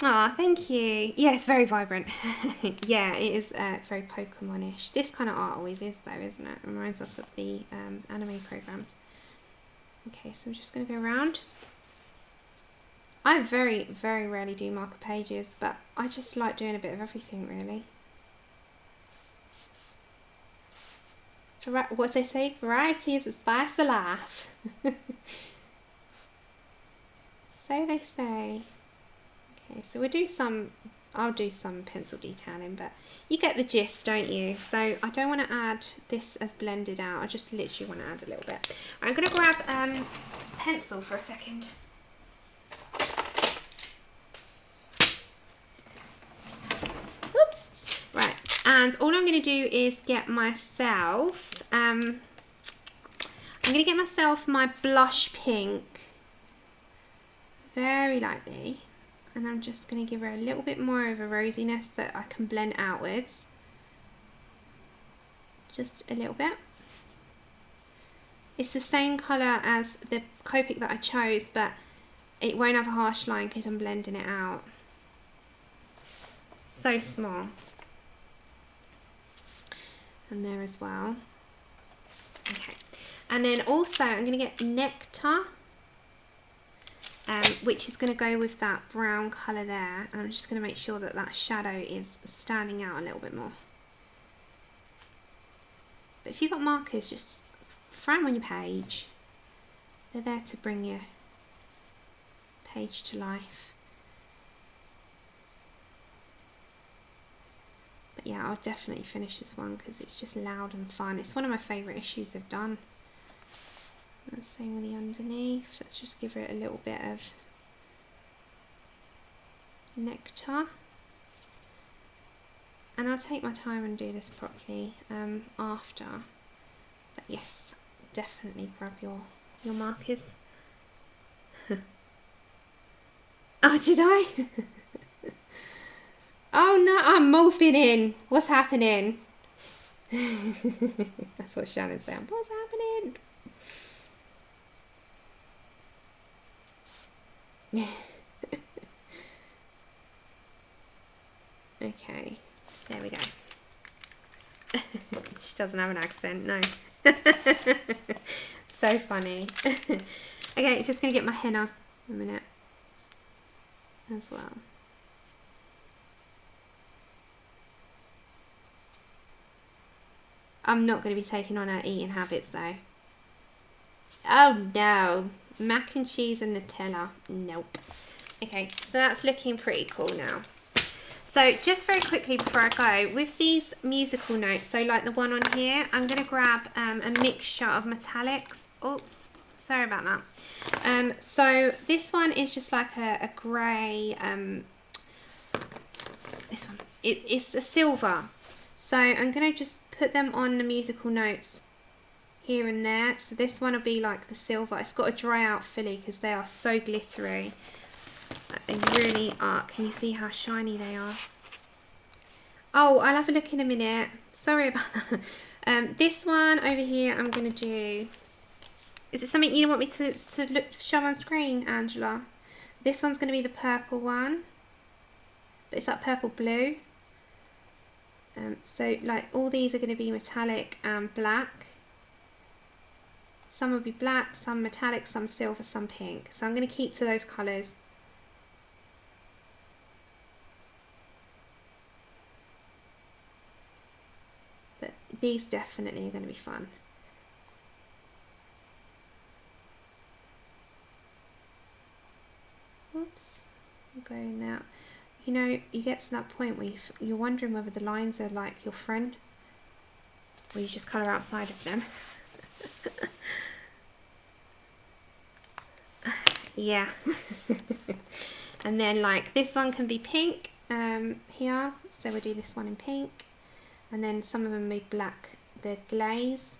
Ah, thank you. Yeah, it's very vibrant. Yeah, it is very Pokemon-ish. This kind of art always is though, isn't it? It reminds us of the anime programs. Okay, so I'm just going to go around. I very, very rarely do marker pages, but I just like doing a bit of everything, really. What do they say? Variety is the spice of life. So they say. Okay, so we'll do some, I'll do some pencil detailing, but you get the gist, don't you? So I don't want to add this as blended out. I just literally want to add a little bit. I'm going to grab pencil for a second. Oops. Right, and all I'm going to do is get myself, I'm going to get myself my blush pink very lightly. And I'm just going to give her a little bit more of a rosiness that I can blend outwards. Just a little bit. It's the same colour as the Copic that I chose, but it won't have a harsh line because I'm blending it out. So small. And there as well. Okay. And then also I'm going to get Nectar. Which is going to go with that brown colour there, and I'm just going to make sure that that shadow is standing out a little bit more. But if you've got markers, just throw them on your page. They're there to bring your page to life. But yeah, I'll definitely finish this one because it's just loud and fun. It's one of my favourite issues they've done. And same with the underneath. Let's just give it a little bit of Nectar. And I'll take my time and do this properly after. But yes, definitely grab your markers. Oh, did I? Oh no, I'm morphing in. What's happening? That's what Shannon's saying. What's happening? Okay, there we go. She doesn't have an accent, no. So so funny. Okay, just going to get my henna in a minute as well. I'm not going to be taking on her eating habits though. Oh no, mac and cheese and Nutella, nope. Okay, so that's looking pretty cool now. So just very quickly before I go, with these musical notes, so like the one on here, I'm going to grab a mixture of metallics. Oops, sorry about that. So this one is just like a grey, this one, it's a silver. So I'm going to just put them on the musical notes here and there. So this one will be like the silver. It's got to dry out fully because they are so glittery. They really are. Can you see how shiny they are? Oh, I'll have a look in a minute. Sorry about that. This one over here I'm going to do... Is it something you want me to show on screen, Angela? This one's going to be the purple one. But it's that purple blue. So like all these are going to be metallic and black. Some will be black, some metallic, some silver, some pink. So I'm going to keep to those colours. But these definitely are going to be fun. Oops, I'm going now. You know, you get to that point where you're wondering whether the lines are like your friend, or you just colour outside of them. Yeah. And then like this one can be pink here, so we'll do this one in pink, and then some of them will be black, the glaze.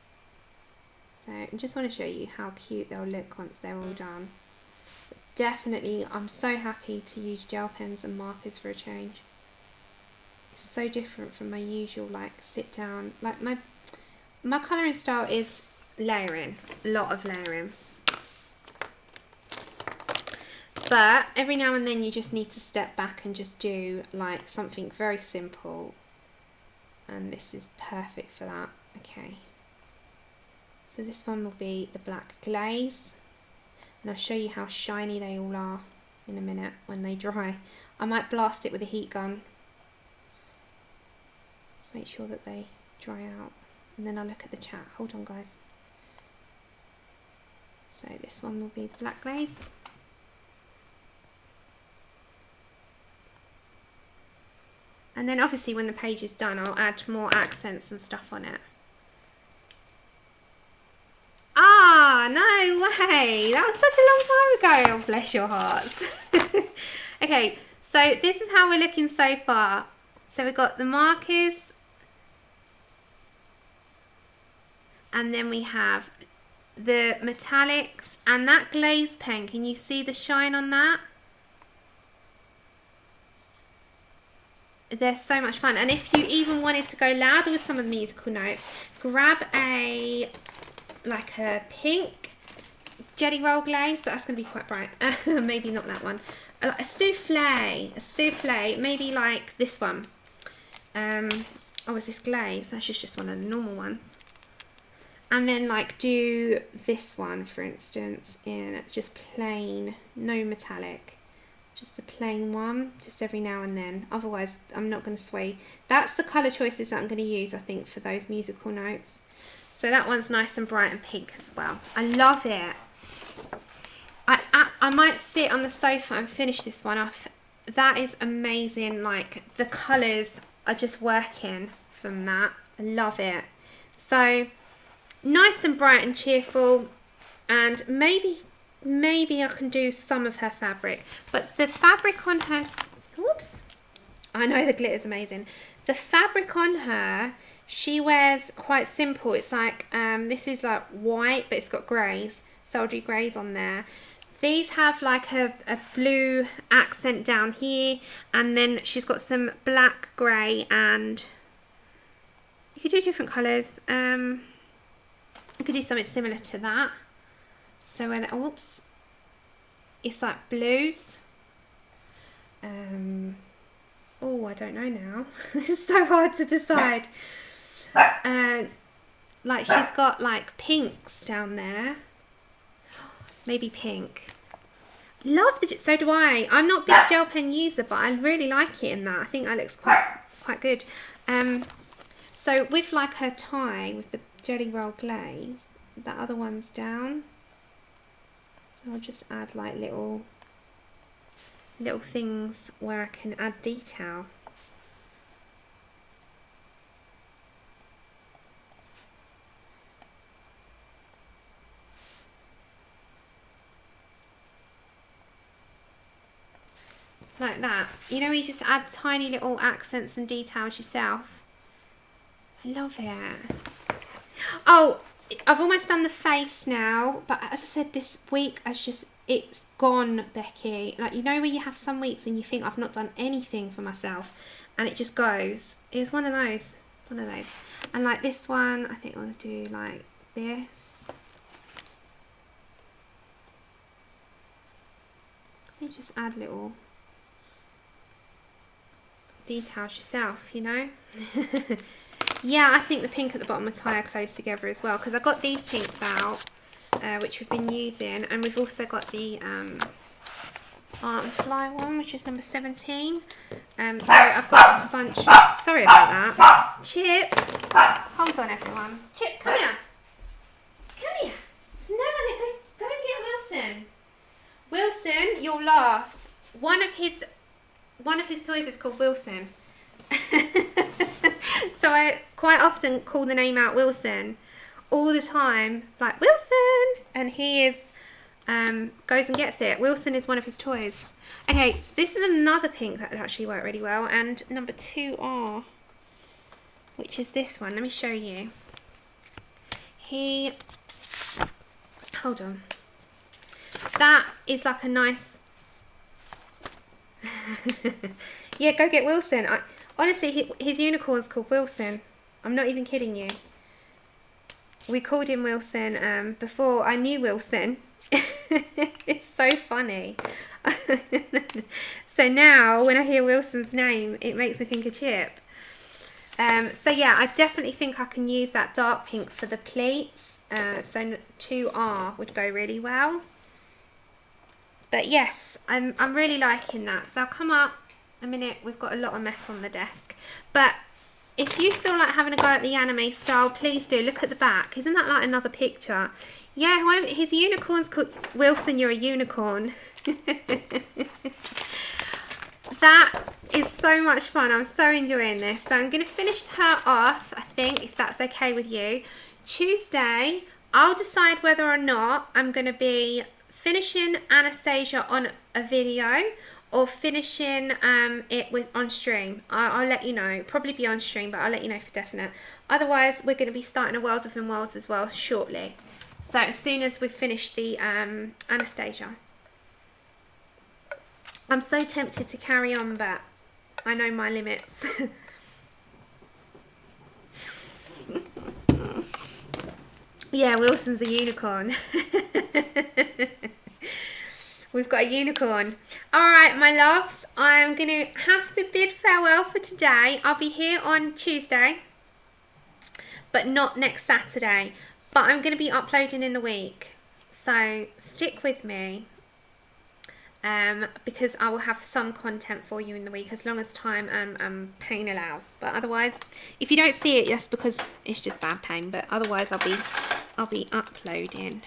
So I just want to show you how cute they'll look once they're all done. Definitely, I'm so happy to use gel pens and markers for a change. It's so different from my usual like sit down. Like my colouring style is layering, a lot of layering. But every now and then you just need to step back and just do like something very simple. And this is perfect for that. Okay. So this one will be the black glaze. And I'll show you how shiny they all are in a minute when they dry. I might blast it with a heat gun. Let's make sure that they dry out. And then I'll look at the chat. Hold on, guys. So this one will be the black glaze. And then obviously when the page is done, I'll add more accents and stuff on it. Ah, no way. That was such a long time ago. Oh, bless your hearts. Okay, so this is how we're looking so far. So we've got the markers. And then we have the metallics and that glaze pen. Can you see the shine on that? They're so much fun. And if you even wanted to go louder with some of the musical notes, grab a pink jelly roll glaze, but that's going to be quite bright. Maybe not that one. A souffle, maybe like this one. Oh, is this glaze? That's just one of the normal ones. And then like do this one, for instance, in just plain, no metallic. Just a plain one, just every now and then. Otherwise, I'm not going to sway. That's the colour choices that I'm going to use, I think, for those musical notes. So that one's nice and bright and pink as well. I love it. I might sit on the sofa and finish this one off. That is amazing. Like, the colours are just working from that. I love it. So, nice and bright and cheerful. And maybe I can do some of her fabric, but the fabric on her, whoops, I know the glitter's amazing. The fabric on her, she wears quite simple. It's like, this is like white, but it's got greys, so I'll do greys on there. These have like a blue accent down here, and then she's got some black, grey, and you could do different colours. You could do something similar to that. So when, oops, it's like blues. Oh, I don't know now. It's so hard to decide. Like she's got like pinks down there. maybe pink. Love the, so do I. I'm not a big gel pen user, but I really like it in that. I think that looks quite good. So with like her tie, with the jelly roll glaze, that other one's down. So I'll just add like little things where I can add detail. Like that. You know, you just add tiny little accents and details yourself. I love it. Oh, I've almost done the face now, but as I said, this week it's gone, Becky. Like, you know where you have some weeks and you think I've not done anything for myself and it just goes. It's one of those. And like this one, I think I want to do like this. You just add little details yourself, you know. Yeah, I think the pink at the bottom of tie are close together as well, because I got these pinks out, which we've been using, and we've also got the Art and Fly one, which is number 17. So I've got a bunch. Sorry about that. Chip, hold on, everyone. Chip, come here. Come here. There's no one. Go and get Wilson. Wilson, you'll laugh. One of his toys is called Wilson. So I quite often call the name out Wilson all the time, like Wilson, and he is goes and gets it. Wilson is one of his toys. Okay, so this is another pink that actually worked really well, and number 2R, which is this one. Let me show you. Hold on. That is like a nice. Yeah, go get Wilson. Honestly, his unicorn's called Wilson. I'm not even kidding you. We called him Wilson before I knew Wilson. It's so funny. So now, when I hear Wilson's name, it makes me think of Chip. So yeah, I definitely think I can use that dark pink for the pleats. So 2R would go really well. But yes, I'm really liking that. So I'll come up a minute. We've got a lot of mess on the desk, but if you feel like having a go at the anime style, please do. Look at the back. Isn't that like another picture? Yeah, one of his unicorns called Wilson. You're a unicorn. That is so much fun. I'm so enjoying this. So I'm going to finish her off, I think, if that's okay with you. Tuesday, I'll decide whether or not I'm going to be finishing Anastasia on a video or finishing it on stream. I'll let you know. Probably be on stream, but I'll let you know for definite. Otherwise, we're going to be starting a Worlds Within Worlds as well shortly. So as soon as we've finished the Anastasia. I'm so tempted to carry on, but I know my limits. Yeah, Wilson's a unicorn. We've got a unicorn. Alright, my loves, I'm going to have to bid farewell for today. I'll be here on Tuesday, but not next Saturday. But I'm going to be uploading in the week. So stick with me. Because I will have some content for you in the week, as long as time and pain allows. But otherwise, if you don't see it, that's because it's just bad pain. But otherwise, I'll be uploading.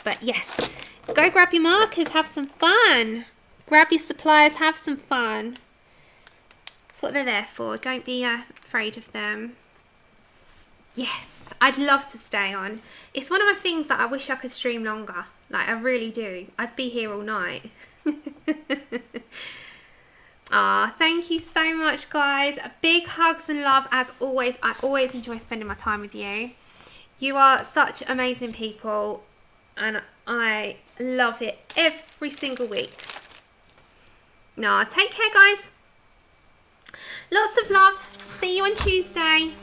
But yes, go grab your markers, have some fun. Grab your supplies, have some fun. That's what they're there for. Don't be afraid of them. Yes, I'd love to stay on. It's one of my things that I wish I could stream longer. Like, I really do. I'd be here all night. Thank you so much, guys. Big hugs and love as always. I always enjoy spending my time with you. You are such amazing people, and I love it every single week. Take care, guys. Lots of love. See you on Tuesday.